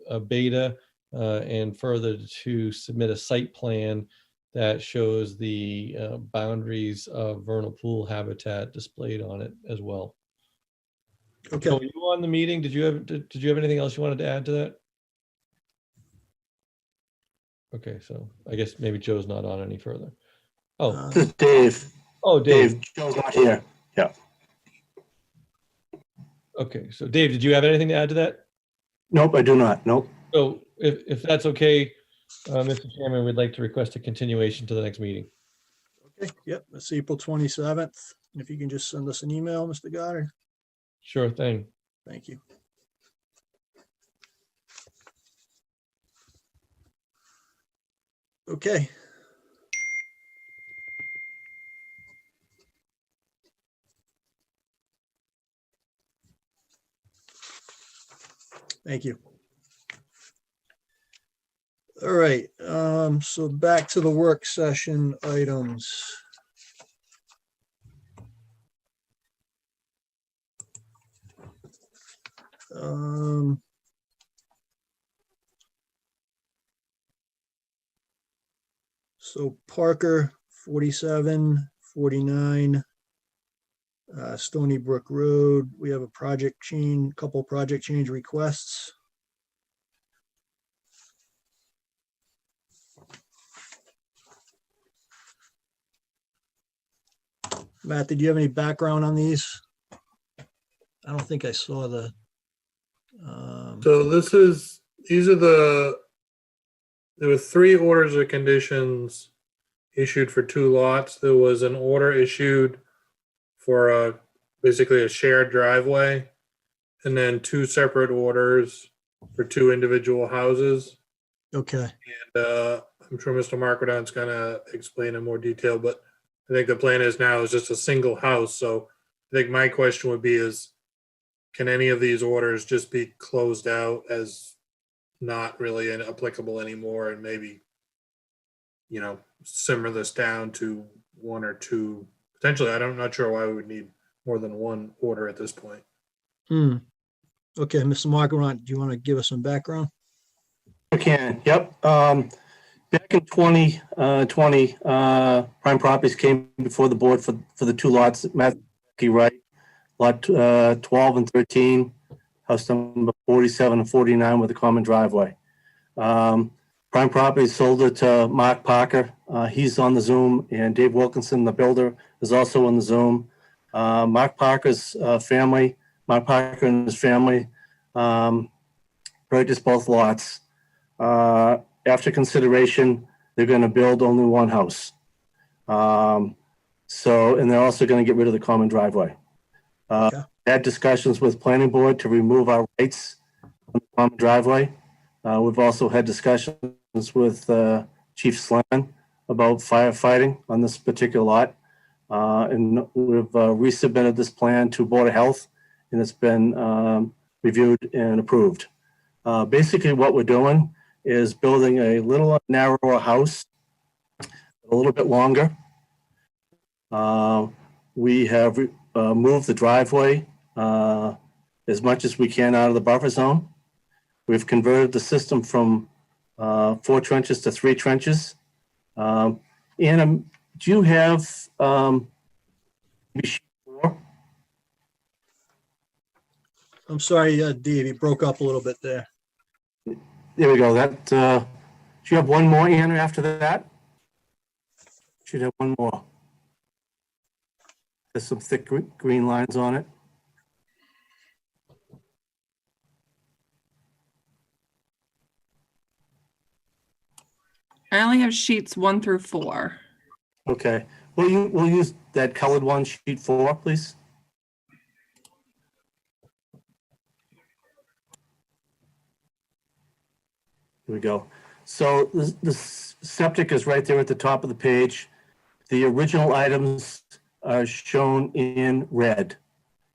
a beta, and further to submit a site plan that shows the boundaries of vernal pool habitat displayed on it as well. Okay. So, were you on the meeting? Did you have anything else you wanted to add to that? Okay, so I guess maybe Joe's not on any further. Oh, This is Dave. oh, Dave. Joe's not here. Yeah. Okay, so Dave, did you have anything to add to that? Nope, I do not. Nope. So if that's okay, Mr. Chairman, we'd like to request a continuation to the next meeting. Okay, yep, it's April 27th. And if you can just send us an email, Mr. Goddard. Sure thing. Thank you. Okay. Thank you. All right, so back to the work session items. So Parker, 47, 49, Stony Brook Road, we have a project change, couple project change requests. Matt, did you have any background on these? I don't think I saw the. So there were 3 orders of conditions issued for 2 lots. There was an order issued for basically a shared driveway, and then 2 separate orders for 2 individual houses. Okay. And I'm sure Mr. Marquardon's gonna explain in more detail, but I think the plan is now is just a single house. So I think my question would be can any of these orders just be closed out as not really applicable anymore, and maybe, simmer this down to 1 or 2, potentially. I'm not sure why we would need more than 1 order at this point. Okay, Mr. Marquardt, do you want to give us some background? I can. Yep. Back in 2020, Prime Properties came before the board for the 2 lots at Matthew Right, lot 12 and 13, house number 47 and 49 with a common driveway. Prime Properties sold it to Mark Parker. He's on the Zoom, and Dave Wilkinson, the builder, is also on the Zoom. Mark Parker's family, Mark Parker and his family purchased both lots. After consideration, they're going to build only 1 house. And they're also going to get rid of the common driveway. Okay. Had discussions with planning board to remove our rights on the common driveway. We've also had discussions with Chief Slann about firefighting on this particular lot. And we've resubmitted this plan to Board of Health, and it's been reviewed and approved. Basically what we're doing is building a little narrower house, a little bit longer. We have moved the driveway as much as we can out of the buffer zone. We've converted the system from 4 trenches to 3 trenches. Anna, do you have sheet 4? I'm sorry, Dave, you broke up a little bit there. There we go. That, do you have one more, Anna, after that? Should have one more. There's some thick green lines on it. I only have sheets 1 through 4. Okay. We'll use that colored one, sheet 4, please. Here we go. So the septic is right there at the top of the page. The original items are shown in red.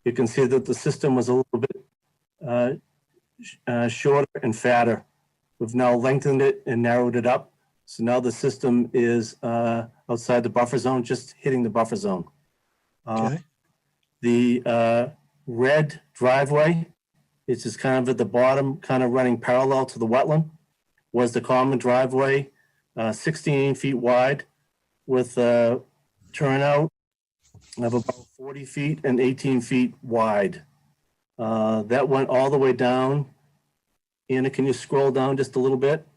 You can see that the system was a little bit shorter and fatter. We've now lengthened it and narrowed it up. So now the system is outside the buffer zone, just hitting the buffer zone. Okay. The red driveway, it's just kind of at the bottom, kind of running parallel to the wetland, was the common driveway, 16 feet wide with a turnout of about 40 feet and 18 feet wide. That went all the way down. Anna, can you scroll down just a little bit?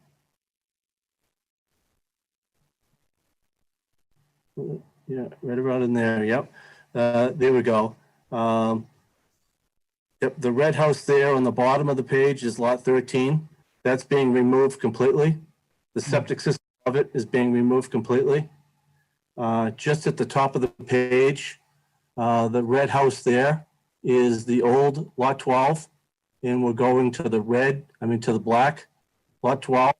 Yeah, right around in there. Yep. There we go. Yep, the red house there on the bottom of the page is lot 13. That's being removed completely. The septic system of it is being removed completely. Just at the top of the page, the red house there is the old lot 12, and we're going to the black lot 12.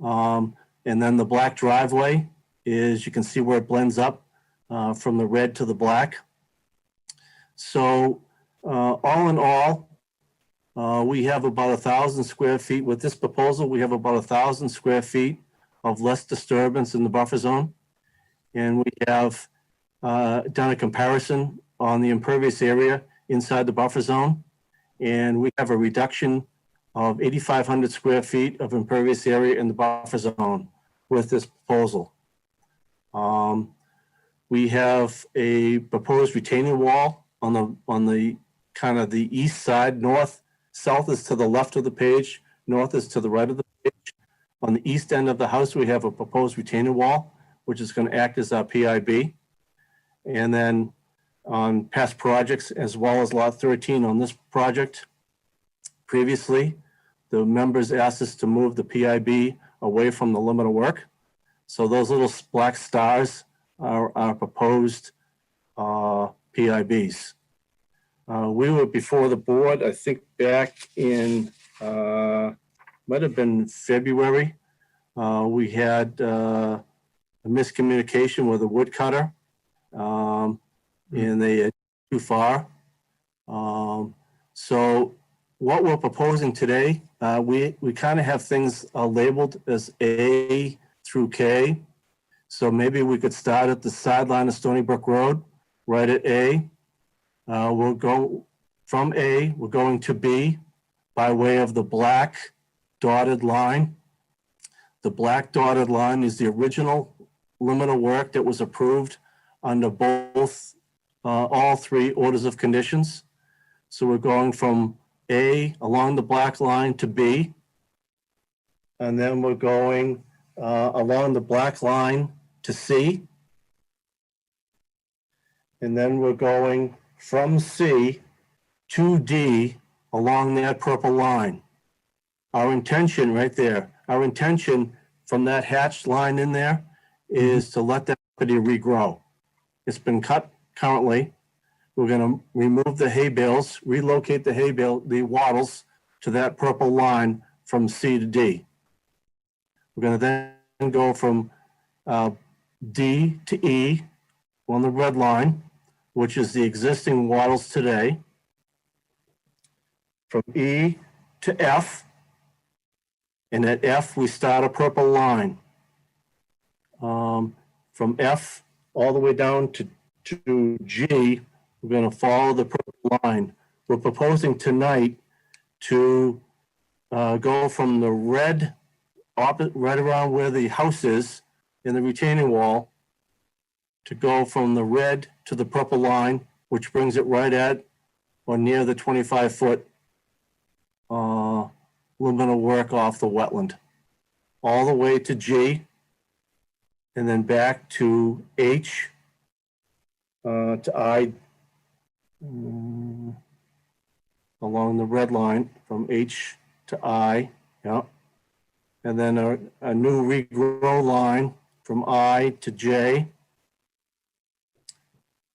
And then the black driveway is, you can see where it blends up from the red to the black. So all in all, we have about 1,000 square feet. With this proposal, we have about 1,000 square feet of less disturbance in the buffer zone. And we have done a comparison on the impervious area inside the buffer zone. And we have a reduction of 8,500 square feet of impervious area in the buffer zone with this proposal. We have a proposed retaining wall on the kind of the east side. South is to the left of the page, north is to the right of the page. On the east end of the house, we have a proposed retaining wall, which is going to act as our PIB. And then on past projects, as well as lot 13 on this project, previously, the members asked us to move the PIB away from the limit of work. So those little black stars are our proposed PIBs. We were before the board, I think back in, might have been February. We had a miscommunication with a woodcutter, and they had too far. So what we're proposing today, we kind of have things labeled as A through K. So maybe we could start at the sideline of Stony Brook Road, right at A. We'll go from A, we're going to B by way of the black dotted line. The black dotted line is the original limit of work that was approved under both, all three orders of conditions. So we're going from A along the black line to B. And then we're going along the black line to C. And then we're going from C to D along that purple line. Our intention right there, our intention from that hatched line in there is to let that property regrow. It's been cut currently. We're going to remove the hay bales, relocate the hay bale, the wattles to that purple line from C to D. We're going to then go from D to E on the red line, which is the existing wattles today. From E to F, and at F we start a purple line. From F all the way down to G, we're going to follow the purple line. We're proposing tonight to go from the red, right around where the house is, in the retaining wall to go from the red to the purple line, which brings it right at or near the 25-foot limit of work off the wetland, all the way to G, and then back to H, to I, along the red line from H to I, yeah. And then a new regrow line from I to J.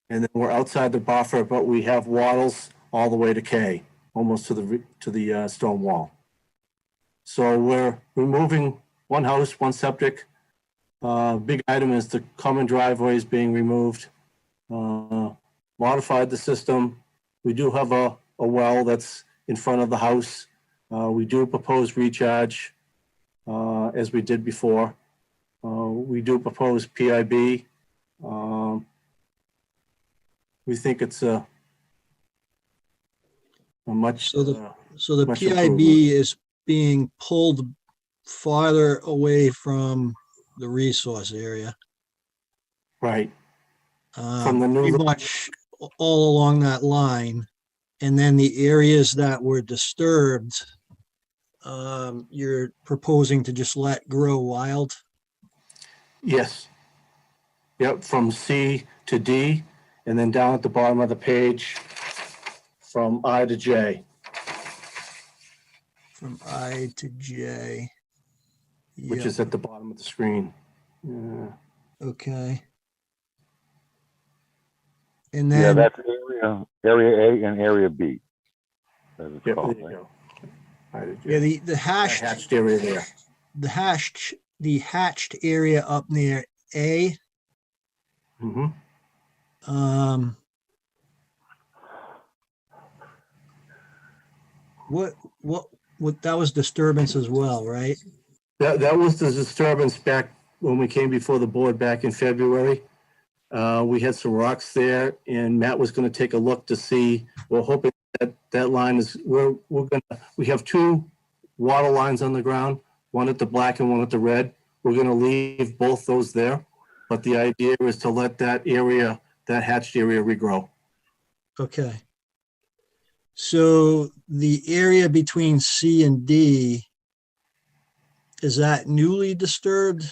And then we're outside the buffer, but we have wattles all the way to K, almost to the stone wall. So we're removing one house, one septic. Big item is the common driveway is being removed. Modified the system. We do have a well that's in front of the house. We do propose recharge, as we did before. We do propose PIB. We think it's a much. So the much PIB improvement. is being pulled farther away from the resource area. Right. From the Pretty new, much all along that line. And then the areas that were disturbed, you're proposing to just let grow wild? yes. Yep, from C to D, and then down at the bottom of the page, from I to J. From I to J. Which Yep. is at the bottom of the screen. Yeah. Okay. And Yeah, then, that's area A and area B. As it's Yep, called, there you right? go. I to J. yeah, the That hashed, hatched area there. the hatched area up near A, Mm-hmm. what, that was disturbance as well, right? That was the disturbance back when we came before the board back in February. We had some rocks there, and Matt was going to take a look to see. We're hoping that line is, we have two water lines on the ground, one at the black and one at the red. We're going to leave both those there, but the idea is to let that area, that hatched area, regrow. Okay. So the area between C and D, is that newly disturbed?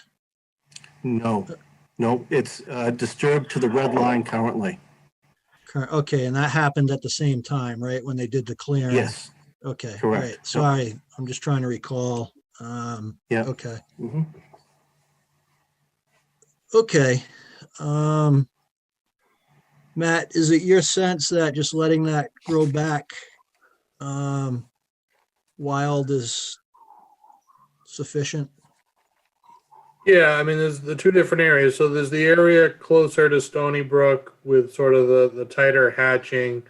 No, it's disturbed to the red line currently. Okay, and that happened at the same time, right? When they did the clearing? Yes, Okay, all correct. right. Sorry, I'm just trying to recall. Yeah. Okay. Mhm. Okay. Matt, is it your sense that just letting that grow back wild is sufficient? Yeah, I mean, there's the two different areas. So there's the area closer to Stony Brook with sort of the tighter hatching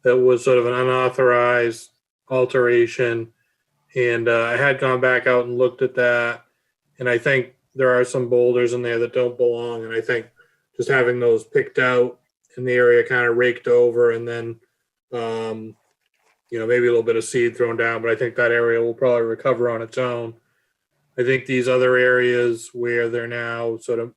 that was sort of an unauthorized alteration. And I had gone back out and looked at that. And I think there are some boulders in there that don't belong. And I think just having those picked out in the area kind of raked over and then, maybe a little bit of seed thrown down. But I think that area will probably recover on its own. I think these other areas where they're now sort of,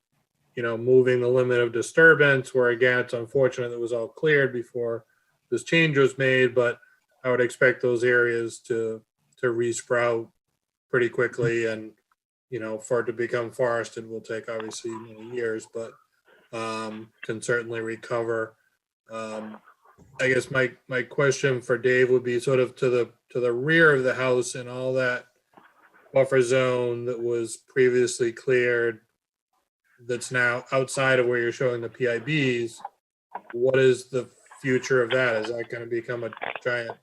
moving the limit of disturbance, where again, it's unfortunate it was all cleared before this change was made, but I would expect those areas to resprout pretty quickly. And, for it to become forested will take obviously many years, but can certainly recover. I guess my question for Dave would be sort of to the rear of the house and all that buffer zone that was previously cleared that's now outside of where you're showing the PIBs. What is the future of that? Is that going to become a giant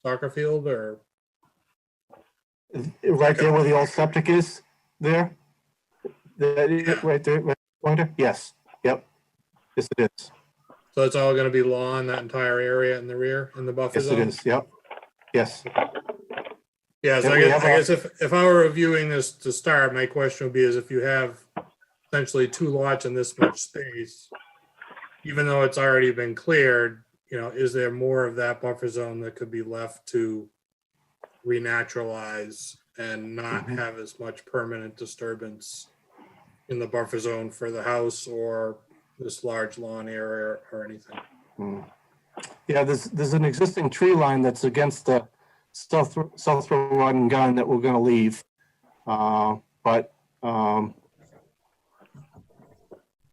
soccer field or? Right there where the old septic is there? Right there, right pointer? Yes, yep. Yes, it is. So it's all going to be lawn, that entire area in the rear, in the buffer Yes, zone? it is, yep. Yes. Yeah, so Yeah, I guess if I were reviewing this to start, my question would be is if you have essentially two lots in this much space, even though it's already been cleared, is there more of that buffer zone that could be left to renaturalize and not have as much permanent disturbance in the buffer zone for the house or this large lawn area or anything. Yeah, there's an existing tree line that's against the South Rod and Gun that we're gonna leave. But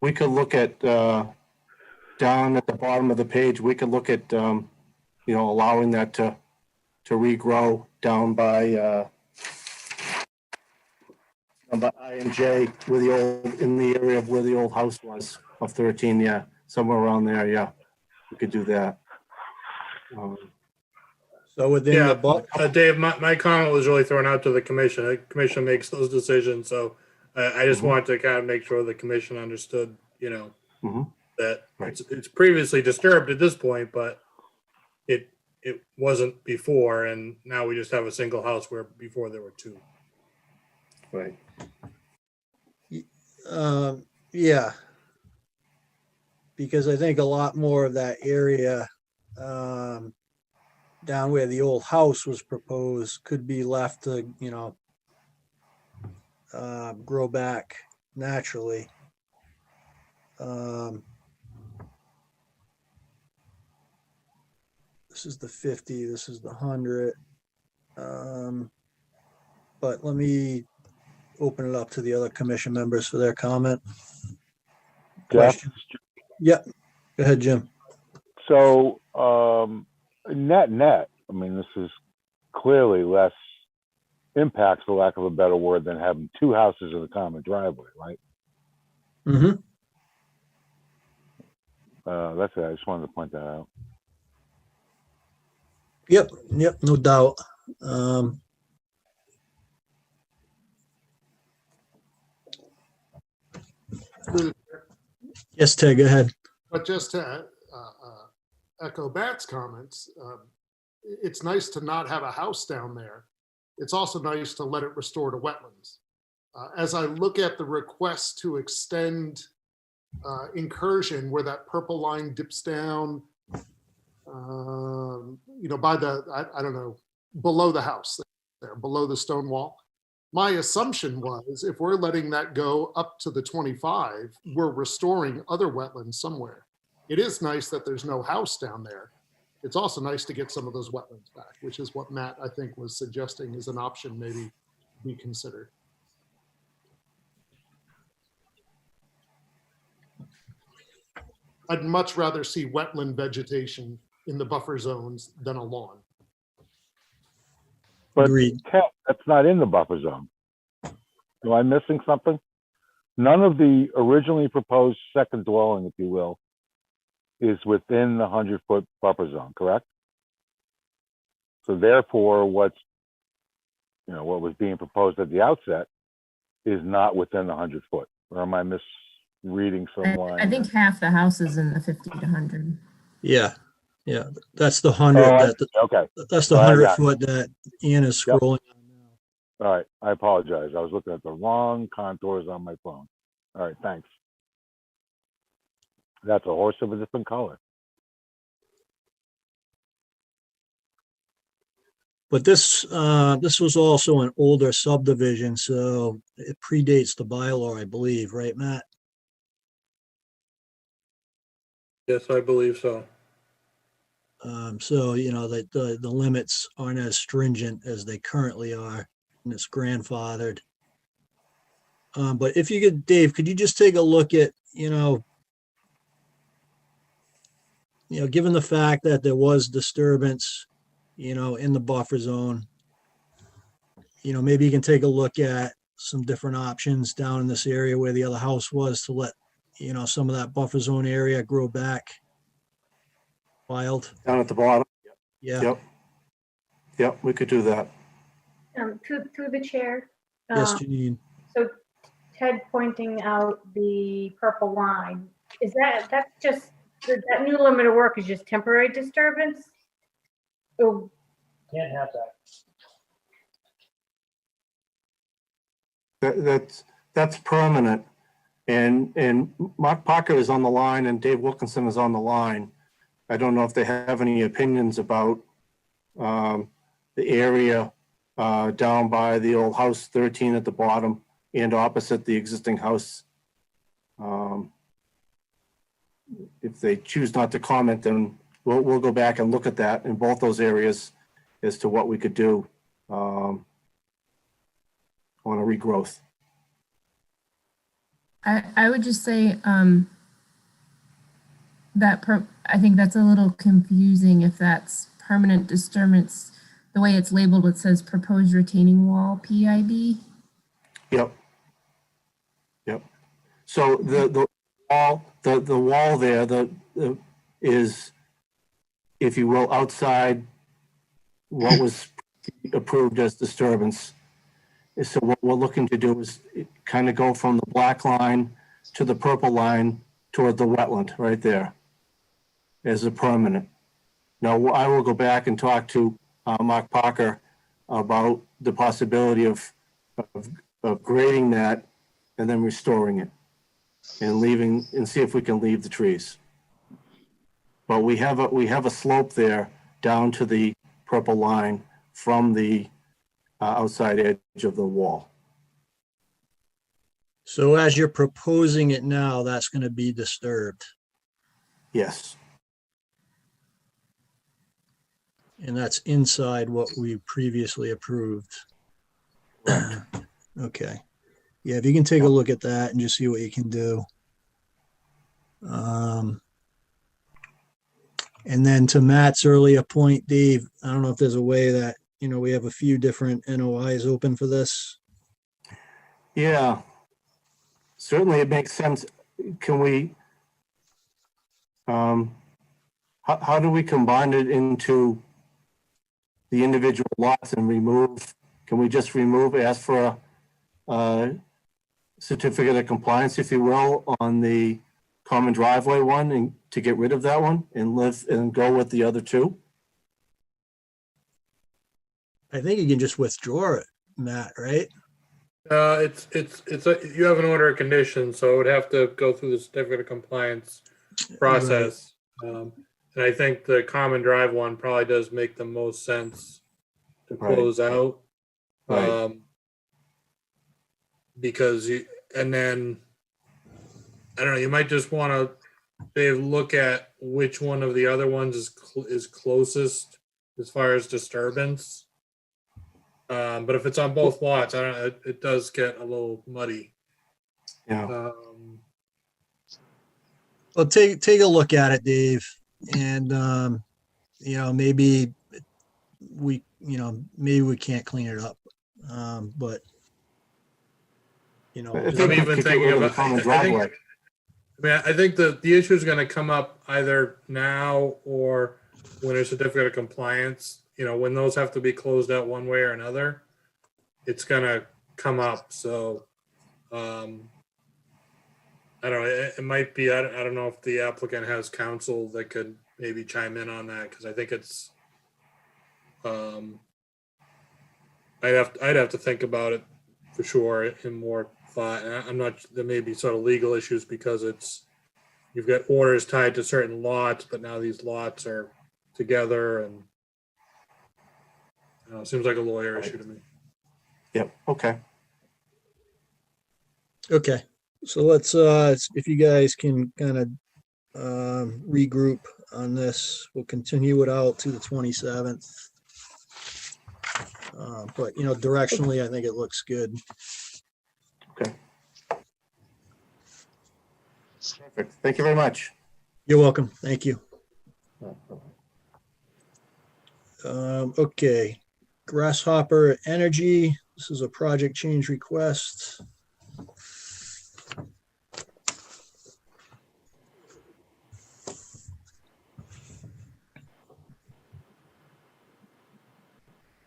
we could look at, down at the bottom of the page, we could look at, allowing that to regrow down by I and J, where the old, in the area of where the old house was of 13, yeah, somewhere around there, yeah. We could do that. So within the Dave, my comment was really thrown out to the commission. The commission makes those decisions, so I just wanted to kind of make sure the commission understood, that it's previously disturbed at this point, but it wasn't before, and now we just have a single house where before there were two. Right. Yeah. Because I think a lot more of that area down where the old house was proposed could be left to, grow back naturally. This is the 50, this is the 100. But let me open it up to the other commission members for their comment. Questions? Yeah, go ahead, Jim. So net, I mean, this is clearly less impacts, for lack of a better word, than having two houses in a common driveway, right? Mm-hmm. That's it. I just wanted to point that out. Yep, no doubt. Yes, Ted, go ahead. But just to echo Matt's comments, it's nice to not have a house down there. It's also nice to let it restore to wetlands. As I look at the request to extend incursion where that purple line dips down, by the, I don't know, below the house there, below the stone wall. My assumption was if we're letting that go up to the 25, we're restoring other wetlands somewhere. It is nice that there's no house down there. It's also nice to get some of those wetlands back, which is what Matt, I think, was suggesting is an option maybe be considered. I'd much rather see wetland vegetation in the buffer zones than a lawn. But Ted, that's not in the buffer zone. Am I missing something? None of the originally proposed second dwelling, if you will, is within the 100-foot buffer zone, correct? So therefore, what was being proposed at the outset is not within the 100-foot. Or am I misreading some line? I think half the house is in the 50 to 100. Yeah, that's the 100. Okay. That's the 100-foot that Ian is scrolling on now. All right, I apologize. I was looking at the wrong contours on my phone. All right, thanks. That's a horse of a different color. But this was also an older subdivision, so it predates the bylaw, I believe, right, Matt? Yes, I believe so. So, that the limits aren't as stringent as they currently are, and it's grandfathered. But if you could, Dave, could you just take a look at, given the fact that there was disturbance, in the buffer zone, maybe you can take a look at some different options down in this area where the other house was to let, some of that buffer zone area grow back wild. Down at the bottom. Yeah. Yep, we could do that. Through the chair. Yes, Janine. So Ted pointing out the purple line, is that's just, that new limit of work is just temporary disturbance? Oh, Can't have that. That's permanent. And Mark Parker is on the line and Dave Wilkinson is on the line. I don't know if they have any opinions about the area down by the old house 13 at the bottom and opposite the existing house If they choose not to comment, then we'll go back and look at that in both those areas as to what we could do on a regrowth. I would just say I think that's a little confusing if that's permanent disturbance. The way it's labeled, it says proposed retaining wall PID. Yep. So the wall there is, if you will, outside what was approved as disturbance. So what we're looking to do is kind of go from the black line to the purple line toward the wetland right there as a permanent. Now, I will go back and talk to Mark Parker about the possibility of grading that and then restoring it and see if we can leave the trees. But we have a slope there down to the purple line from the outside edge of the wall. So as you're proposing it now, that's going to be disturbed. Yes. And that's inside what we previously approved. Okay. Yeah, if you can take a look at that and just see what you can do. And then to Matt's earlier point, Dave, I don't know if there's a way that, we have a few different NOIs open for this. Yeah, certainly it makes sense. Can we, how do we combine it into the individual lots and can we just ask for a certificate of compliance, if you will, on the common driveway one and to get rid of that one and go with the other two? I think you can just withdraw it, Matt, right? You have an order of conditions, so it would have to go through the certificate of compliance process. Right. And I think the common drive one probably does make the most sense to close out. Right. Because and then I don't know, you might just want to look at which one of the other ones is closest as far as disturbance. But if it's on both lots, I don't know, it does get a little muddy. Yeah. Well, take a look at it, Dave, and maybe we can't clean it up, but I'm even thinking about common driveway. I think the issue is going to come up either now or when there's a certificate of compliance. When those have to be closed out one way or another, it's going to come up. So, I don't know. It might be, I don't know if the applicant has counsel that could maybe chime in on that. Cause I think it's, I'd have to think about it for sure in more thought. And I'm not, there may be sort of legal issues because you've got orders tied to certain lots, but now these lots are together and seems like a lawyer issue to me. Yep. Okay. Okay. So let's, if you guys can kind of regroup on this, we'll continue it out to the 27th. But, directionally, I think it looks good. Okay. Perfect. Thank you very much. You're welcome. Thank you. Okay. Grasshopper Energy. This is a project change request.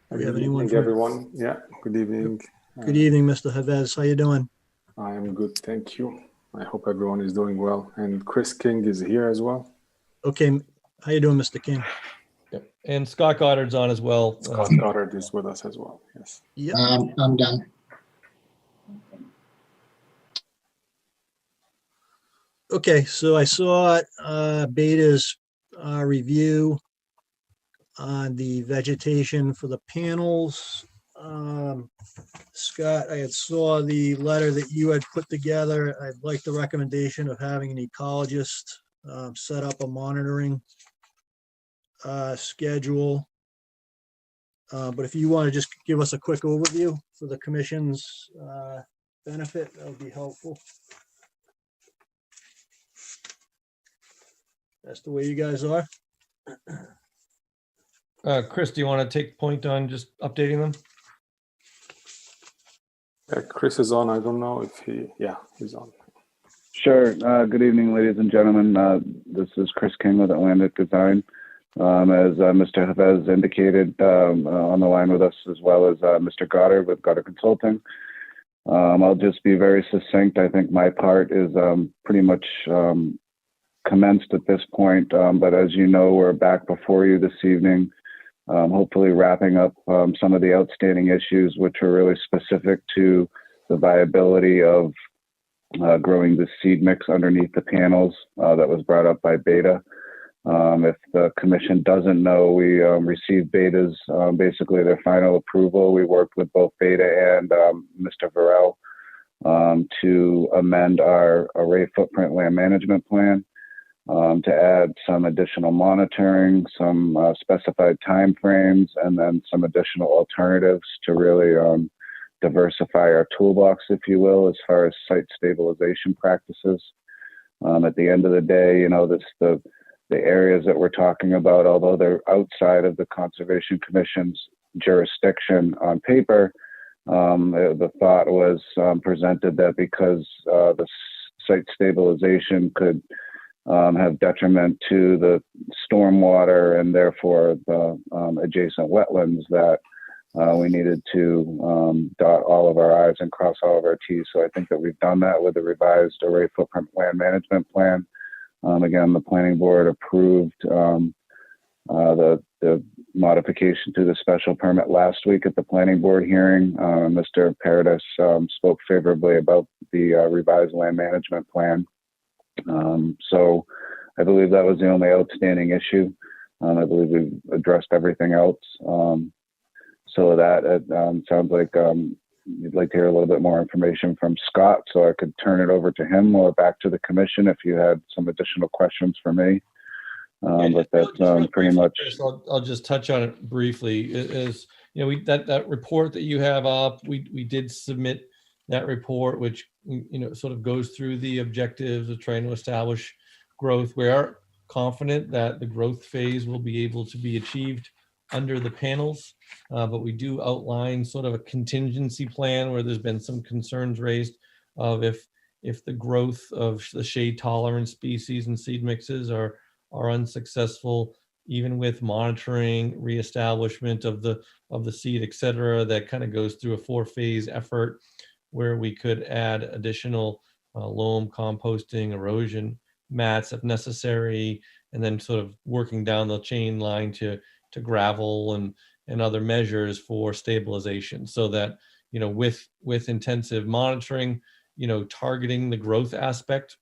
Do we have anyone? Good evening, everyone. Yeah, good evening. Good evening, Mr. Havez. How you doing? I am good, thank you. I hope everyone is doing well. And Chris King is here as well. Okay. How you doing, Mr. King? Yep. And Scott Goddard's on as well. Scott Goddard is with us as well. Yes. Yep. I'm done. Okay, so I saw Beta's review on the vegetation for the panels. Scott, I had saw the letter that you had put together. I'd like the recommendation of having an ecologist set up a monitoring schedule. But if you want to just give us a quick overview for the commission's benefit, that would be helpful. That's the way you guys are. Chris, do you want to take point on just updating them? Yeah, Chris is on. I don't know if he's on. Sure. Good evening, ladies and gentlemen. This is Chris King with Atlantic Design. As Mr. Havez indicated, on the line with us, as well as Mr. Goddard with Goddard Consulting. I'll just be very succinct. I think my part is pretty much commenced at this point, but as you know, we're back before you this evening, hopefully wrapping up some of the outstanding issues, which are really specific to the viability of growing the seed mix underneath the panels that was brought up by Beta. If the commission doesn't know, we received Beta's basically their final approval. We worked with both Beta and Mr. Varel to amend our array footprint land management plan to add some additional monitoring, some specified timeframes, and then some additional alternatives to really diversify our toolbox, if you will, as far as site stabilization practices. At the end of the day, you know, the areas that we're talking about, although they're outside of the Conservation Commission's jurisdiction on paper, the thought was presented that because the site stabilization could have detriment to the stormwater and therefore the adjacent wetlands, that we needed to dot all of our I's and cross all of our T's. So I think that we've done that with the revised array footprint land management plan. Again, the planning board approved the modification to the special permit last week at the planning board hearing. Mr. Paradis spoke favorably about the revised land management plan. So I believe that was the only outstanding issue. I believe we've addressed everything else. So that it sounds like you'd like to hear a little bit more information from Scott, so I could turn it over to him or back to the commission if you had some additional questions for me. But that's pretty much. I'll just touch on it briefly. Is you know, that report that you have up, we did submit that report, which sort of goes through the objectives of trying to establish growth. We are confident that the growth phase will be able to be achieved under the panels, but we do outline sort of a contingency plan where there's been some concerns raised of if the growth of the shade tolerant species and seed mixes are unsuccessful, even with monitoring, reestablishment of the seed, et cetera, that kind of goes through a 4-phase effort where we could add additional loam composting, erosion mats if necessary, and then sort of working down the chain line to gravel and other measures for stabilization, so that with intensive monitoring, targeting the growth aspect,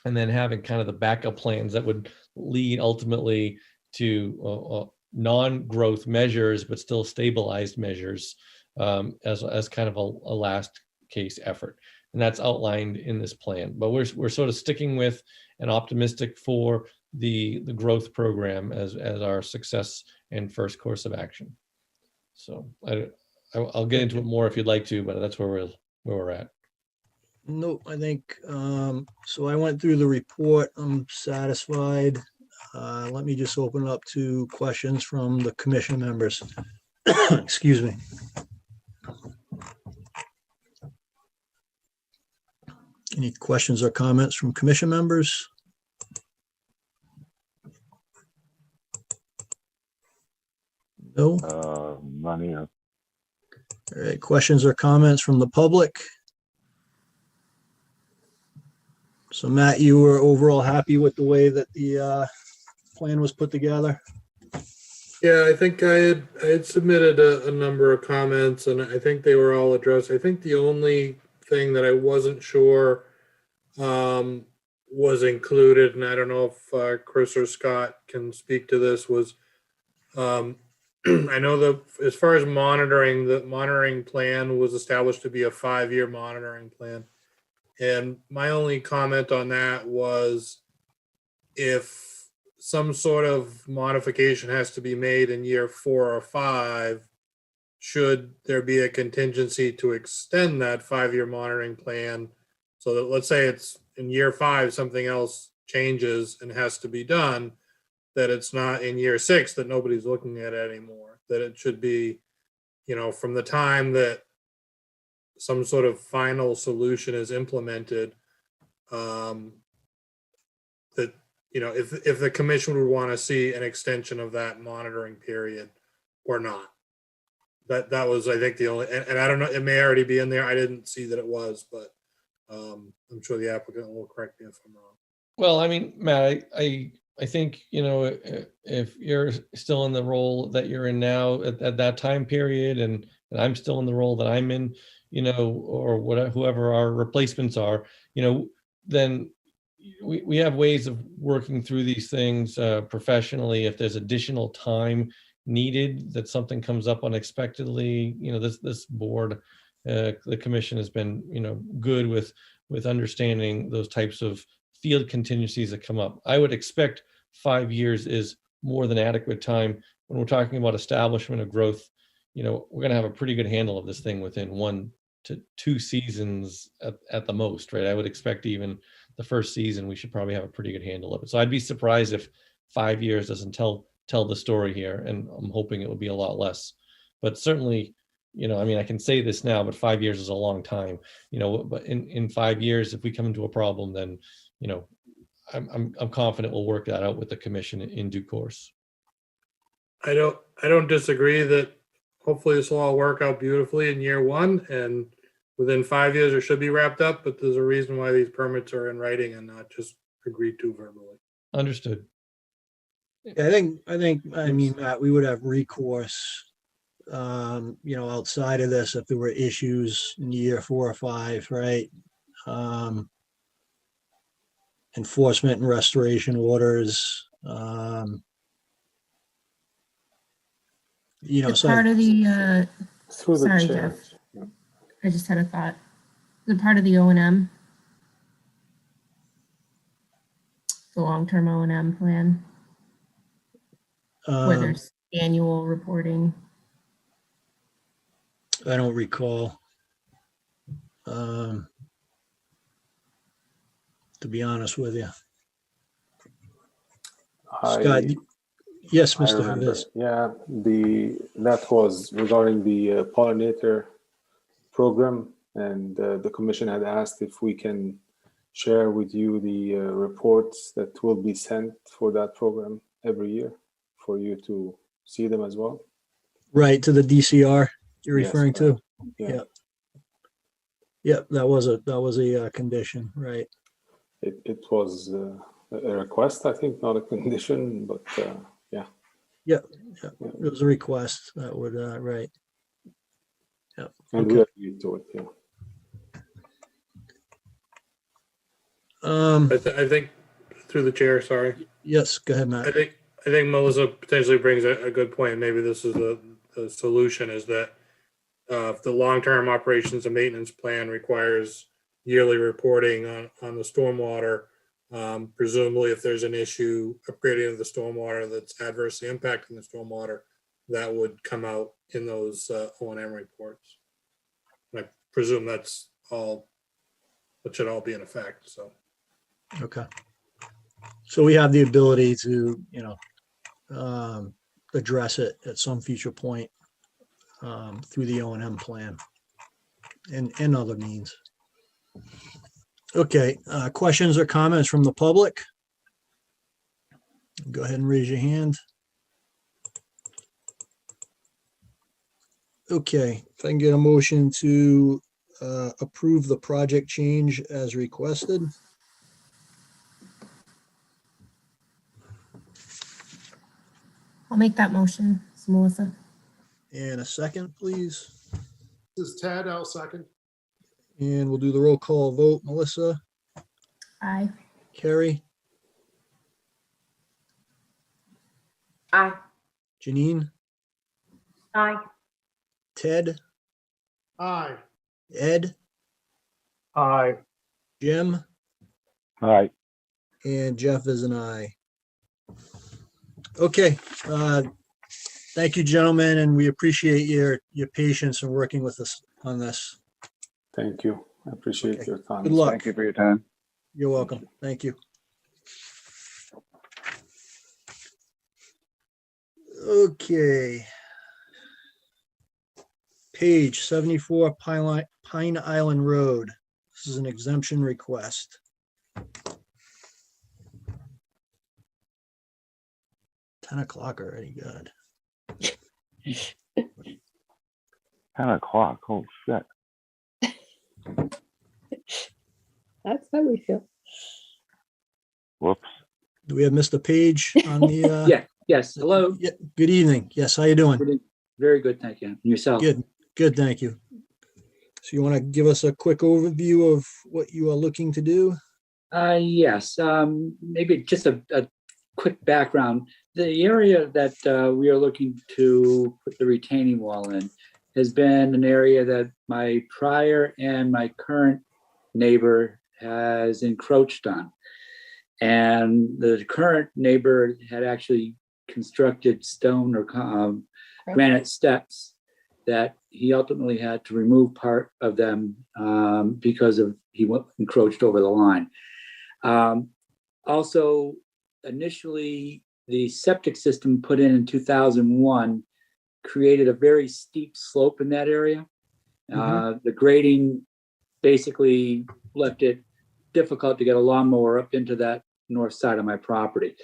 and then having kind of the backup plans that would lead ultimately to non-growth measures but still stabilized measures as kind of a last case effort. And that's outlined in this plan, but we're sort of sticking with and optimistic for the growth program as our success and first course of action. So I'll get into it more if you'd like to, but that's where we're at. No, I think, so I went through the report. I'm satisfied. Let me just open it up to questions from the commission members. Excuse me. Any questions or comments from commission members? No? None here. All right, questions or comments from the public? So Matt, you were overall happy with the way that the plan was put together? Yeah, I think I had submitted a number of comments, and I think they were all addressed. I think the only thing that I wasn't sure was included, and I don't know if Chris or Scott can speak to this, was I know as far as monitoring, the monitoring plan was established to be a 5-year monitoring plan. And my only comment on that was if some sort of modification has to be made in year 4 or 5, should there be a contingency to extend that 5-year monitoring plan so that, let's say it's in year 5, something else changes and has to be done, that it's not in year 6 that nobody's looking at it anymore, that it should be, from the time that some sort of final solution is implemented, that, if the commission would want to see an extension of that monitoring period or not. That was, I think, the only, and I don't know, it may already be in there. I didn't see that it was, but I'm sure the applicant will correct me if I'm wrong. Well, I mean, Matt, I think, if you're still in the role that you're in now at that time period, and I'm still in the role that I'm in, or whatever, whoever our replacements are, then we have ways of working through these things professionally. If there's additional time needed, that something comes up unexpectedly, this board, the commission has been, good with understanding those types of field contingencies that come up. I would expect 5 years is more than adequate time. When we're talking about establishment of growth, we're going to have a pretty good handle of this thing within 1 to 2 seasons at the most, right? I would expect even the first season, we should probably have a pretty good handle of it. So I'd be surprised if 5 years doesn't tell the story here, and I'm hoping it will be a lot less. But certainly, I can say this now, but 5 years is a long time. But in 5 years, if we come into a problem, then I'm confident we'll work that out with the commission in due course. I don't disagree that hopefully this will all work out beautifully in year 1, and within 5 years it should be wrapped up, but there's a reason why these permits are in writing and not just agreed to verbally. Understood. I mean, Matt, we would have recourse, outside of this if there were issues in year 4 or 5, right? Enforcement and restoration orders, It's part of the, Through the sorry, chair. Jeff. I just had a thought. The part of the O&M, the long-term O&M plan, where there's annual reporting. I don't recall. To be honest with you. Scott, yes, I Mr. remember. Haviz. Yeah, that was regarding the pollinator program, and the commission had asked if we can share with you the reports that will be sent for that program every year for you to see them as well. Right, to the DCR you're Yes, referring to? Yeah. Yep, that was a condition, right? It was a request, I think, not a condition, but yeah. Yep, it was a request that would, right. Yep. And Okay. we agreed to it, yeah. I think through the chair, sorry. Yes, go ahead, Matt. I think Melissa potentially brings a good point. Maybe this is the solution, is that if the long-term operations and maintenance plan requires yearly reporting on the stormwater, presumably if there's an issue upgrading of the stormwater that's adversely impacting the stormwater, that would come out in those O&M reports. And I presume that's all, that should all be in effect, so. Okay. So we have the ability to, address it at some future point through the O&M plan and other means. Okay, questions or comments from the public? Go ahead and raise your hand. Okay, if I can get a motion to approve the project change as requested. I'll make that motion. It's Melissa. And a second, please. This is Ted, I'll second. And we'll do the roll call vote. Melissa, Aye. Carrie, Aye. Janine, Aye. Ted, Aye. Ed, Aye. Jim, All right. and Jeff is an aye. Okay, thank you, gentlemen, and we appreciate your patience in working with us on this. Thank you. I appreciate Okay. your time. Good luck. Thank you for your time. You're welcome. Thank you. Okay. Page 74 Pine Island Road. This is an exemption request. $10 already, good. 10 o'clock. Oh, shit. That's how we feel. Whoops. Do we have Mr. Page on the? Yeah, yes, hello. Yeah, good evening. Yes, how you doing? Very good, thank you. And yourself? Good, thank you. So you want to give us a quick overview of what you are looking to do? Yes, maybe just a quick background. The area that we are looking to put the retaining wall in has been an area that my prior and my current neighbor has encroached on. And the current neighbor had actually constructed stone or granite steps that he ultimately had to remove part of them because of he encroached over the line. Also, initially, the septic system put in 2001 created a very steep slope in that area. The grading basically left it difficult to get a lawnmower up into that north side of my property.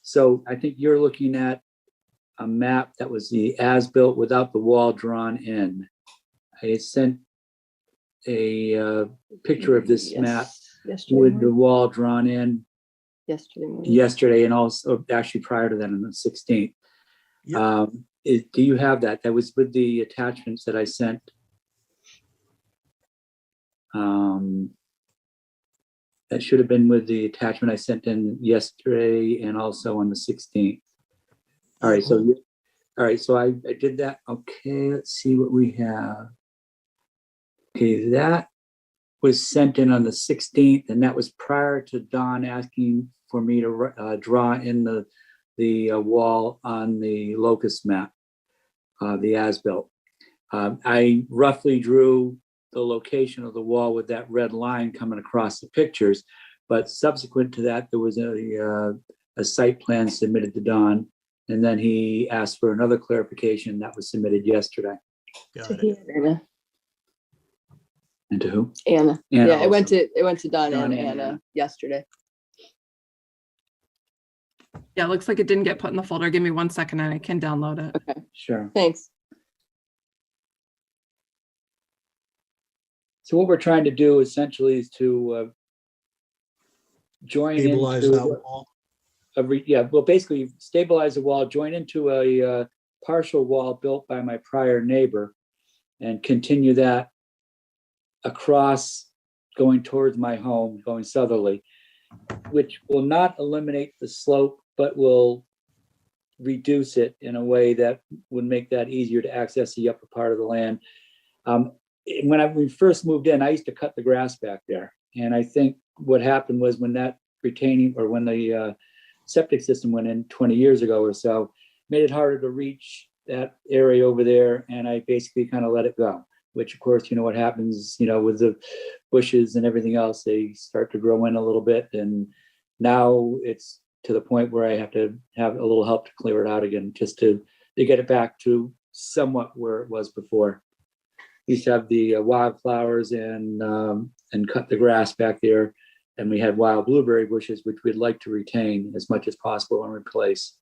So I think you're looking at a map that was the as-built without the wall drawn in. I sent a picture of this map with the wall drawn in yesterday and also actually prior to that on the 16th. Do you have that? That was with the attachments that I sent. That should have been with the attachment I sent in yesterday and also on the 16th. All right, so I did that. Okay, let's see what we have. Okay, that was sent in on the 16th, and that was prior to Don asking for me to draw in the wall on the locust map, the as-built. I roughly drew the location of the wall with that red line coming across the pictures, but subsequent to that, there was a site plan submitted to Don, and then he asked for another clarification that was submitted yesterday. Anna. And to who? Anna. Anna Yeah, also. it went to Don and Don and Anna yesterday. Yeah, it looks like it didn't get put in the folder. Give me 1 second and I can download it. Okay. Sure. Thanks. So what we're trying to do essentially is to join Stabilize into that wall. Basically stabilize the wall, join into a partial wall built by my prior neighbor, and continue that across going towards my home, going southerly, which will not eliminate the slope, but will reduce it in a way that would make that easier to access the upper part of the land. When we first moved in, I used to cut the grass back there. And I think what happened was when that retaining or when the septic system went in 20 years ago or so, made it harder to reach that area over there. And I basically kind of let it go, which of course, you know what happens, with the bushes and everything else, they start to grow in a little bit. And now it's to the point where I have to have a little help to clear it out again, just to get it back to somewhat where it was before. Used to have the wildflowers and cut the grass back there. And we had wild blueberry bushes, which we'd like to retain as much as possible and replace.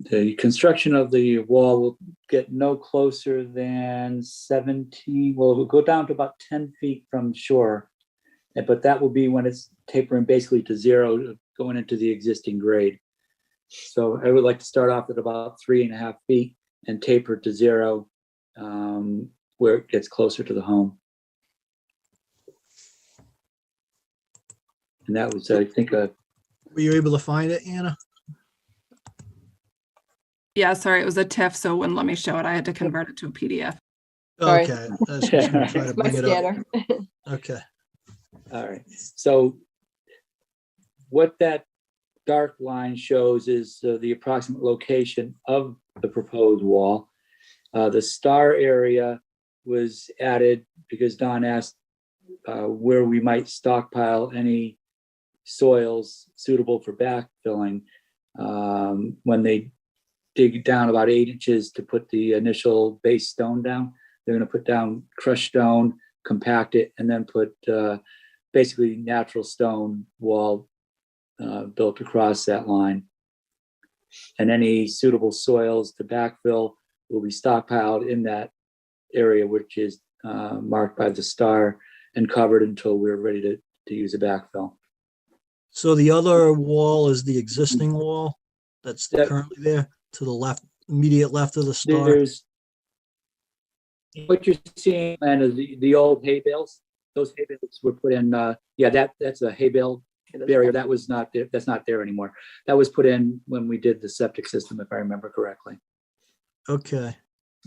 The construction of the wall will get no closer than 17, well, it will go down to about 10 feet from shore. But that will be when it's tapering basically to zero, going into the existing grade. So I would like to start off at about 3.5 feet and taper to zero where it gets closer to the home. And that was, I think, a Were you able to find it, Anna? Yeah, sorry, it was a TIFF, so it wouldn't let me show it. I had to convert it to a PDF. Sorry. Okay, I was just gonna try to It's my bring it up. scanner. Okay, All right, so what that dark line shows is the approximate location of the proposed wall. The star area was added because Don asked where we might stockpile any soils suitable for backfilling. When they dig down about 8 inches to put the initial base stone down, they're going to put down crushed stone, compact it, and then put basically natural stone wall built across that line. And any suitable soils to backfill will be stockpiled in that area, which is marked by the star and covered until we're ready to use a backfill. so the other wall is the existing wall that's Yep. currently there to the left, immediate left of the star? There's what you're seeing, and is the old hay bales. Those hay bales were put in. That's a hay bale barrier. That was not there. That's not there anymore. That was put in when we did the septic system, if I remember correctly. Okay,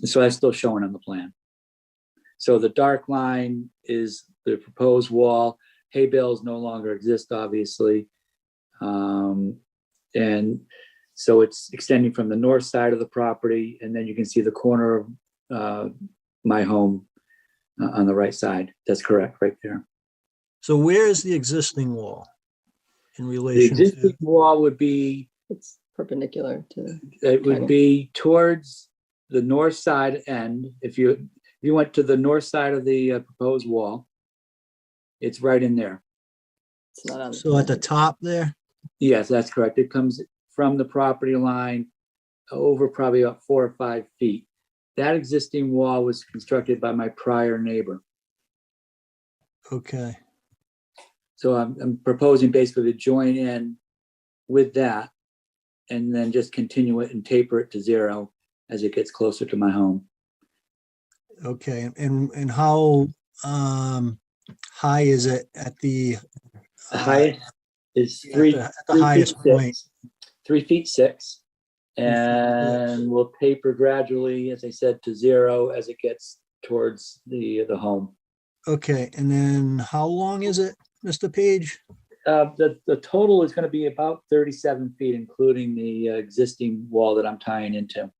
So that's still showing on the plan. So the dark line is the proposed wall. Hay bales no longer exist, obviously. And so it's extending from the north side of the property, and then you can see the corner of my home on the right side. That's correct, right there. so where is the existing wall in The relation existing to? wall would be, It's perpendicular to. it would Kind of. be towards the north side end. If you went to the north side of the proposed wall, it's right in there. It's not on. So at the top there? Yes, that's correct. It comes from the property line over probably about 4 or 5 feet. That existing wall was constructed by my prior neighbor. Okay, So I'm proposing basically to join in with that and then just continue it and taper it to 0 as it gets closer to my home. okay, and how high is it at the? The highest is at 3 the- at the 3 highest feet point. 6, 3 feet 6. 3 feet 6. And we'll taper gradually, as I said, to 0 as it gets towards the home. Okay, and then how long is it, Mr. Page? The total is going to be about 37 feet, including the existing wall that I'm tying into.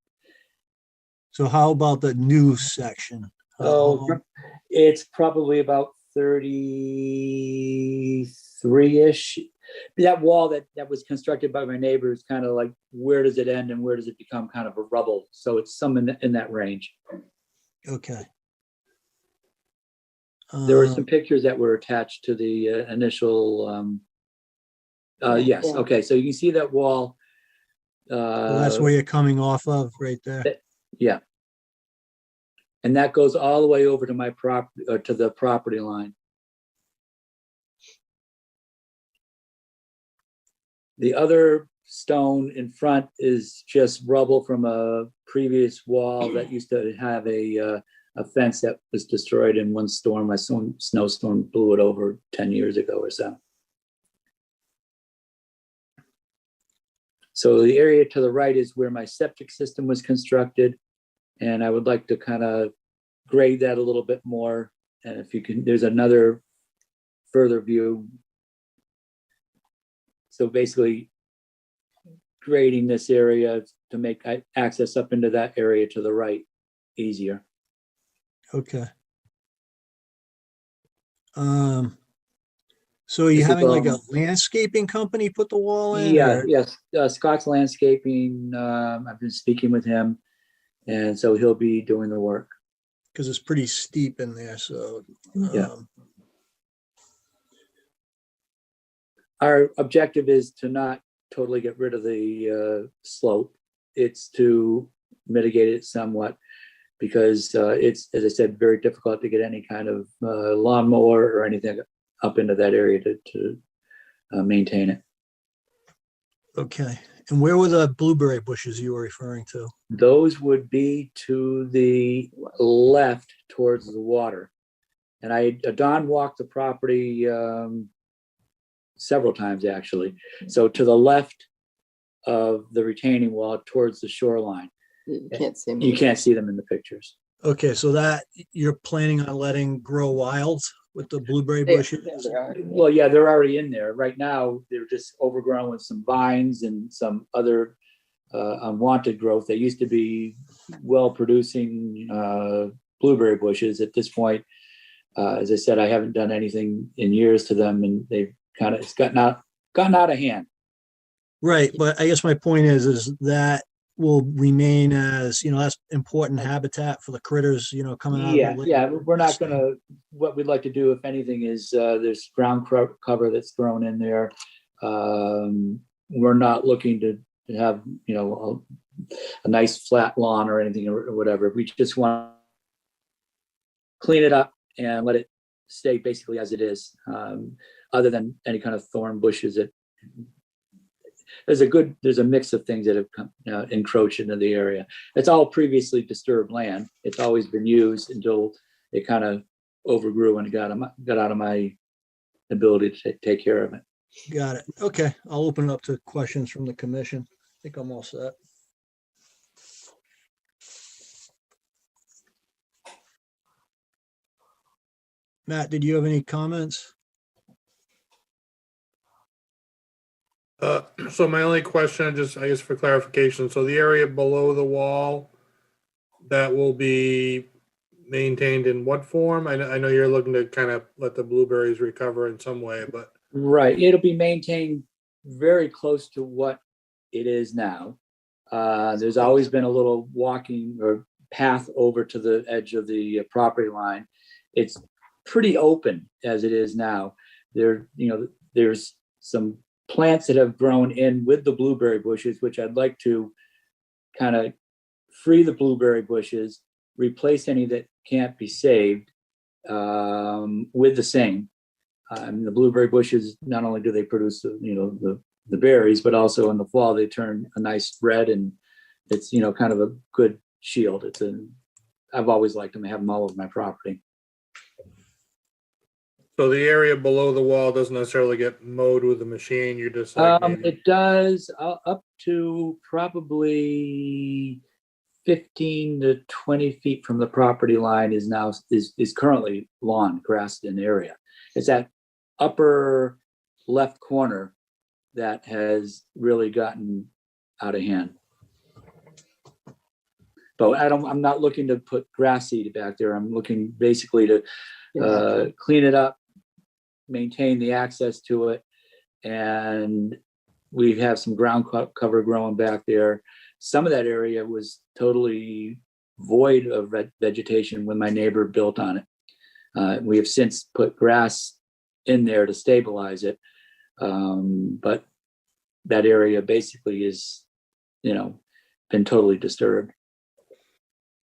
So how about the new section? Oh, it's probably about 33-ish. That wall that was constructed by my neighbor is kind of like, where does it end and where does it become kind of a rubble? So it's some in that range. Okay. There were some pictures that were attached to the initial. Yes. Yeah. Okay. So you can see that wall. So that's where you're coming off of, right there. Yeah. And that goes all the way over to my property, to the property line. The other stone in front is just rubble from a previous wall that used to have a fence that was destroyed in one storm. A snowstorm blew it over 10 years ago or so. So the area to the right is where my septic system was constructed. And I would like to kind of grade that a little bit more. And if you can, there's another further view. So basically grading this area to make access up into that area to the right easier. Okay. So are you This is, having like a landscaping company put the wall in? Yeah, or- yes. Scott's Landscaping, I've been speaking with him, and so he'll be doing the work. Because it's pretty steep in there, so. Yeah. Our objective is to not totally get rid of the slope. It's to mitigate it somewhat because it's, as I said, very difficult to get any kind of lawnmower or anything up into that area to maintain it. Okay. And where were the blueberry bushes you were referring to? Those would be to the left towards the water. And Don walked the property several times actually. So to the left of the retaining wall towards the shoreline. You can't see them. You can't see them in the pictures. Okay, so that you're planning on letting grow wild with the blueberry They- bushes? Well, yeah, they're already in there. Right now, they're just overgrown with some vines and some other unwanted growth. They used to be well-producing blueberry bushes. At this point, as I said, I haven't done anything in years to them, and they've it's gotten out of hand. Right, but I guess my point is that will remain as, that's important habitat for the critters, coming out of Yeah, the lake. yeah, we're not gonna, what we'd like to do, if anything, is there's ground cover that's thrown in there. We're not looking to have, a nice flat lawn or anything or whatever. We just want to clean it up and let it stay basically as it is, other than any kind of thorn bushes. There's a mix of things that have come, encroached into the area. It's all previously disturbed land. It's always been used until it kind of overgrew and got out of my ability to take care of it. Got it. Okay, I'll open it up to questions from the commission. I think I'm all set. Matt, did you have any comments? So my only question, just I guess for clarification, so the area below the wall, that will be maintained in what form? I know you're looking to kind of let the blueberries recover in some way, but. Right, it'll be maintained very close to what it is now. There's always been a little walking or path over to the edge of the property line. It's pretty open as it is now. There's some plants that have grown in with the blueberry bushes, which I'd like to kind of free the blueberry bushes, replace any that can't be saved with the same. The blueberry bushes, not only do they produce the berries, but also in the fall they turn a nice red, and it's kind of a good shield. I've always liked them. I have them all over my property. So the area below the wall doesn't necessarily get mowed with a machine. You just like maybe. It does up to probably 15 to 20 feet from the property line is currently lawn, grassed in area. It's that upper left corner that has really gotten out of hand. But I'm not looking to put grass seed back there. I'm looking basically to clean it up, maintain the access to it, and we have some ground cover growing back there. Some of that area was totally void of vegetation when my neighbor built on it. We have since put grass in there to stabilize it, but that area basically is, been totally disturbed.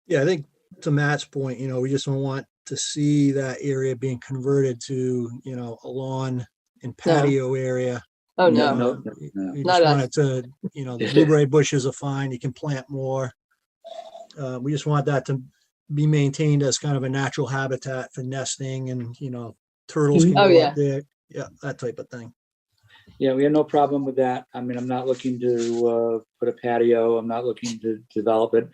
Yeah, I think to Matt's point, we just don't want to see that area being converted to, a lawn and patio area. Oh, no. No. You Not just want us. it to, the blueberry bushes are fine. You can plant more. We just want that to be maintained as kind of a natural habitat for nesting, and, turtles can Oh, go yeah. up there. Yeah, that type of thing. Yeah, we have no problem with that. I mean, I'm not looking to put a patio. I'm not looking to develop it.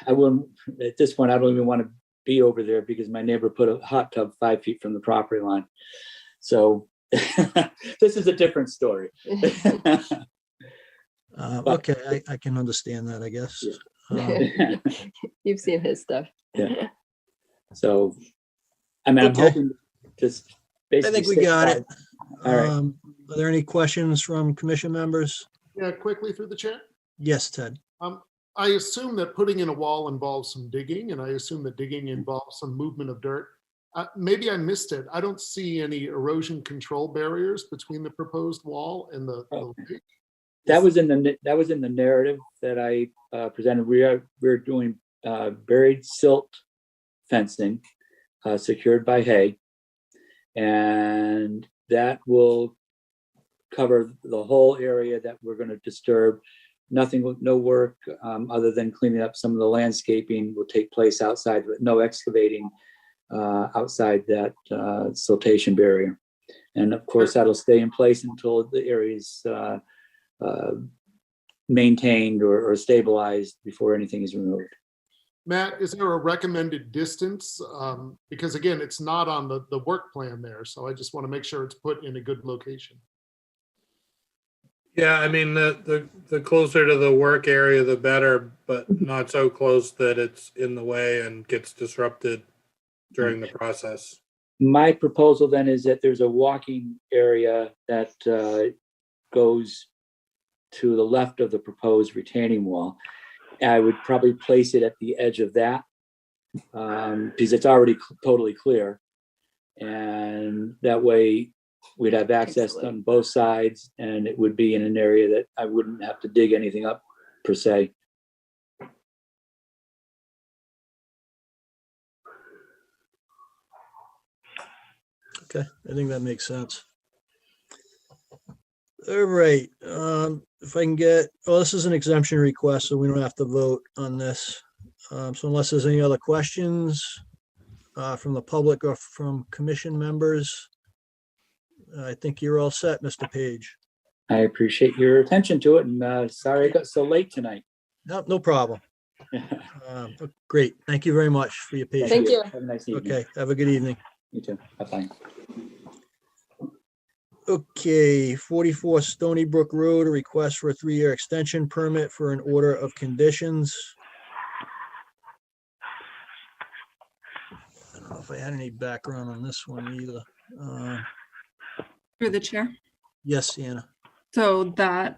I wouldn't, at this point, I don't even want to be over there because my neighbor put a hot tub 5 feet from the property line. So this is a different story. Okay, I can understand that, I guess. You've seen his stuff. Yeah. So, I mean, Okay. I'm hoping to I basically. think we got it. All right. Are there any questions from commission members? Yeah, quickly through the chair. Yes, Ted. I assume that putting in a wall involves some digging, and I assume that digging involves some movement of dirt. Maybe I missed it. I don't see any erosion control barriers between the proposed wall and the lake. That was in the narrative that I presented. We're doing buried silt fencing secured by hay, and that will cover the whole area that we're going to disturb. No work other than cleaning up some of the landscaping will take place outside, but no excavating outside that siltation barrier. And of course, that'll stay in place until the area is maintained or stabilized before anything is removed. Matt, is there a recommended distance? Because again, it's not on the work plan there, so I just want to make sure it's put in a good location. Yeah, I mean, the closer to the work area, the better, but not so close that it's in the way and gets disrupted during the process. My proposal then is that there's a walking area that goes to the left of the proposed retaining wall. I would probably place it at the edge of that because it's already totally clear. And that way we'd have access on both sides, and it would be in an area that I wouldn't have to dig anything up per se. Okay, I think that makes sense. All right, if I can get, well, this is an exemption request, so we don't have to vote on this. So unless there's any other questions from the public or from commission members, I think you're all set, Mr. Page. I appreciate your attention to it, and sorry I got so late tonight. No problem. Great, thank you very much for your patience. Thank you. Have a nice evening. Okay, have a good evening. You too. Bye-bye. Okay, 44 Stony Brook Road, a request for a 3-year extension permit for an order of conditions. I don't know if I had any background on this one either. Through the chair. Yes, Anna. So that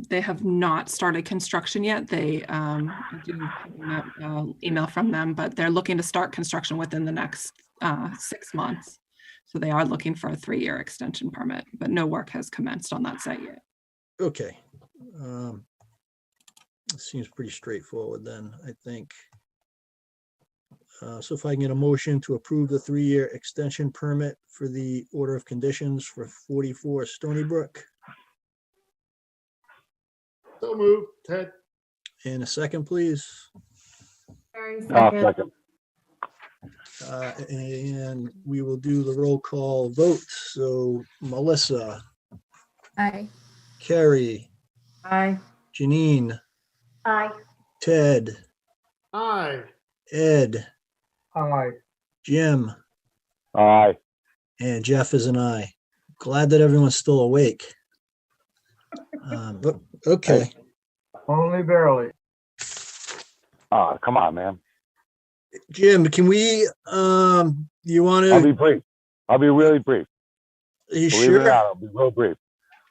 they have not started construction yet. They I do have an email from them, but they're looking to start construction within the next 6 months. So they are looking for a 3-year extension permit, but no work has commenced on that site yet. Okay. It seems pretty straightforward then, I think. So if I can get a motion to approve the 3-year extension permit for the order of conditions for 44 Stony Brook. So moved, Ted. And a second, please. Second. And we will do the roll call vote. So Melissa, Aye. Carrie, Aye. Janine, Aye. Ted, Aye. Ed, Aye. Jim, Aye. and Jeff is an aye. Glad that everyone's still awake. But okay. Only barely. Oh, come on, man. Jim, can we, you want I'll be to, brief. I'll be really brief. are you Believe it or sure? not, I'll be real brief.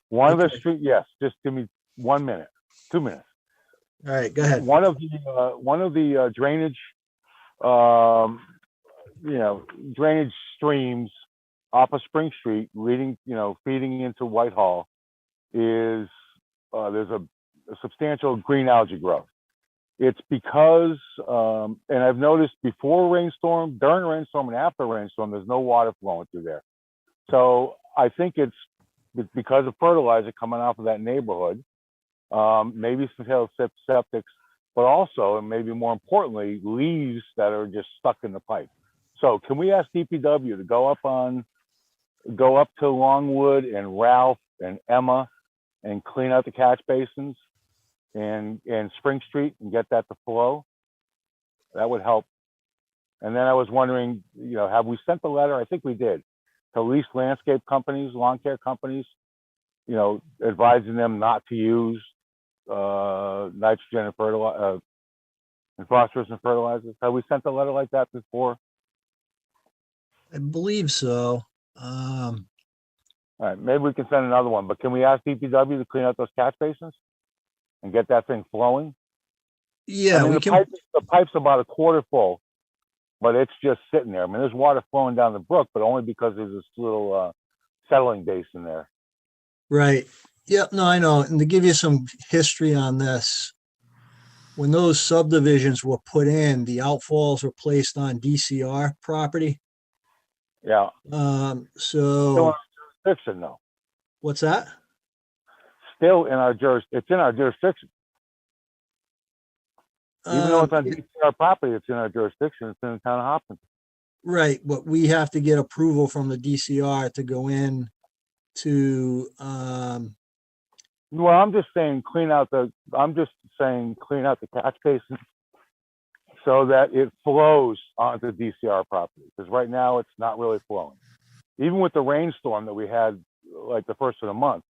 One of the Okay. street, yes, just give me 1 minute, 2 minutes. All right, go ahead. One of the drainage, drainage streams off of Spring Street leading, feeding into Whitehall is, there's a substantial green algae growth. It's because, and I've noticed before a rainstorm, during a rainstorm, and after a rainstorm, there's no water flowing through there. So I think it's because of fertilizer coming off of that neighborhood, maybe some failed septics, but also, and maybe more importantly, leaves that are just stuck in the pipe. So can we ask DPW to go up to Longwood and Ralph and Emma and clean out the catch basins and Spring Street and get that to flow? That would help. And then I was wondering, have we sent the letter? I think we did, to lease landscape companies, lawn care companies, advising them not to use nitrogen and fertilizer and phosphorus and fertilizers. Have we sent a letter like that before? I believe so. All right, maybe we can send another one, but can we ask DPW to clean out those catch basins and get that thing flowing? Yeah, I mean, we the can. pipe's about a quarter full, but it's just sitting there. I mean, there's water flowing down the brook, but only because there's this little settling basin there. Right. Yep. No, I know. And to give you some history on this, when those subdivisions were put in, the outfalls were placed on DCR property. Yeah. So Still in our jurisdiction, though. what's that? Still in our it's in our jurisdiction. Even though it's on DCR property, it's in our jurisdiction. It's in the town of Hopkins. Right, but we have to get approval from the DCR to go in to, Well, I'm just saying clean out the catch basin so that it flows onto DCR property, because right now it's not really flowing. Even with the rainstorm that we had like the first of the month,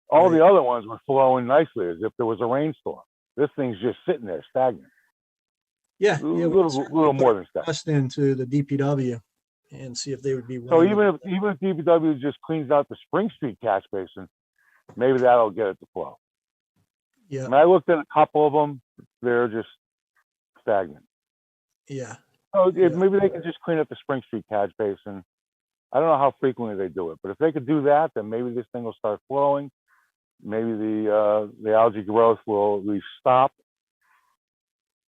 all the other ones were flowing nicely as if there was a rainstorm. This thing's just sitting there stagnant. yeah. A little more than stagnant. Request into the DPW and see if they would be So willing. even if DPW just cleans out the Spring Street catch basin, maybe that'll get it to flow. Yeah. I mean, I looked at a couple of them; they're just stagnant. Yeah. So maybe they can just clean up the Spring Street catch basin. I don't know how frequently they do it, but if they could do that, then maybe this thing will start flowing. Maybe the algae growth will at least stop.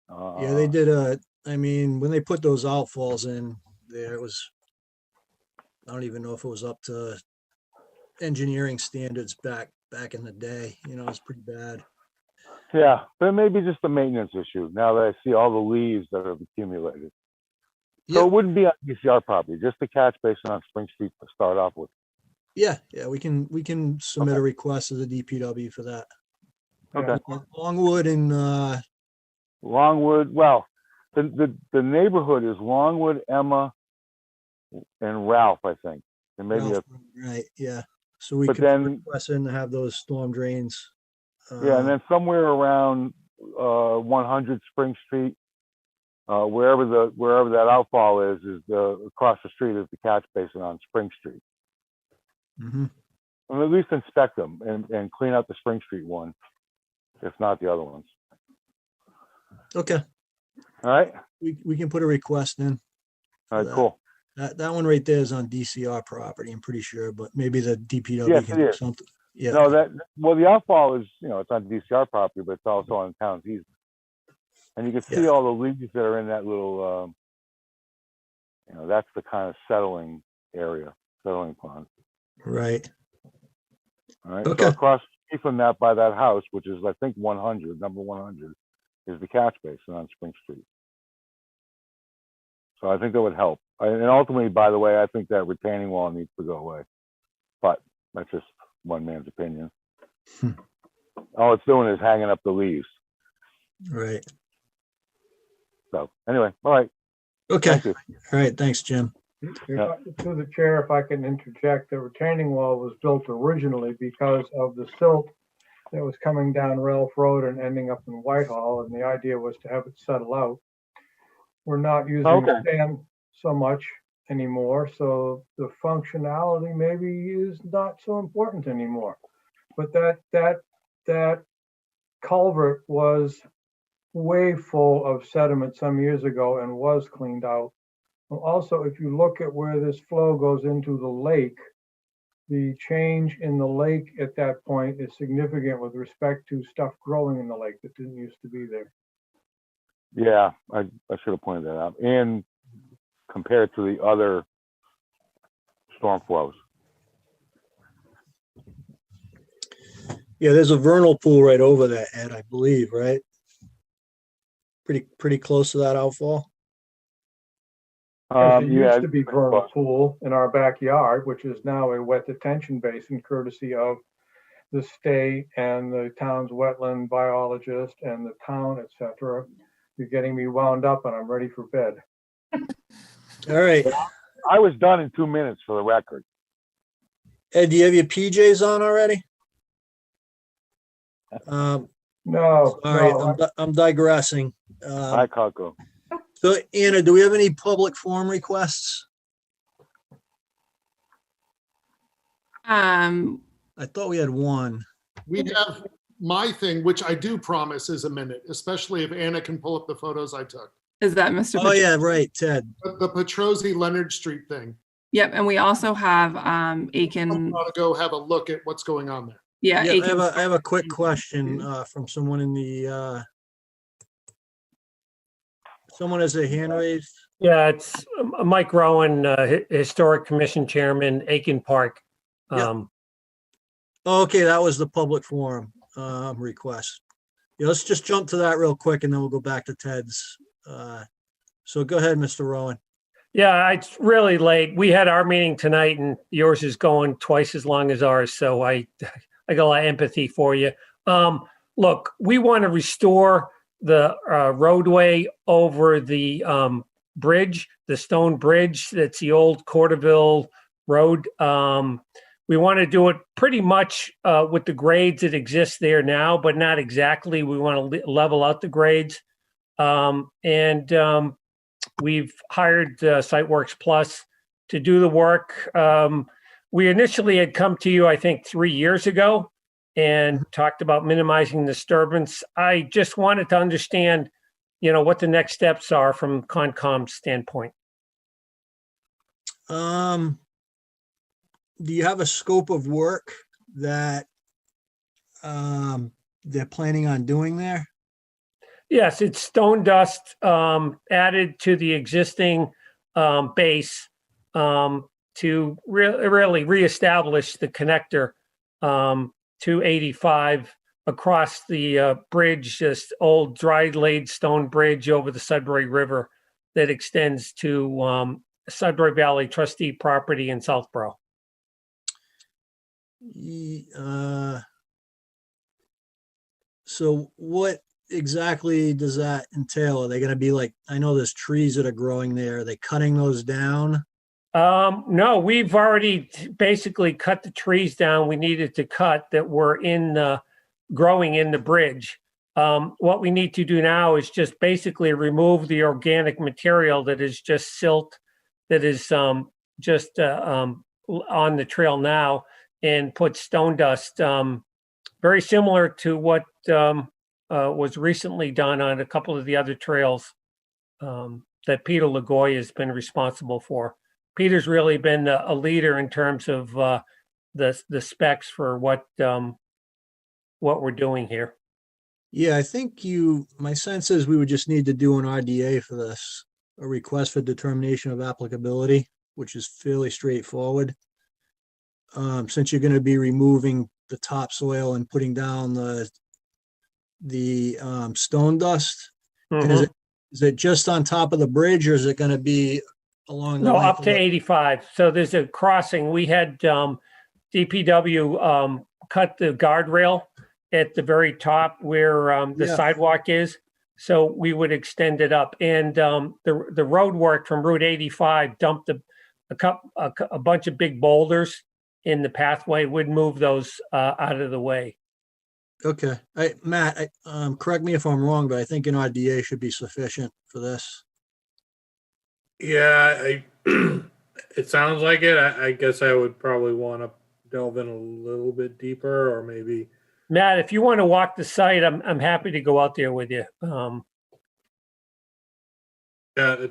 Yeah, they did I mean, when they put those outfalls in there, it was, I don't even know if it was up to engineering standards back in the day. You know, it was pretty bad. Yeah, but maybe just a maintenance issue now that I see all the leaves that have accumulated. So it wouldn't be on DCR property, just the catch basin on Spring Street to start off with. Yeah, we can submit a request to the DPW for that. Okay. Longwood and Longwood, well, the neighborhood is Longwood, Emma, and Ralph, I think. And maybe Ralph, right, yeah. So we But could then- request in to have those storm drains. yeah, and then somewhere around 100 Spring Street, wherever that outfall is across the street is the catch basin on Spring Street. Mhm. And at least inspect them and clean out the Spring Street one, if not the other ones. Okay, All right. we can put a request in. All right. that. Cool. That one right there is on DCR property, I'm pretty sure, but maybe the DPW Yes, can it do is. something. Yeah. No, the outfall is, it's on DCR property, but it's also on town's easement. And you can see all the leaves that are in that little, that's the kind of settling pond. Right. All right. Okay. So across the street from that, by that house, which is I think 100, number 100, is the catch basin on Spring Street. So I think that would help. And ultimately, by the way, I think that retaining wall needs to go away. But that's just one man's opinion. All it's doing is hanging up the leaves. Right. So anyway, all right. Okay. Thank you. All right. Thanks, Jim. Yeah. To the chair, if I can interject, the retaining wall was built originally because of the silt that was coming down Ralph Road and ending up in Whitehall, and the idea was to have it settle out. We're not using sand so much anymore, so the functionality maybe is not so important anymore. But that culvert was way full of sediment some years ago and was cleaned out. Also, if you look at where this flow goes into the lake, the change in the lake at that point is significant with respect to stuff growing in the lake that didn't used to be there. Yeah, I should have pointed that out. And compared to the other storm flows. Yeah, there's a vernal pool right over that, Ed, I believe, right? Pretty close to that outfall. There used to be vernal pool in our backyard, which is now a wet detention basin courtesy of the state and the town's wetland biologist and the town, etc. You're getting me wound up and I'm ready for bed. All right. I was done in 2 minutes for the record. Ed, do you have your PJs on already? No. Sorry, I'm digressing. Hi, Coco. So Anna, do we have any public forum requests? I thought we had one. We have my thing, which I do promise is a minute, especially if Anna can pull up the photos I took. Is that Mr. Oh, yeah, right, Ted. The Petrosi Leonard Street thing. Yep, and we also have Aiken. I'm gonna go have a look at what's going on there. Yeah, Yeah, Aiken. I have a quick question from someone in the someone has a hand raised. Yeah, it's Mike Rowan, Historic Commission Chairman, Aiken Park. Oh, okay, that was the public forum request. Yeah, let's just jump to that real quick and then we'll go back to Ted's. So go ahead, Mr. Rowan. Yeah, it's really late. We had our meeting tonight and yours is going twice as long as ours. So I got a lot of empathy for you. Look, we want to restore the roadway over the bridge, the stone bridge. That's the old Corderville Road. We want to do it pretty much with the grades that exist there now, but not exactly. We want to level out the grades. We've hired Siteworks Plus to do the work. We initially had come to you, I think, 3 years ago and talked about minimizing disturbance. I just wanted to understand, what the next steps are from Concom's standpoint. Do you have a scope of work that they're planning on doing there? Yes, it's stone dust added to the existing base to really reestablish the connector to 85 across the bridge, just old dry laid stone bridge over the Sudbury River that extends to Sudbury Valley trustee property in Southborough. So what exactly does that entail? Are they going to be like, I know there's trees that are growing there. Are they cutting those down? No, we've already basically cut the trees down we needed to cut that were growing in the bridge. What we need to do now is just basically remove the organic material that is just silt that is just on the trail now and put stone dust, very similar to what was recently done on a couple of the other trails that Peter Lagoy has been responsible for. Peter's really been a leader in terms of the specs for what we're doing here. Yeah, I think my sense is we would just need to do an RDA for this, a request for determination of applicability, which is fairly straightforward. Since you're going to be removing the topsoil and putting down the stone dust, and is it just on top of the bridge, or is it going to be along the No, length up of to it? 85. So there's a crossing. We had DPW cut the guardrail at the very top where the sidewalk is. So we would extend it up. And the road work from Route 85 dumped a bunch of big boulders in the pathway, would move those out of the way. Okay. Matt, correct me if I'm wrong, but I think an RDA should be sufficient for this. Yeah, it sounds like it. I guess I would probably want to delve in a little bit deeper, or maybe. Matt, if you want to walk the site, I'm happy to go out there with you. Yeah,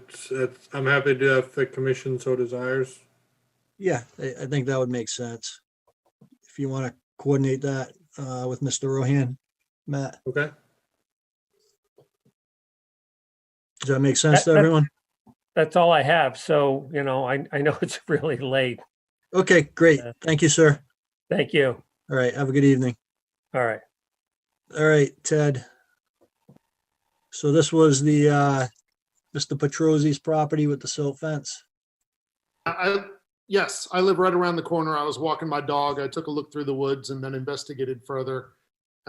I'm happy to do that if the commission so desires. Yeah, I think that would make sense. If you want to coordinate that with Mr. Rohan, Matt. Okay. Does that make sense to everyone? That's all I have. So, I know it's really late. Okay, great. Thank you, sir. Thank you. All right. Have a good evening. All right. All right, Ted. So this was the Mr. Petrosi's property with the silt fence. Yes, I live right around the corner. I was walking my dog. I took a look through the woods and then investigated further.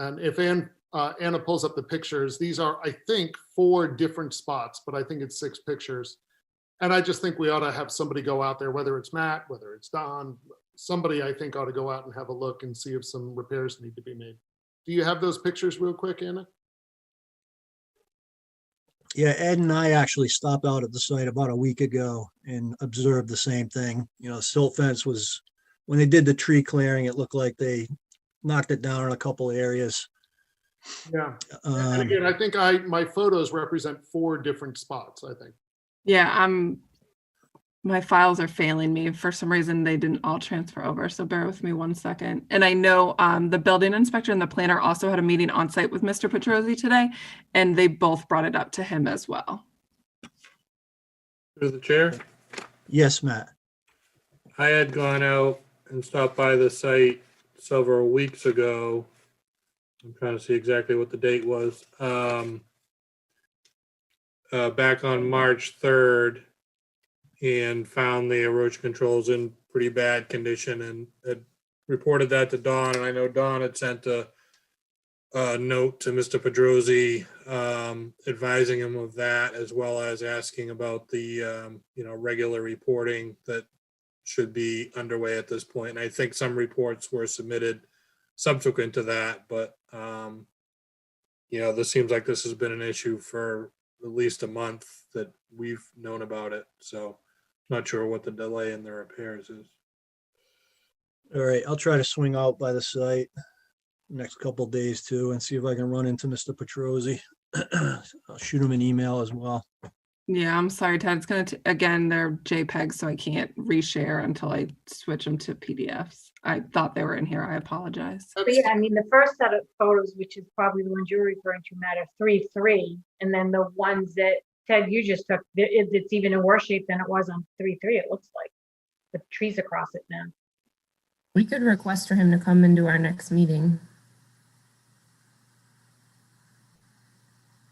And if Anna pulls up the pictures, these are, I think, 4 different spots, but I think it's 6 pictures. And I just think we ought to have somebody go out there, whether it's Matt, whether it's Don, somebody I think ought to go out and have a look and see if some repairs need to be made. Do you have those pictures real quick, Anna? Yeah, Ed and I actually stopped out at the site about a week ago and observed the same thing. Silt fence was, when they did the tree clearing, it looked like they knocked it down in a couple of areas. Yeah. And again, I think my photos represent 4 different spots, I think. Yeah, my files are failing me. For some reason, they didn't all transfer over. So bear with me 1 second. And I know the building inspector and the planner also had a meeting on site with Mr. Petrosi today, and they both brought it up to him as well. Through the chair? Yes, Matt. I had gone out and stopped by the site several weeks ago. I'm trying to see exactly what the date was. Back on March 3rd. and found the erosion controls in pretty bad condition and had reported that to Don. And I know Don had sent a note to Mr. Pedrosi advising him of that, as well as asking about the regular reporting that should be underway at this point. And I think some reports were submitted subsequent to that, but this seems like this has been an issue for at least a month that we've known about it. So not sure what the delay in the repairs is. All right, I'll try to swing out by the site next couple days too and see if I can run into Mr. Petrosi. I'll shoot him an email as well. Yeah, I'm sorry, Ted. It's going to, again, they're JPEGs, so I can't reshare until I switch them to PDFs. I thought they were in here. I apologize. But yeah, I mean, the first set of photos, which is probably the ones you're referring to, Matt, are 3-3. And then the ones that, Ted, you just took, it's even in worse shape than it was on 3-3, it looks like. The trees across it now. We could request for him to come into our next meeting.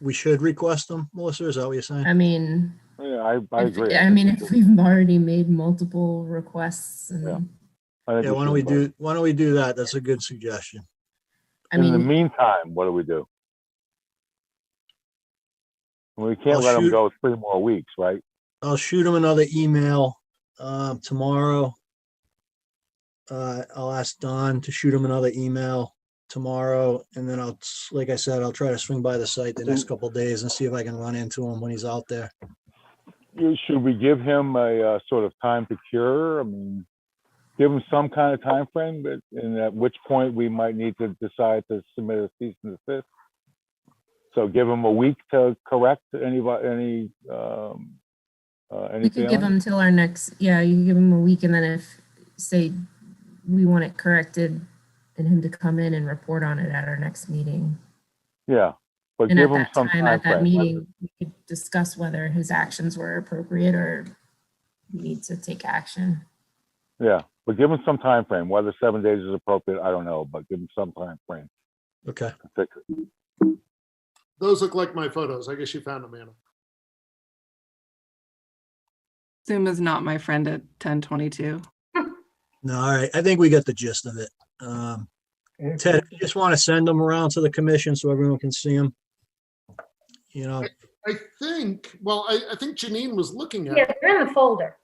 We should request them, Melissa, is that what you're saying? I mean, Yeah, I agree. I mean, if we've already made multiple requests and Yeah, why don't we do that? That's a good suggestion. In the meantime, what do we do? We can't let them go 3 more weeks, right? I'll shoot him another email tomorrow. I'll ask Don to shoot him another email tomorrow, and then like I said, I'll try to swing by the site the next couple of days and see if I can run into him when he's out there. Should we give him a sort of time to cure? I mean, give him some kind of time frame, and at which point we might need to decide to submit a cease and desist. So give him a week to correct any we could give failing? him till our next, yeah, you can give him a week, and then if, say, we want it corrected, and him to come in and report on it at our next meeting. Yeah, but And give at him that some time, time at that frame. meeting, we could discuss whether his actions were appropriate or he needs to take action. Yeah, but give him some time frame. Whether 7 days is appropriate, I don't know, but give him some time frame. Okay. To fix it. Those look like my photos. I guess you found them, Anna. Zoom is not my friend at 10:22. No, all right. I think we get the gist of it. Ted, if you just want to send them around to the commission so everyone can see them. I think, well, I think Janine was looking at Yeah, it. they're in the folder.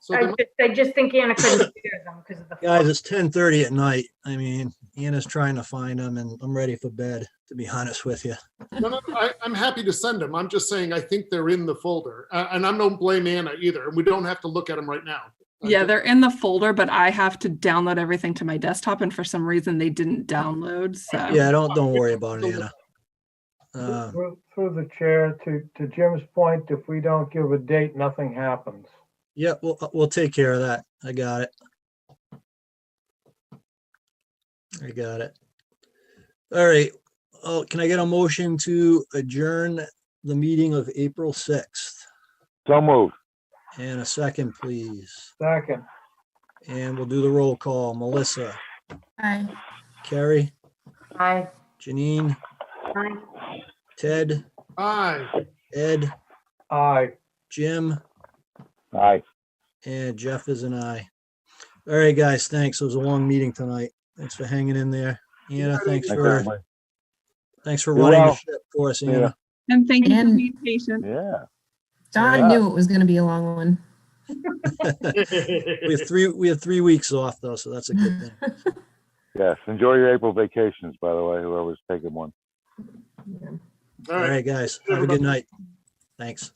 So I just think Anna couldn't share them because of the. Guys, it's 10:30 at night. I mean, Anna's trying to find them and I'm ready for bed, to be honest with you. No, I'm happy to send them. I'm just saying I think they're in the folder. And I don't blame Anna either. And we don't have to look at them right now. Yeah, they're in the folder, but I have to download everything to my desktop, and for some reason they didn't download. So Yeah, don't worry about it, Anna. Through the chair, to Jim's point, if we don't give a date, nothing happens. Yeah, we'll take care of that. I got it. All right. Oh, can I get a motion to adjourn the meeting of April 6th? So moved. And a second, please. Second. And we'll do the roll call. Melissa, Aye. Carrie, Aye. Janine, Aye. Ted, Aye. Ed, Aye. Jim, Aye. and Jeff is an aye. All right, guys, thanks. It was a long meeting tonight. Thanks for hanging in there. Anna, thanks for everybody. running the well. ship for us, Yeah. Anna. and thank you for And- being patient. Yeah. Don Yeah. knew it was going to be a long one. We have 3 weeks off though, so that's a good thing. Yes. Enjoy your April vacations, by the way, whoever's taking one. All right, guys, have a good night. Thanks.